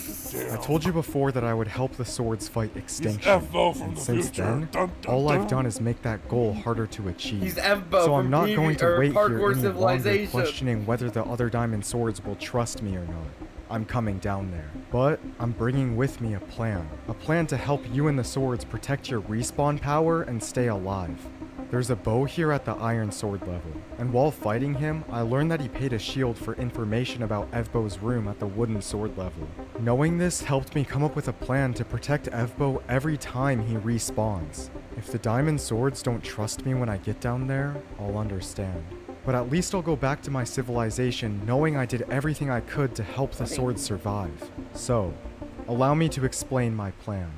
I told you before that I would help the Swords fight extinction, and since then, all I've done is make that goal harder to achieve. So I'm not going to wait here any longer questioning whether the other Diamond Swords will trust me or not. I'm coming down there. But I'm bringing with me a plan to help you and the Swords protect your respawn power and stay alive. There's a bow here at the Iron Sword level, and while fighting him, I learned that he paid a shield for information about Evbo's room at the Wooden Sword level. Knowing this helped me come up with a plan to protect Evbo every time he respawns. If the Diamond Swords don't trust me when I get down there, I'll understand. But at least I'll go back to my civilization knowing I did everything I could to help the Swords survive. So, allow me to explain my plan.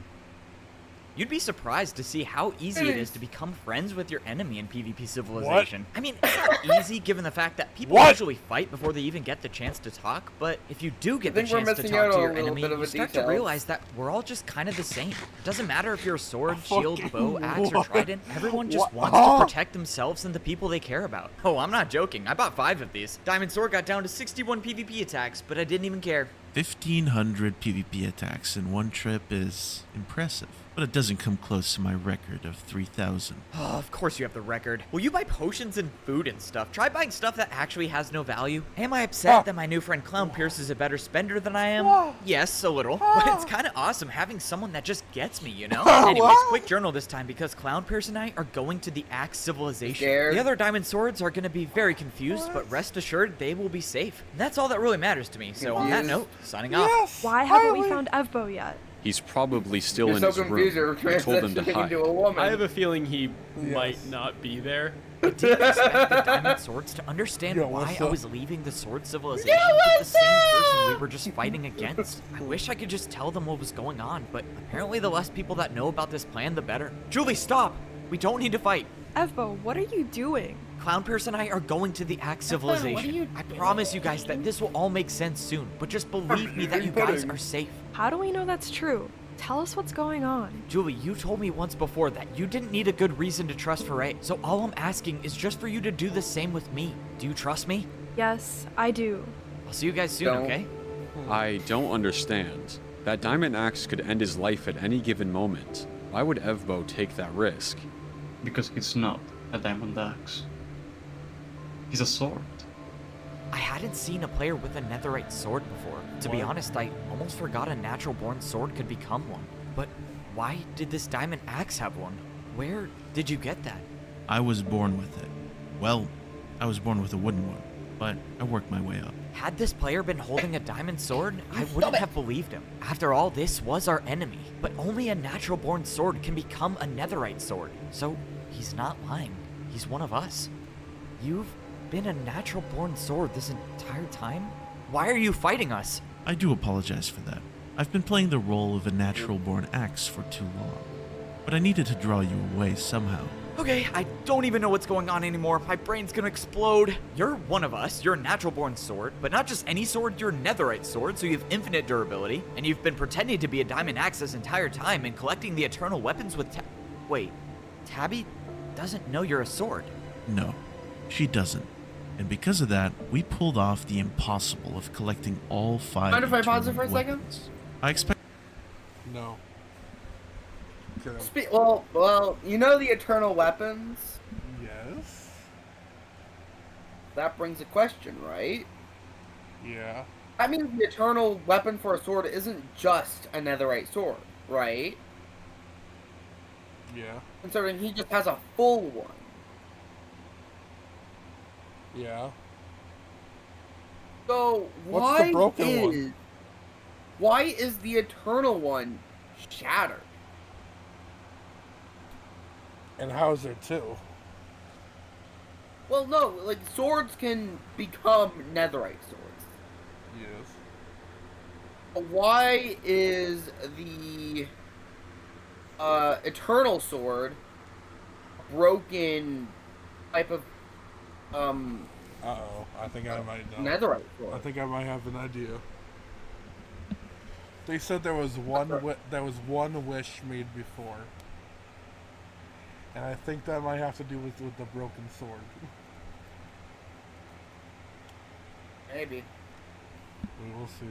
You'd be surprised to see how easy it is to become friends with your enemy in PvP Civilization. I mean, it's not easy given the fact that people usually fight before they even get the chance to talk, but if you do get the chance to talk to your enemy, you start to realize that we're all just kind of the same. It doesn't matter if you're a sword, shield, bow, axe, or trident. Everyone just wants to protect themselves and the people they care about. Oh, I'm not joking. I bought 5 of these. Diamond Sword got down to 61 PvP attacks, but I didn't even care. 1,500 PvP attacks in one trip is impressive, but it doesn't come close to my record of 3,000. Oh, of course you have the record. Will you buy potions and food and stuff? Try buying stuff that actually has no value. Am I upset that my new friend Clown Pierce is a better spender than I am? Yes, a little. But it's kind of awesome having someone that just gets me, you know? Anyways, quick journal this time because Clown Pierce and I are going to the Axe Civilization. The other Diamond Swords are going to be very confused, but rest assured they will be safe. And that's all that really matters to me. So on that note, signing off. Why haven't we found Evbo yet? He's probably still in his room. I told him to hide. I have a feeling he might not be there. I didn't expect the Diamond Swords to understand why I was leaving the Sword Civilization with the same person we were just fighting against. I wish I could just tell them what was going on, but apparently the less people that know about this plan, the better. Julie, stop! We don't need to fight. Evbo, what are you doing? Clown Pierce and I are going to the Axe Civilization. I promise you guys that this will all make sense soon, but just believe me that you guys are safe. How do we know that's true? Tell us what's going on. Julie, you told me once before that you didn't need a good reason to trust Foray, so all I'm asking is just for you to do the same with me. Do you trust me? Yes, I do. I'll see you guys soon, okay? I don't understand. That diamond axe could end his life at any given moment. Why would Evbo take that risk? Because it's not a diamond axe. He's a sword. I hadn't seen a player with a netherite sword before. To be honest, I almost forgot a natural-born sword could become one. But why did this diamond axe have one? Where did you get that? I was born with it. Well, I was born with a wooden one, but I worked my way up. Had this player been holding a diamond sword, I wouldn't have believed him. After all, this was our enemy. But only a natural-born sword can become a netherite sword. So, he's not lying. He's one of us. You've been a natural-born sword this entire time? Why are you fighting us? I do apologize for that. I've been playing the role of a natural-born axe for too long. But I needed to draw you away somehow. Okay, I don't even know what's going on anymore. My brain's gonna explode. You're one of us. You're a natural-born sword. But not just any sword, you're a netherite sword, so you have infinite durability. And you've been pretending to be a diamond axe this entire time and collecting the eternal weapons with Wait, Tabby doesn't know you're a sword. No, she doesn't. And because of that, we pulled off the impossible of collecting all 5 Mind if I pause it for a weapons. second? I expect... No. Well, you know the eternal weapons? Yes. That brings a question, right? Yeah. That means the eternal weapon for a sword isn't just a netherite sword, right? Yeah. Considering he just has a full one. Yeah. So What's the broken one? Why is the eternal one shattered? And how is there 2? Well, no, like swords can become netherite swords. Yes. But why is the eternal sword a broken type of Uh-oh. I think I might know. netherite sword? I think I might have an idea. They said there was one wish made before. And I think that might have to do with the broken sword. Maybe. We will see.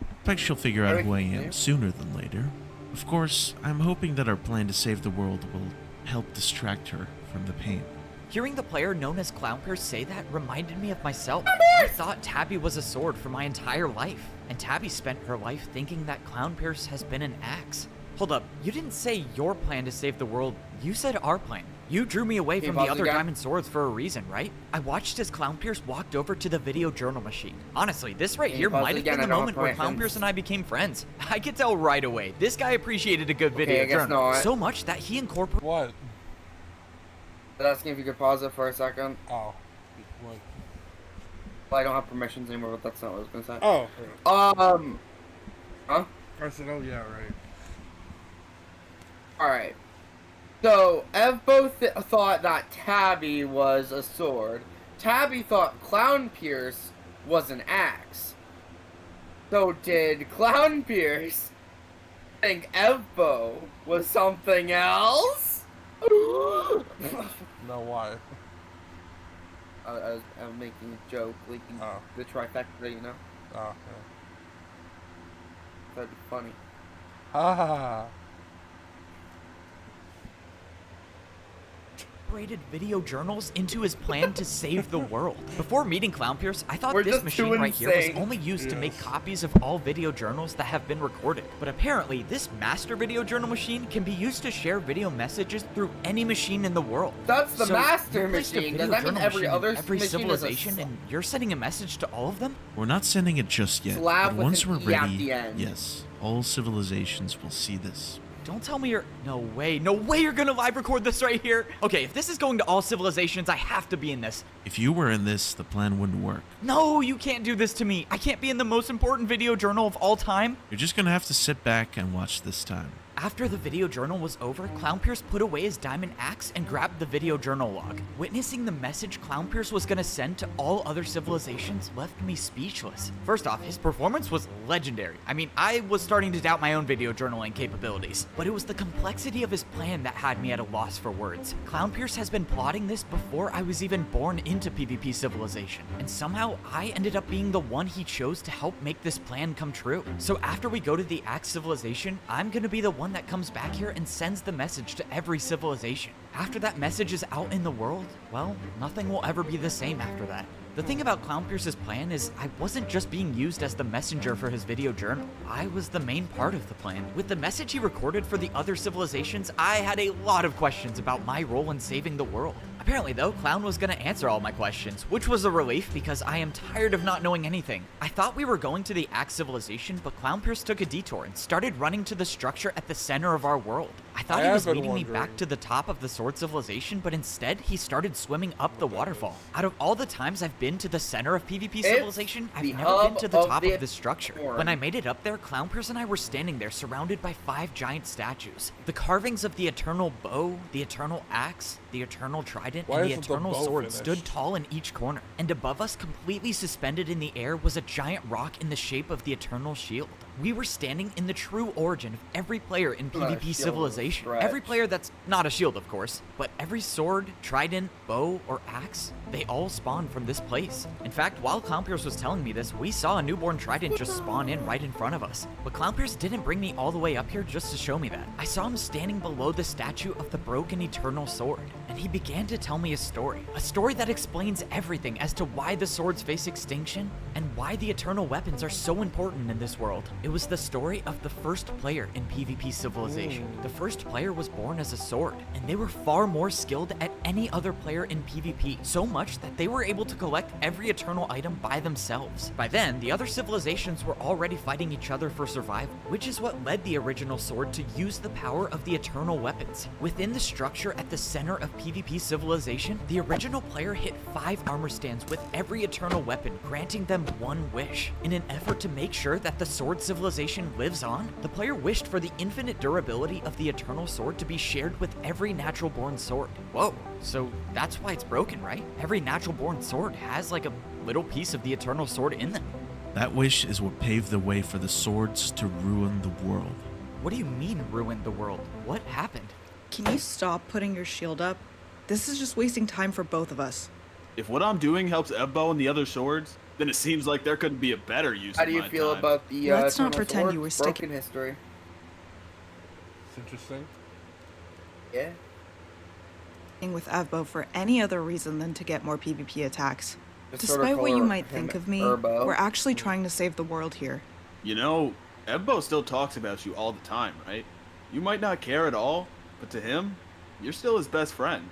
I expect she'll figure out who I am sooner than later. Of course, I'm hoping that our plan to save the world will help distract her from the pain. Hearing the player known as Clown Pierce say that reminded me of myself. I thought Tabby was a sword for my entire life, and Tabby spent her life thinking that Clown Pierce has been an axe. Hold up, you didn't say your plan to save the world, you said our plan. You drew me away from the other diamond swords for a reason, right? I watched as Clown Pierce walked over to the video journal machine. Honestly, this right here might have been the moment where Clown Pierce and I became friends. I could tell right away, this guy appreciated a good video journal. So much that he incorporated— What? I was asking if you could pause it for a second. Oh. What? Well, I don't have permissions anymore, but that's not what I was going to say. Oh. Huh? I said, oh yeah, right. Alright. So, Evbo thought that Tabby was a sword. Tabby thought Clown Pierce was an axe. So did Clown Pierce think Evbo was something else? No, why? I'm making a joke, leaking the trifecta, you know? Oh, yeah. That'd be funny. Ah. Incorporated video journals into his plan to save the world. Before meeting Clown Pierce, I thought We're this just machine too right here was insane. only used to make copies of all video journals that have been recorded. But apparently, this master video journal machine can be used to share video messages through any machine in the world. That's the So master you placed a machine. video Does that mean journal every machine in other every machine is a civilization, and you're sending a message to all of them? We're not sending it just yet, Slab but with once an we're E at ready, the end. yes, all civilizations will see this. Don't tell me you're... No way you're gonna live record this right here. Okay, if this is going to all civilizations, I have to be in this. If you were in this, the plan wouldn't work. No, you can't do this to me. I can't be in the most important video journal of all time. You're just gonna have to sit back and watch this time. After the video journal was over, Clown Pierce put away his diamond axe and grabbed the video journal log. Witnessing the message Clown Pierce was gonna send to all other civilizations left me speechless. First off, his performance was legendary. I mean, I was starting to doubt my own video journaling capabilities, but it was the complexity of his plan that had me at a loss for words. Clown Pierce has been plotting this before I was even born into PvP Civilization, and somehow I ended up being the one he chose to help make this plan come true. So after we go to the Axe Civilization, I'm gonna be the one that comes back here and sends the message to every civilization. After that message is out in the world, well, nothing will ever be the same after that. The thing about Clown Pierce's plan is I wasn't just being used as the messenger for his video journal. I was the main part of the plan. With the message he recorded for the other civilizations, I had a lot of questions about my role in saving the world. Apparently though, Clown was gonna answer all my questions, which was a relief because I am tired of not knowing anything. I thought we were going to the Axe Civilization, but Clown Pierce took a detour and started running to the structure at the center of our world. I thought he was leading me back to the top of the Sword Civilization, but instead he started swimming up the waterfall. Out of all the times I've been to the center of PvP Civilization, I've never been to the top of this structure. When I made it up there, Clown Pierce and I were standing there surrounded by 5 giant statues. The carvings of the Eternal Bow, the Eternal Axe, the Eternal Trident, and the Eternal Sword stood tall in each corner. And above us, completely suspended in the air, was a giant rock in the shape of the Eternal Shield. We were standing in the true origin of every player in PvP Civilization. Every player that's not a shield, of course, but every sword, trident, bow, or axe, they all spawn from this place. In fact, while Clown Pierce was telling me this, we saw a newborn trident just spawn in right in front of us. But Clown Pierce didn't bring me all the way up here just to show me that. I saw him standing below the statue of the broken Eternal Sword, and he began to tell me a story that explains everything as to why the swords face extinction and why the eternal weapons are so important in this world. It was the story of the first player in PvP Civilization. The first player was born as a sword, and they were far more skilled at any other player in PvP, so much that they were able to collect every eternal item by themselves. By then, the other civilizations were already fighting each other for survival, which is what led the original sword to use the power of the eternal weapons. Within the structure at the center of PvP Civilization, the original player hit 5 armor stands with every eternal weapon, granting them one wish. In an effort to make sure that the sword civilization lives on, the player wished for the infinite durability of the eternal sword to be shared with every natural-born sword. Whoa, so that's why it's broken, right? Every natural-born sword has like a little piece of the eternal sword in them. That wish is what paved the way for the swords to ruin the world. What do you mean, ruin the world? What happened? Can you stop putting your shield up? This is just wasting time for both of us. If what I'm doing helps Evbo and the other swords, then it seems like there couldn't be a better use How of do you my feel time. about the Let's not Eternal pretend Sword? you were Broken sticking. history. It's interesting. Yeah. With Evbo for any other reason than to get more PvP attacks. Just sort of Despite what you call might him think of me, Urbo. we're actually trying to save the world here. You know, Evbo still talks about you all the time, right? You might not care at all, but to him, you're still his best friend.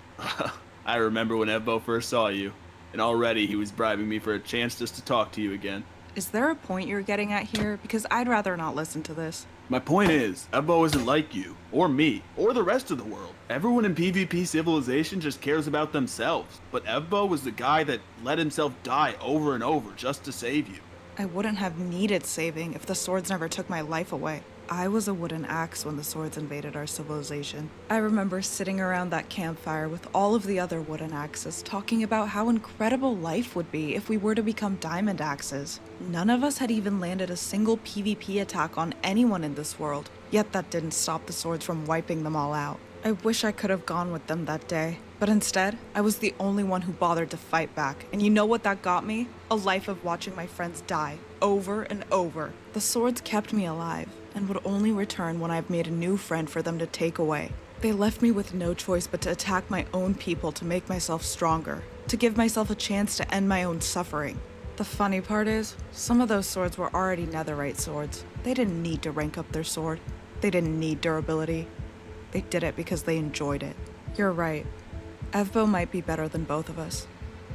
I remember when Evbo first saw you, and already he was bribing me for a chance just to talk to you again. Is there a point you're getting at here? Because I'd rather not listen to this. My point is, Evbo isn't like you, or me, or the rest of the world. Everyone in PvP Civilization just cares about themselves, but Evbo was the guy that let himself die over and over just to save you. I wouldn't have needed saving if the swords never took my life away. I was a wooden axe when the swords invaded our civilization. I remember sitting around that campfire with all of the other wooden axes talking about how incredible life would be if we were to become diamond axes. None of us had even landed a single PvP attack on anyone in this world, yet that didn't stop the swords from wiping them all out. I wish I could have gone with them that day, but instead, I was the only one who bothered to fight back, and you know what that got me? A life of watching my friends die, over and over. The swords kept me alive, and would only return when I've made a new friend for them to take away. They left me with no choice but to attack my own people to make myself stronger, to give myself a chance to end my own suffering. The funny part is, some of those swords were already netherite swords. They didn't need to rank up their sword. They didn't need durability. They did it because they enjoyed it. You're right. Evbo might be better than both of us,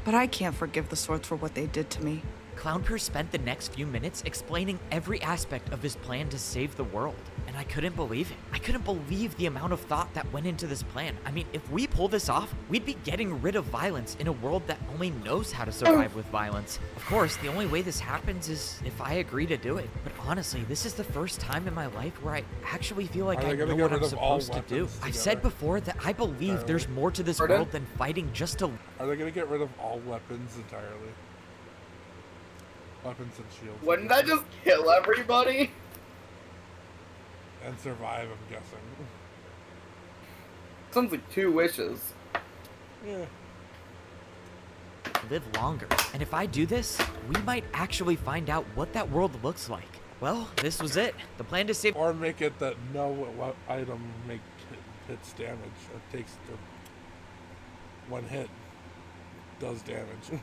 but I can't forgive the swords for what they did to me. Clownpierce spent the next few minutes explaining every aspect of his plan to save the world, and I couldn't believe it. I couldn't believe the amount of thought that went into this plan. I mean, if we pull this off, we'd be getting rid of violence in a world that only knows how to survive with violence. Of course, the only way this happens is if I agree to do it. But honestly, this is the first time in my life where I actually feel like I know what I'm supposed to do. I've said before that I believe there's more to this world than fighting just to... Are they going to get rid of all weapons entirely? Weapons and shields. Wouldn't that just kill everybody? And survive, I'm guessing. Sounds like 2 wishes. Yeah. Live longer. And if I do this, we might actually find out what that world looks like. Well, this was it. The plan to save... Or make it that no item hits damage. It takes one hit. Does damage.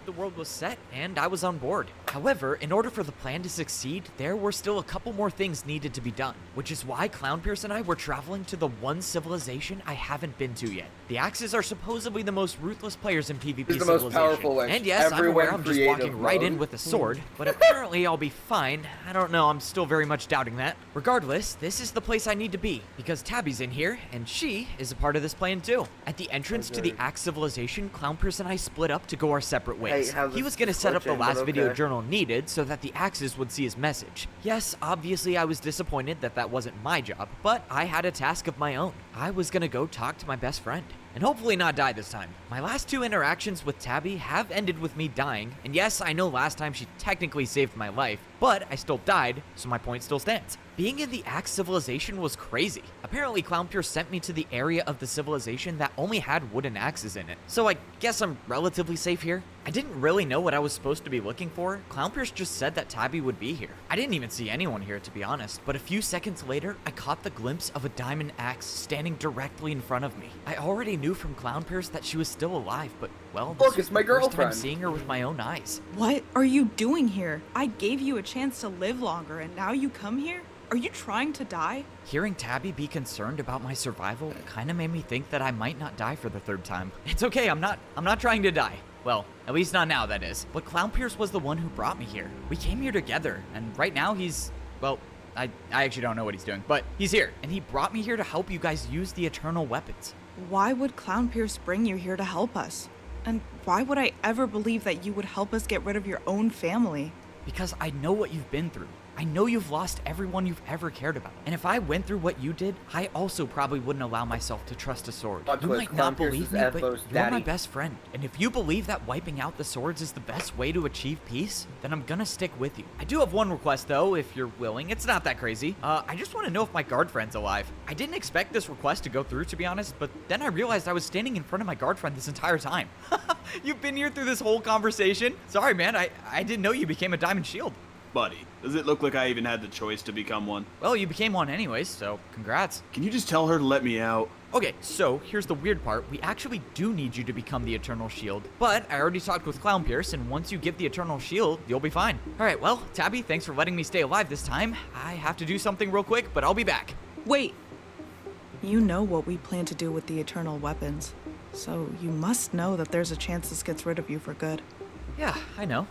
The world was set, and I was on board. However, in order for the plan to succeed, there were still a couple more things needed to be done, which is why Clownpierce and I were traveling to the one civilization I haven't been to yet. The Axes are supposedly the most ruthless players in PvP the civilization. most powerful, like, and yes, I'm aware I'm just walking right in mode. with a sword, but apparently I'll be fine. I don't know, I'm still very much doubting that. Regardless, this is the place I need to be, because Tabby's in here, and she is a part of this plan too. At the entrance to the Axe civilization, Clownpierce and I split up to go our separate ways. He was going to set up the last video journal needed so that the Axes would see his message. Yes, obviously I was disappointed that that wasn't my job, but I had a task of my own. I was going to go talk to my best friend, and hopefully not die this time. My last 2 interactions with Tabby have ended with me dying, and yes, I know last time she technically saved my life, but I still died, so my point still stands. Being in the Axe civilization was crazy. Apparently Clownpierce sent me to the area of the civilization that only had wooden axes in it, so I guess I'm relatively safe here. I didn't really know what I was supposed to be looking for. Clownpierce just said that Tabby would be here. I didn't even see anyone here, to be honest, but a few seconds later, I caught the glimpse of a diamond axe standing directly in front of me. I already knew from Clownpierce that she was still alive, but, well, this was my first time seeing her with my own eyes. What are you doing here? I gave you a chance to live longer, and now you come here? Are you trying to die? Hearing Tabby be concerned about my survival kind of made me think that I might not die for the 3rd time. It's okay, I'm not trying to die. Well, at least not now, that is. But Clownpierce was the one who brought me here. We came here together, and right now he's, well, I actually don't know what he's doing, but he's here, and he brought me here to help you guys use the eternal weapons. Why would Clownpierce bring you here to help us? And why would I ever believe that you would help us get rid of your own family? Because I know what you've been through. I know you've lost everyone you've ever cared about. And if I went through what you did, I also probably wouldn't allow myself to trust a sword. You might not believe me, but you're my best friend. And if you believe that wiping out the swords is the best way to achieve peace, then I'm gonna stick with you. I do have one request though, if you're willing. It's not that crazy. I just want to know if my guard friend's alive. I didn't expect this request to go through, to be honest, but then I realized I was standing in front of my guard friend this entire time. You've been here through this whole conversation? Sorry, man, I didn't know you became a diamond shield. Buddy, does it look like I even had the choice to become one? Well, you became one anyways, so congrats. Can you just tell her to let me out? Okay, so here's the weird part. We actually do need you to become the Eternal Shield, but I already talked with Clownpierce, and once you give the Eternal Shield, you'll be fine. All right, well, Tabby, thanks for letting me stay alive this time. I have to do something real quick, but I'll be back. Wait. You know what we plan to do with the Eternal Weapons, so you must know that there's a chance this gets rid of you for good. Yeah, I know.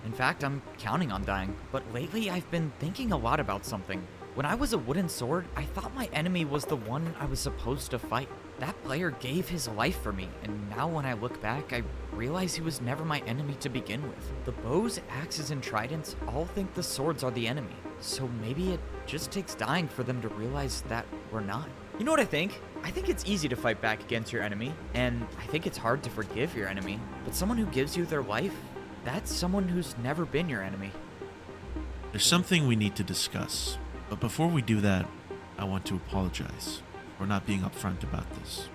In fact, I'm counting on dying, but lately I've been thinking a lot about something. When I was a wooden sword, I thought my enemy was the one I was supposed to fight. That player gave his life for me, and now when I look back, I realize he was never my enemy to begin with. The bows, axes, and tridents all think the swords are the enemy. So maybe it just takes dying for them to realize that we're not. You know what I think? I think it's easy to fight back against your enemy, and I think it's hard to forgive your enemy. But someone who gives you their life, that's someone who's never been your enemy. There's something we need to discuss, but before we do that, I want to apologize for not being upfront about this.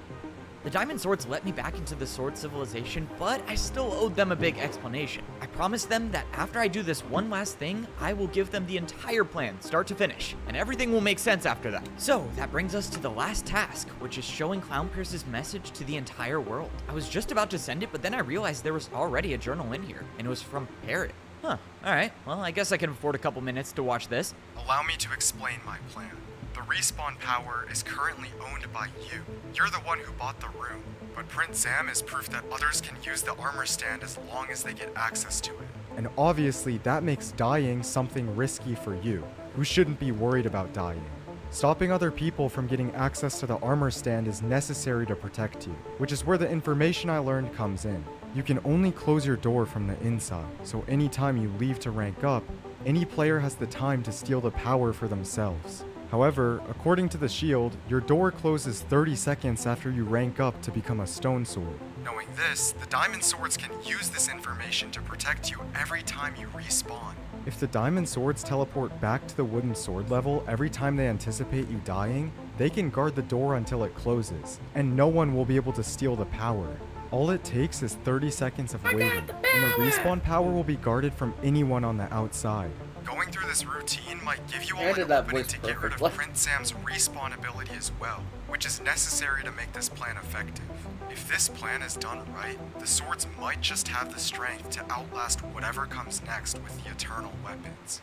The Diamond Swords let me back into the Sword Civilization, but I still owed them a big explanation. I promised them that after I do this one last thing, I will give them the entire plan, start to finish, and everything will make sense after that. So, that brings us to the last task, which is showing Clownpierce's message to the entire world. I was just about to send it, but then I realized there was already a journal in here, and it was from Parrot. Huh, alright, well, I guess I can afford a couple minutes to watch this. Allow me to explain my plan. The respawn power is currently owned by you. You're the one who bought the room, but Prince Zam is proof that others can use the armor stand as long as they get access to it. And obviously that makes dying something risky for you, who shouldn't be worried about dying. Stopping other people from getting access to the armor stand is necessary to protect you, which is where the information I learned comes in. You can only close your door from the inside, so anytime you leave to rank up, any player has the time to steal the power for themselves. However, according to the shield, your door closes 30 seconds after you rank up to become a stone sword. Knowing this, the diamond swords can use this information to protect you every time you respawn. If the diamond swords teleport back to the wooden sword level every time they anticipate you dying, they can guard the door until it closes, and no one will be able to steal the power. All it takes is 30 seconds of waiting, and the respawn power will be guarded from anyone on the outside. Going through this routine might give you all an opening to get rid of Prince Sam's respawn ability as well, which is necessary to make this plan effective. If this plan is done right, the swords might just have the strength to outlast whatever comes next with the eternal weapons.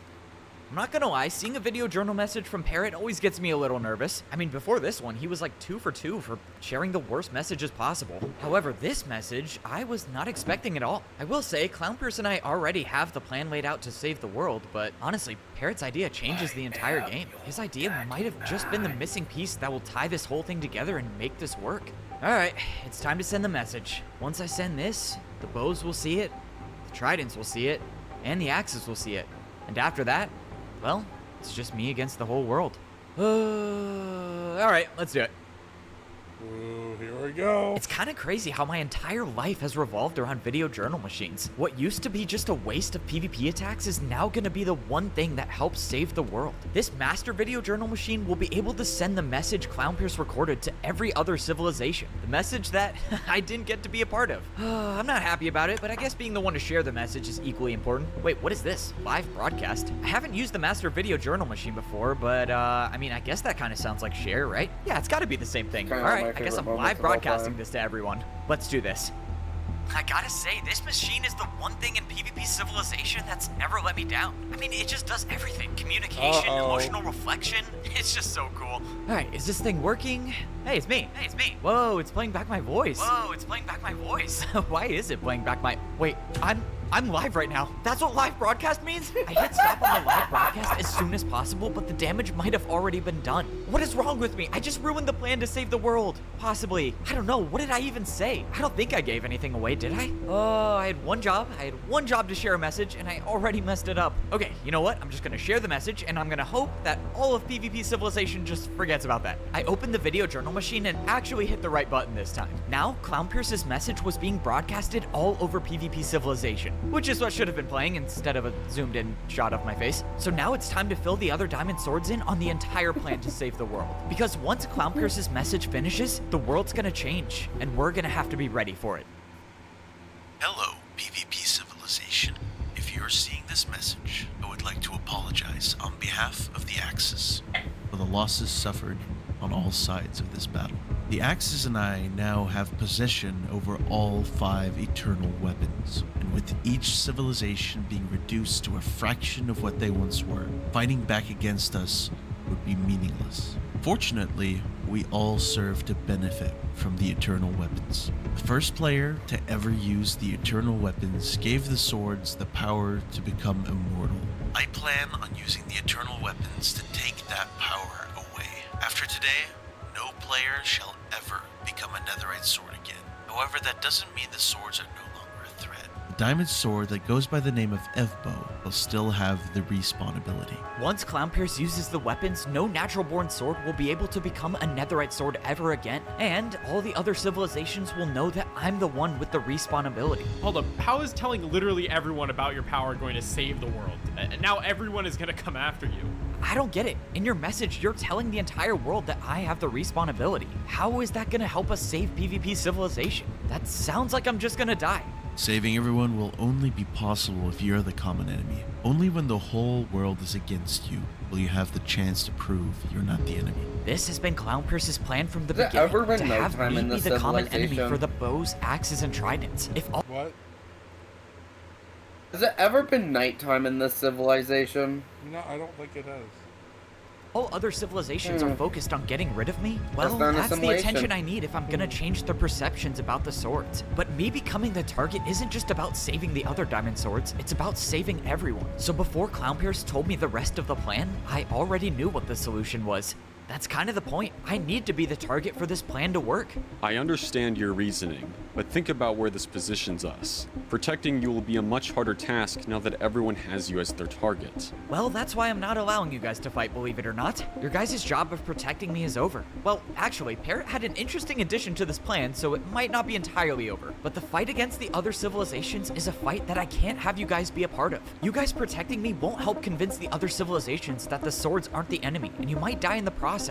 I'm not gonna lie, seeing a video journal message from Parrot always gets me a little nervous. I mean, before this one, he was like 2 for 2 for sharing the worst messages possible. However, this message, I was not expecting at all. I will say, Clownpierce and I already have the plan laid out to save the world, but honestly, Parrot's idea changes the entire game. His idea might have just been the missing piece that will tie this whole thing together and make this work. Alright, it's time to send the message. Once I send this, the bows will see it, the tridents will see it, and the axes will see it. And after that, well, it's just me against the whole world. Alright, let's do it. Ooh, here we go. It's kind of crazy how my entire life has revolved around video journal machines. What used to be just a waste of PvP attacks is now going to be the one thing that helps save the world. This master video journal machine will be able to send the message Clownpierce recorded to every other civilization. The message that I didn't get to be a part of. I'm not happy about it, but I guess being the one to share the message is equally important. Wait, what is this? Live broadcast? I haven't used the master video journal machine before, but I mean, I guess that kind of sounds like share, right? Yeah, it's got to be the same thing. All right. I guess I'm live broadcasting this to everyone. Let's do this. I gotta say, this machine is the one thing in PvP Civilization that's never let me down. I mean, it just does everything. Communication, emotional reflection. It's just so cool. Alright, is this thing working? Hey, it's me. Hey, it's me. Whoa, it's playing back my voice. Whoa, it's playing back my voice. Why is it playing back my... Wait, I'm live right now. That's what live broadcast means? I hit stop on the live broadcast as soon as possible, but the damage might have already been done. What is wrong with me? I just ruined the plan to save the world. Possibly. I don't know. What did I even say? I don't think I gave anything away, did I? Oh, I had one job. I had one job to share a message, and I already messed it up. Okay, you know what? I'm just gonna share the message, and I'm gonna hope that all of PvP Civilization just forgets about that. I opened the video journal machine and actually hit the right button this time. Now, Clownpierce's message was being broadcasted all over PvP Civilization, which is what should have been playing instead of a zoomed in shot of my face. So now it's time to fill the other diamond swords in on the entire plan to save the world. Because once Clownpierce's message finishes, the world's gonna change, and we're gonna have to be ready for it. Hello, PvP Civilization. If you're seeing this message, I would like to apologize on behalf of the Axis for the losses suffered on all sides of this battle. The Axis and I now have possession over all 5 eternal weapons, and with each civilization being reduced to a fraction of what they once were, fighting back against us would be meaningless. Fortunately, we all serve to benefit from the eternal weapons. The first player to ever use the eternal weapons gave the swords the power to become immortal. I plan on using the eternal weapons to take that power away. After today, no player shall ever become a netherite sword again. However, that doesn't mean the swords are no longer a threat. The diamond sword that goes by the name of Evbo will still have the respawn ability. Once Clownpierce uses the weapons, no natural-born sword will be able to become a netherite sword ever again, and all the other civilizations will know that I'm the one with the respawn ability. Hold up, how is telling literally everyone about your power going to save the world? Now everyone is going to come after you. I don't get it. In your message, you're telling the entire world that I have the respawn ability. How is that gonna help us save PvP civilization? That sounds like I'm just gonna die. Saving everyone will only be possible if you're the common enemy. Only when the whole world is against you will you have the chance to prove you're not the enemy. This has been Clownpierce's plan from the Has it ever beginning, been to have nighttime me in be this the common enemy civilization? for the bows, axes, and tridents. If all What? Has it ever been nighttime in this civilization? No, I don't think it has. all other civilizations are focused on getting rid of me, well, not an that's the assimilation. attention I need if I'm gonna change their perceptions about the swords. But me becoming the target isn't just about saving the other diamond swords, it's about saving everyone. So before Clownpierce told me the rest of the plan, I already knew what the solution was. That's kind of the point. I need to be the target for this plan to work. I understand your reasoning, but think about where this positions us. Protecting you will be a much harder task now that everyone has you as their target. Well, that's why I'm not allowing you guys to fight, believe it or not. Your guys' job of protecting me is over. Well, actually, Parrot had an interesting addition to this plan, so it might not be entirely over. But the fight against the other civilizations is a fight that I can't have you guys be a part of. You guys protecting me won't help convince the other civilizations that the swords aren't the enemy, and you might die in the process.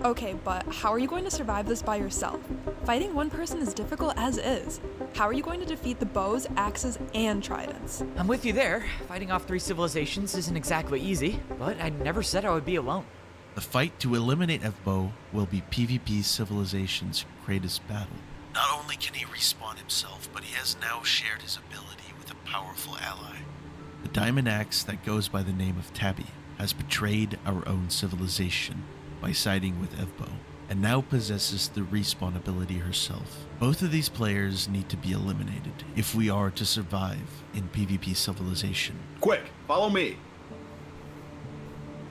Okay, but how are you going to survive this by yourself? Fighting one person is difficult as is. How are you going to defeat the bows, axes, and tridents? I'm with you there. Fighting off 3 civilizations isn't exactly easy, but I never said I would be alone. The fight to eliminate Evbo will be PvP Civilization's greatest battle. Not only can he respawn himself, but he has now shared his ability with a powerful ally. The diamond axe that goes by the name of Tabby has betrayed our own civilization by siding with Evbo, and now possesses the respawn ability herself. Both of these players need to be eliminated if we are to survive in PvP Civilization. Quick, follow me.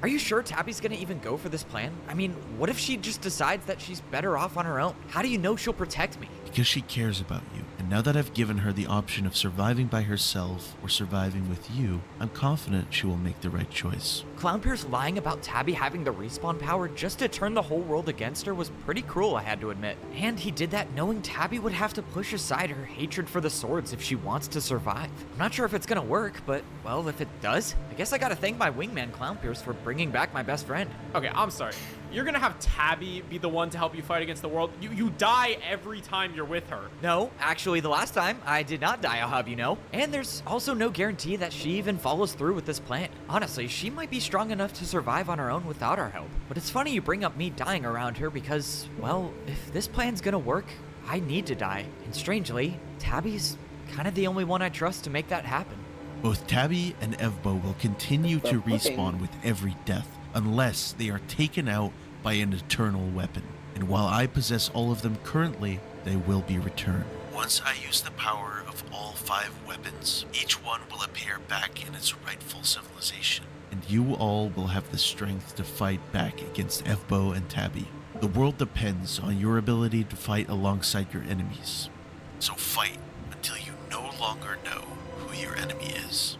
Are you sure Tabby's gonna even go for this plan? I mean, what if she just decides that she's better off on her own? How do you know she'll protect me? Because she cares about you, and now that I've given her the option of surviving by herself or surviving with you, I'm confident she will make the right choice. Clownpierce lying about Tabby having the respawn power just to turn the whole world against her was pretty cruel, I had to admit. And he did that knowing Tabby would have to push aside her hatred for the swords if she wants to survive. I'm not sure if it's gonna work, but, well, if it does, I guess I gotta thank my wingman Clownpierce for bringing back my best friend. Okay, I'm sorry. You're gonna have Tabby be the one to help you fight against the world? You die every time you're with her. No, actually the last time, I did not die, I'll have you know. And there's also no guarantee that she even follows through with this plan. Honestly, she might be strong enough to survive on her own without our help. But it's funny you bring up me dying around her because, well, if this plan's gonna work, I need to die. And strangely, Tabby's kind of the only one I trust to make that happen. Both Tabby and Evbo will continue to respawn with every death, unless they are taken out by an eternal weapon. And while I possess all of them currently, they will be returned. Once I use the power of all 5 weapons, each one will appear back in its rightful civilization, and you all will have the strength to fight back against Evbo and Tabby. The world depends on your ability to fight alongside your enemies. So fight until you no longer know who your enemy is.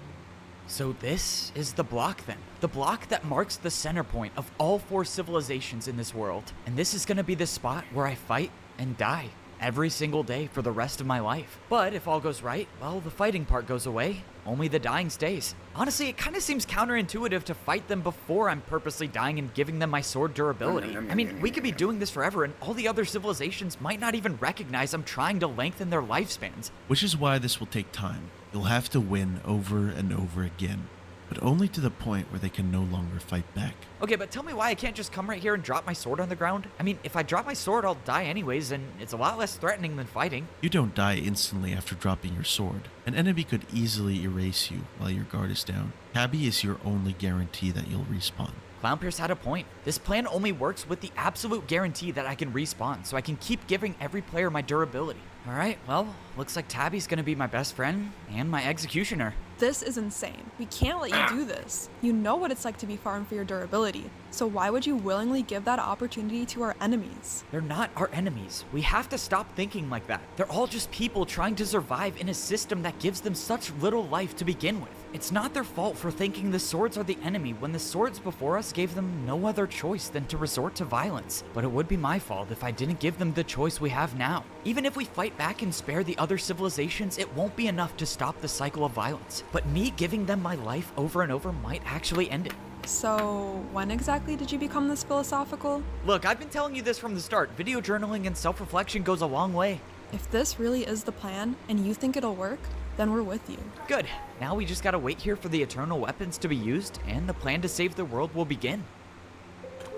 So this is the block then. The block that marks the center point of all 4 civilizations in this world. And this is gonna be the spot where I fight and die every single day for the rest of my life. But if all goes right, well, the fighting part goes away, only the dying stays. Honestly, it kind of seems counterintuitive to fight them before I'm purposely dying and giving them my sword durability. I mean, we could be doing this forever and all the other civilizations might not even recognize I'm trying to lengthen their lifespans. Which is why this will take time. You'll have to win over and over again, but only to the point where they can no longer fight back. Okay, but tell me why I can't just come right here and drop my sword on the ground? I mean, if I drop my sword, I'll die anyways, and it's a lot less threatening than fighting. You don't die instantly after dropping your sword. An enemy could easily erase you while your guard is down. Tabby is your only guarantee that you'll respawn. Clownpierce had a point. This plan only works with the absolute guarantee that I can respawn, so I can keep giving every player my durability. Alright, well, looks like Tabby's gonna be my best friend and my executioner. This is insane. We can't let you do this. You know what it's like to be farmed for your durability, so why would you willingly give that opportunity to our enemies? They're not our enemies. We have to stop thinking like that. They're all just people trying to survive in a system that gives them such little life to begin with. It's not their fault for thinking the swords are the enemy when the swords before us gave them no other choice than to resort to violence. But it would be my fault if I didn't give them the choice we have now. Even if we fight back and spare the other civilizations, it won't be enough to stop the cycle of violence. But me giving them my life over and over might actually end it. So, when exactly did you become this philosophical? Look, I've been telling you this from the start. Video journaling and self-reflection goes a long way. If this really is the plan, and you think it'll work, then we're with you. Good. Now we just gotta wait here for the eternal weapons to be used, and the plan to save the world will begin.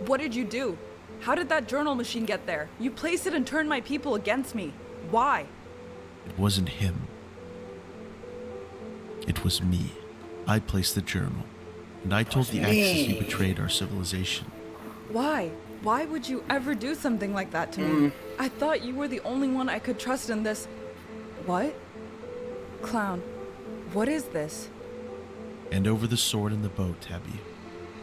What did you do? How did that journal machine get there? You placed it and turned my people against me. Why? It wasn't him. It was me. I placed the journal, and I told the Axis you betrayed our civilization. Why? Why would you ever do something like that to me? I thought you were the only one I could trust in this. What? Clown, what is this? And over the sword and the bow, Tabby.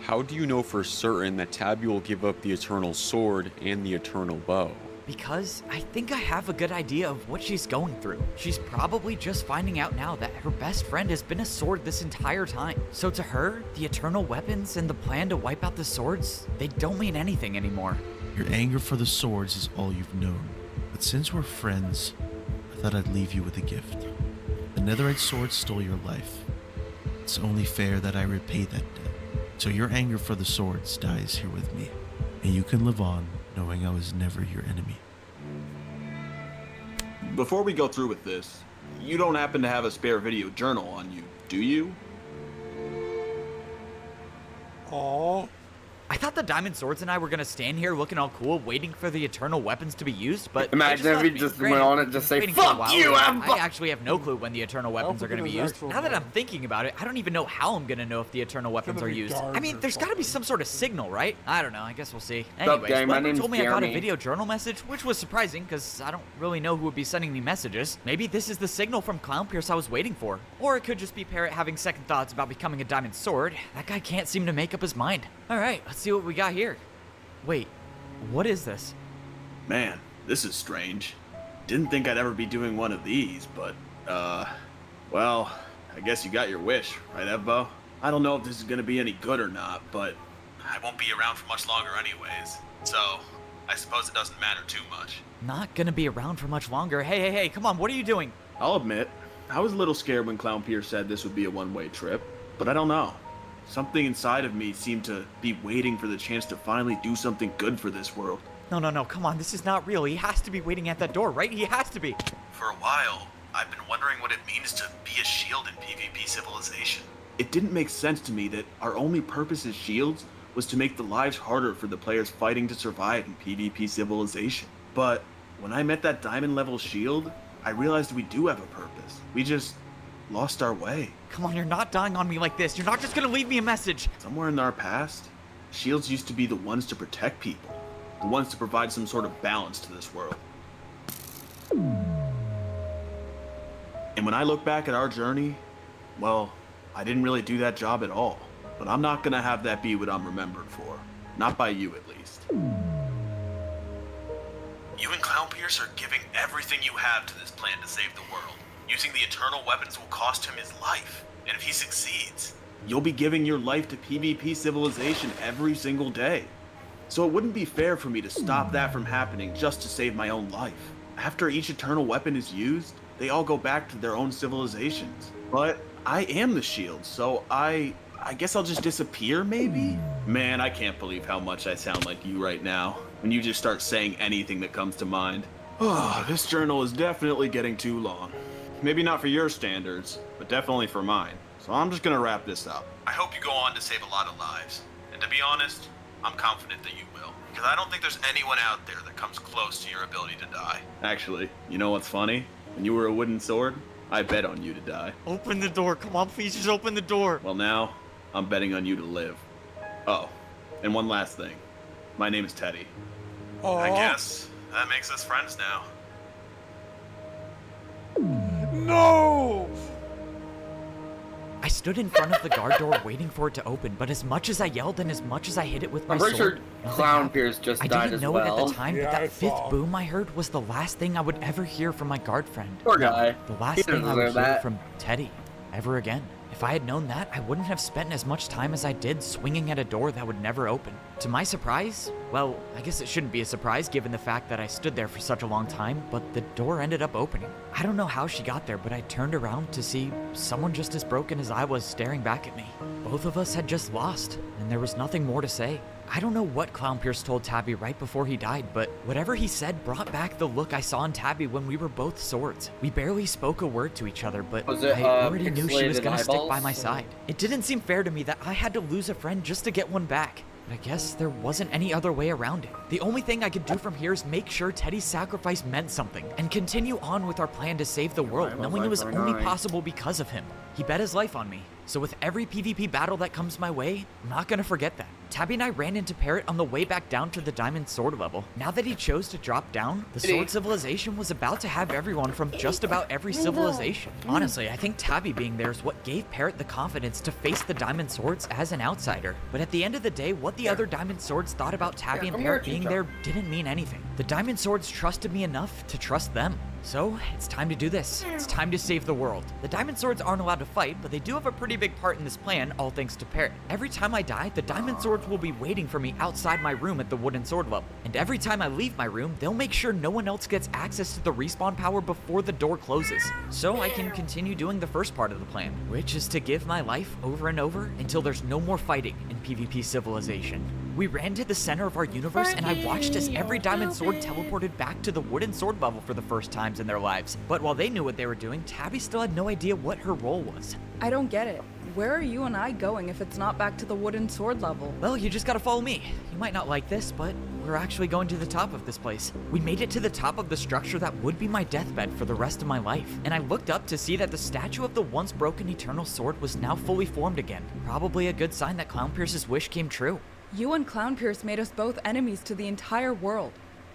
How do you know for certain that Tabby will give up the eternal sword and the eternal bow? Because I think I have a good idea of what she's going through. She's probably just finding out now that her best friend has been a sword this entire time. So to her, the eternal weapons and the plan to wipe out the swords, they don't mean anything anymore. Your anger for the swords is all you've known. But since we're friends, I thought I'd leave you with a gift. The netherite sword stole your life. It's only fair that I repay that debt. So your anger for the swords dies here with me. And you can live on knowing I was never your enemy. Before we go through with this, you don't happen to have a spare video journal on you, do you? Oh. I thought the diamond swords and I were gonna stand here looking all cool, waiting for the eternal weapons to be used, but imagine if we just went on and just say, "Fuck you, I actually have no clue when the eternal weapons are gonna be used. Now that I'm thinking about it, I don't even know how I'm gonna know if the eternal weapons are used. I mean, there's gotta be some sort of signal, right? I don't know. I guess we'll see. Anyways, Webber told me I got a video journal message, which was surprising because I don't really know who would be sending me messages. Maybe this is the signal from Clownpierce I was waiting for, or it could just be Parrot having second thoughts about becoming a diamond sword. That guy can't seem to make up his mind. All right, let's see what we got here. Wait, what is this? Man, this is strange. Didn't think I'd ever be doing one of these, but, well, I guess you got your wish, right, Evbo? I don't know if this is gonna be any good or not, but I won't be around for much longer anyways, so I suppose it doesn't matter too much. Not gonna be around for much longer. Hey, come on, what are you doing? I'll admit, I was a little scared when Clownpierce said this would be a one-way trip, but I don't know. Something inside of me seemed to be waiting for the chance to finally do something good for this world. No, come on, this is not real. He has to be waiting at that door, right? He has to be. For a while, I've been wondering what it means to be a shield in PvP civilization. It didn't make sense to me that our only purpose as shields was to make the lives harder for the players fighting to survive in PvP civilization. But when I met that diamond level shield, I realized we do have a purpose. We just lost our way. Come on, you're not dying on me like this. You're not just gonna leave me a message. Somewhere in our past, shields used to be the ones to protect people, the ones to provide some sort of balance to this world. And when I look back at our journey, well, I didn't really do that job at all. But I'm not gonna have that be what I'm remembered for. Not by you, at least. You and Clownpierce are giving everything you have to this plan to save the world. Using the eternal weapons will cost him his life, and if he succeeds, you'll be giving your life to PvP civilization every single day. So it wouldn't be fair for me to stop that from happening just to save my own life. After each eternal weapon is used, they all go back to their own civilizations. But I am the shield, so I guess I'll just disappear, maybe? Man, I can't believe how much I sound like you right now, when you just start saying anything that comes to mind. Oh, this journal is definitely getting too long. Maybe not for your standards, but definitely for mine. So I'm just gonna wrap this up. I hope you go on to save a lot of lives. And to be honest, I'm confident that you will. Because I don't think there's anyone out there that comes close to your ability to die. Actually, you know what's funny? When you were a wooden sword, I bet on you to die. Open the door, come on, please just open the door. Well now, I'm betting on you to live. Oh, and one last thing. My name is Teddy. Aww. I guess that makes us friends now. No! stood in front of the guard door waiting for it to open, but as much as I yelled and as much as I hit it with my I'm pretty sure sword, Clown Pierce just I died didn't as know well. it at the time, Yeah, but I that fifth saw. boom I heard was the last thing I would ever hear from my guard friend. Poor guy. The He last thing didn't I would deserve hear that. from Teddy ever again. If I had known that, I wouldn't have spent as much time as I did swinging at a door that would never open. To my surprise, well, I guess it shouldn't be a surprise given the fact that I stood there for such a long time, but the door ended up opening. I don't know how she got there, but I turned around to see someone just as broken as I was staring back at me. Both of us had just lost, and there was nothing more to say. I don't know what Clown Pierce told Tabby right before he died, but whatever he said brought back the look I saw in Tabby when we were both swords. We barely spoke a word to each other, but Was it, I already knew she was pixelated gonna stick by eyeballs? my side. It didn't seem fair to me that I had to lose a friend just to get one back. But I guess there wasn't any other way around it. The only thing I could do from here is make sure Teddy's sacrifice meant something, and continue on with our plan to save the world, knowing it was only possible because of him. He bet his life on me, so with every PvP battle that comes my way, I'm not gonna forget that. Tabby and I ran into Parrot on the way back down to the Diamond Sword level. Now that he chose to drop down, the Sword Civilization was about to have everyone from just about every civilization. Honestly, I think Tabby being there is what gave Parrot the confidence to face the Diamond Swords as an outsider. But at the end of the day, what the other Diamond Swords thought about Tabby and Parrot being there didn't mean anything. The Diamond Swords trusted me enough to trust them. So, it's time to do this. It's time to save the world. The Diamond Swords aren't allowed to fight, but they do have a pretty big part in this plan, all thanks to Parrot. Every time I die, the Diamond Swords will be waiting for me outside my room at the wooden sword level. And every time I leave my room, they'll make sure no one else gets access to the respawn power before the door closes. So I can continue doing the first part of the plan, which is to give my life over and over until there's no more fighting in PvP Civilization. We ran to the center of our universe, and I watched as every Diamond Sword teleported back to the wooden sword level for the first times in their lives. But while they knew what they were doing, Tabby still had no idea what her role was. I don't get it. Where are you and I going if it's not back to the wooden sword level? Well, you just gotta follow me. You might not like this, but we're actually going to the top of this place. We made it to the top of the structure that would be my deathbed for the rest of my life, and I looked up to see that the statue of the once broken Eternal Sword was now fully formed again. Probably a good sign that Clown Pierce's wish came true. You and Clown Pierce made us both enemies to the entire world.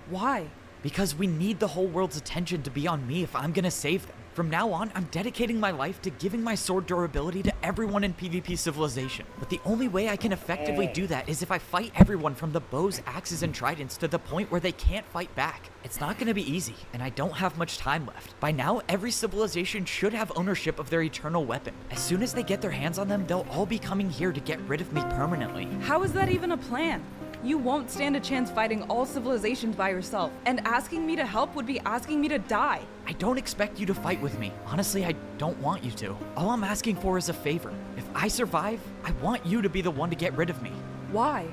Why? Because we need the whole world's attention to be on me if I'm gonna save them. From now on, I'm dedicating my life to giving my sword durability to everyone in PvP Civilization. But the only way I can effectively do that is if I fight everyone from the bows, axes, and tridents to the point where they can't fight back. It's not gonna be easy, and I don't have much time left. By now, every civilization should have ownership of their eternal weapon. As soon as they get their hands on them, they'll all be coming here to get rid of me permanently. How is that even a plan? You won't stand a chance fighting all civilizations by yourself, and asking me to help would be asking me to die. I don't expect you to fight with me. Honestly, I don't want you to. All I'm asking for is a favor. If I survive, I want you to be the one to get rid of me. Why?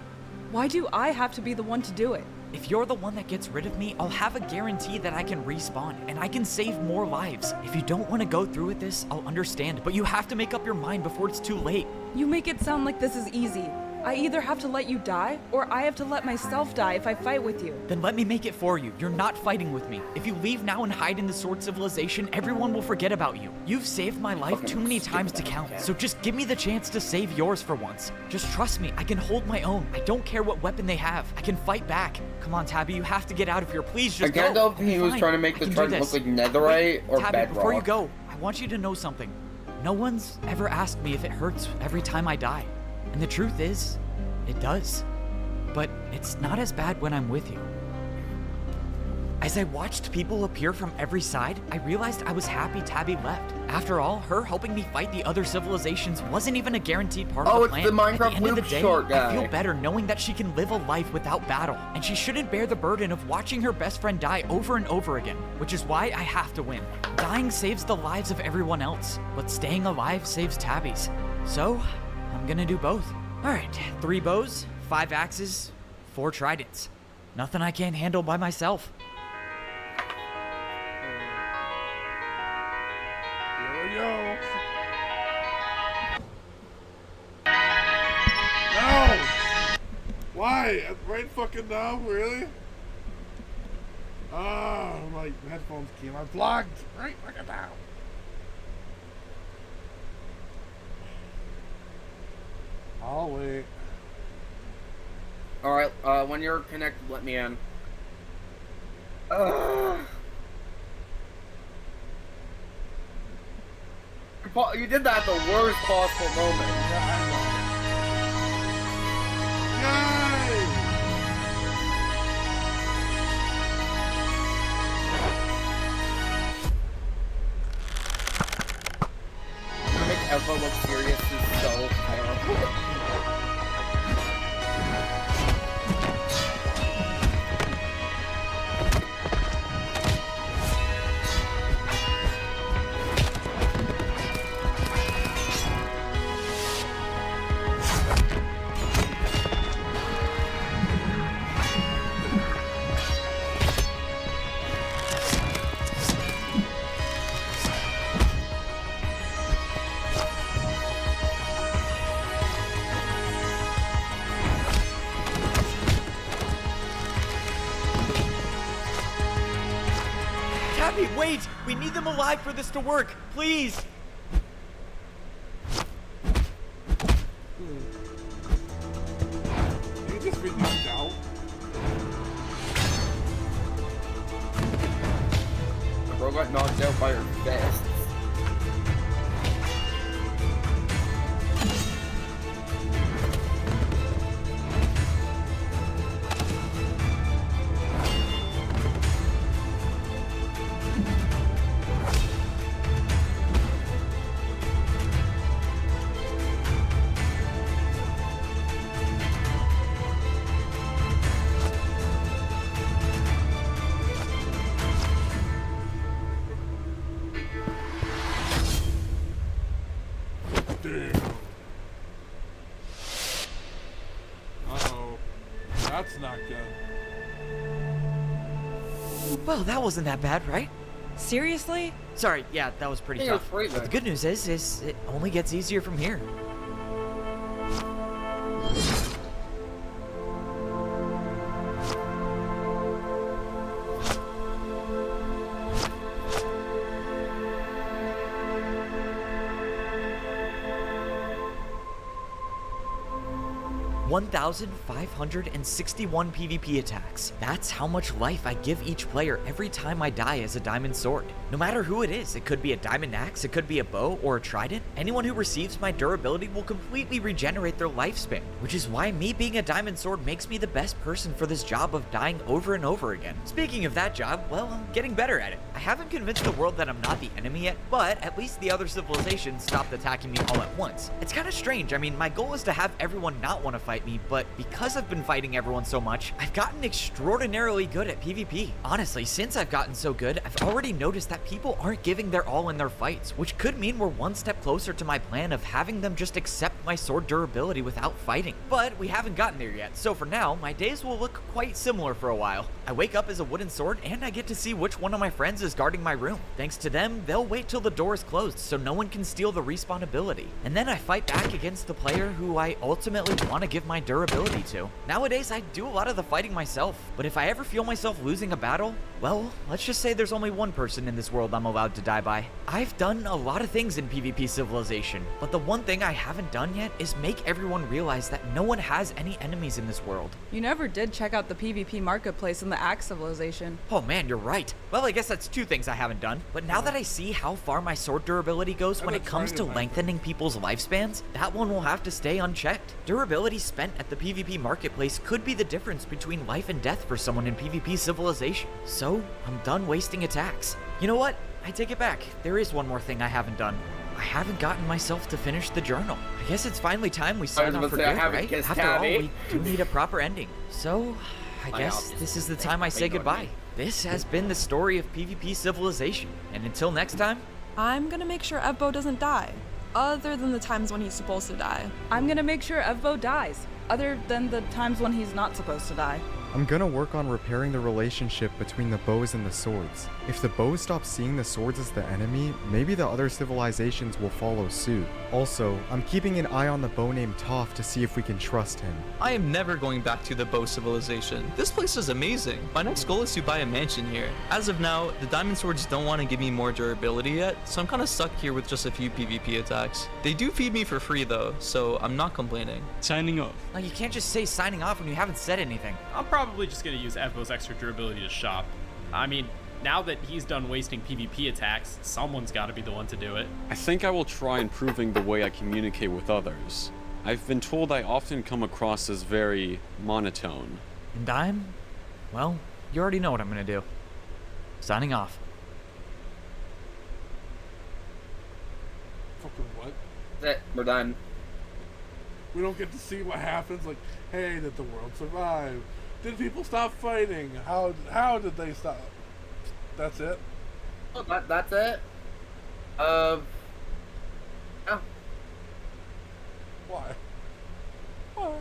Why do I have to be the one to do it? If you're the one that gets rid of me, I'll have a guarantee that I can respawn, and I can save more lives. If you don't want to go through with this, I'll understand, but you have to make up your mind before it's too late. You make it sound like this is easy. I either have to let you die, or I have to let myself die if I fight with you. Then let me make it for you. You're not fighting with me. If you leave now and hide in the Sword Civilization, everyone will forget about you. You've saved my life too many times to count, so just give me the chance to save yours for once. Just trust me, I can hold my own. I don't care what weapon they have. I can fight back. Come on, Tabby, you have to get out of here. Please just I can't go. tell if he was trying to make the trident look like netherite or Tabby, bedrock. before you go, I want you to know something. No one's ever asked me if it hurts every time I die. And the truth is, it does. But it's not as bad when I'm with you. As I watched people appear from every side, I realized I was happy Tabby left. After all, her helping me fight the other civilizations wasn't even a guaranteed part of the plan. Oh, it's the Minecraft At the end of the noob day, short guy. I feel better knowing that she can live a life without battle, and she shouldn't bear the burden of watching her best friend die over and over again, which is why I have to win. Dying saves the lives of everyone else, but staying alive saves Tabby's. So, I'm gonna do both. Alright, 3 bows, 5 axes, 4 tridents. Nothing I can't handle by myself. Here we go. No! Why? Right fucking now? Really? Ah, my headphones came unplugged. Right fucking now. I'll wait. Alright, when you're connected, let me in. You did that at the worst possible moment. To make Eva look serious is so terrible. Tabby, wait! We need them alive for this to work. Please! You just been knocked out. The bro got knocked out by her fists. Uh-oh. That's not good. Well, that wasn't that bad, right? Seriously? Sorry, yeah, that was pretty Yeah, it was tough. pretty But good. the good news is it only gets easier from here. $1,561 PvP attacks. That's how much life I give each player every time I die as a diamond sword. No matter who it is, it could be a diamond axe, it could be a bow or a trident. Anyone who receives my durability will completely regenerate their lifespan, which is why me being a diamond sword makes me the best person for this job of dying over and over again. Speaking of that job, well, I'm getting better at it. I haven't convinced the world that I'm not the enemy yet, but at least the other civilizations stopped attacking me all at once. It's kind of strange. I mean, my goal is to have everyone not want to fight me, but because I've been fighting everyone so much, I've gotten extraordinarily good at PvP. Honestly, since I've gotten so good, I've already noticed that people aren't giving their all in their fights, which could mean we're one step closer to my plan of having them just accept my sword durability without fighting. But we haven't gotten there yet, so for now, my days will look quite similar for a while. I wake up as a wooden sword, and I get to see which one of my friends is guarding my room. Thanks to them, they'll wait till the door is closed so no one can steal the respawn ability. And then I fight back against the player who I ultimately want to give my durability to. Nowadays, I do a lot of the fighting myself, but if I ever feel myself losing a battle, well, let's just say there's only one person in this world I'm allowed to die by. I've done a lot of things in PvP Civilization, but the one thing I haven't done yet is make everyone realize that no one has any enemies in this world. You never did check out the PvP marketplace in the Axe Civilization. Oh man, you're right. Well, I guess that's two things I haven't done, but now that I see how far my sword durability goes when it comes to lengthening people's lifespans, that one will have to stay unchecked. Durability spent at the PvP marketplace could be the difference between life and death for someone in PvP Civilization. So, I'm done wasting attacks. You know what? I take it back. There is one more thing I haven't done. I haven't gotten myself to finish the journal. I guess it's finally time we sign off for good, right? After all, we do need a proper ending. So, I guess this is the time I say goodbye. This has been the story of PvP Civilization, and until next time, I'm gonna make sure Evbo doesn't die, other than the times when he's supposed to die. I'm gonna make sure Evbo dies, other than the times when he's not supposed to die. I'm gonna work on repairing the relationship between the bows and the swords. If the bows stop seeing the swords as the enemy, maybe the other civilizations will follow suit. Also, I'm keeping an eye on the bow named Toph to see if we can trust him. I am never going back to the Bow Civilization. This place is amazing. My next goal is to buy a mansion here. As of now, the Diamond Swords don't want to give me more durability yet, so I'm kind of stuck here with just a few PvP attacks. They do feed me for free though, so I'm not complaining. Signing off. no, you can't just say signing off when you haven't said anything. I'm probably just gonna use Evbo's extra durability to shop. I mean, now that he's done wasting PvP attacks, someone's got to be the one to do it. I think I will try improving the way I communicate with others. I've been told I often come across as very monotone. And well, you already know what I'm gonna do. Signing off. Fucking what? That's it. We're done. We don't get to see what happens. Like, hey, did the world survive? Did people stop fighting? How did they stop? That's it. Oh, that's it. Yeah. Why? Why?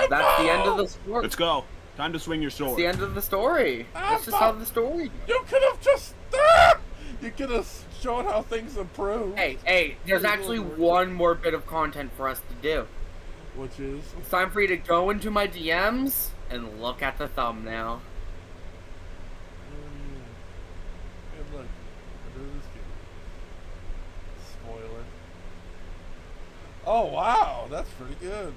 That's the end of the story. Let's go. Time to swing your That's sword. the end of the story. That's just how the story goes. You could have just. You could have shown how things improve. Hey, there's actually one more bit of content for us to do. Which is? It's time for you to go into my DMs and look at the thumbnail. Hey, look. What is this game? Spoiler. Oh, wow. That's pretty good.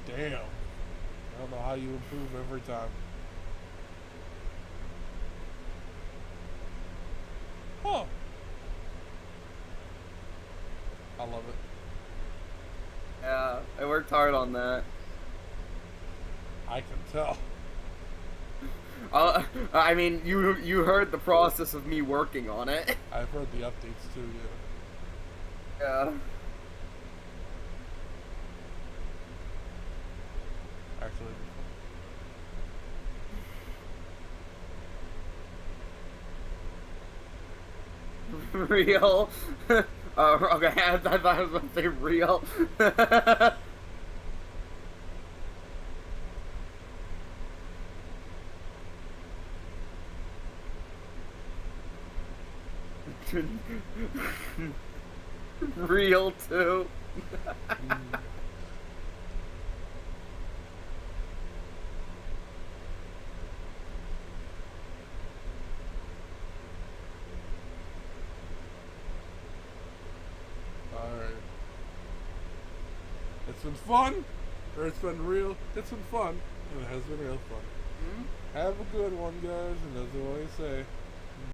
Damn. I don't know how you improve every time. Huh. I love it. Yeah, I worked hard on that. I can tell. I mean, you heard the process of me working on it. I've heard the updates too, yeah. Yeah. Actually, real. Okay, I thought I was going to say real. Real too. alright. It's been fun, or it's been real. It's been fun, and it has been real fun. Have a good one, guys, and as I always say,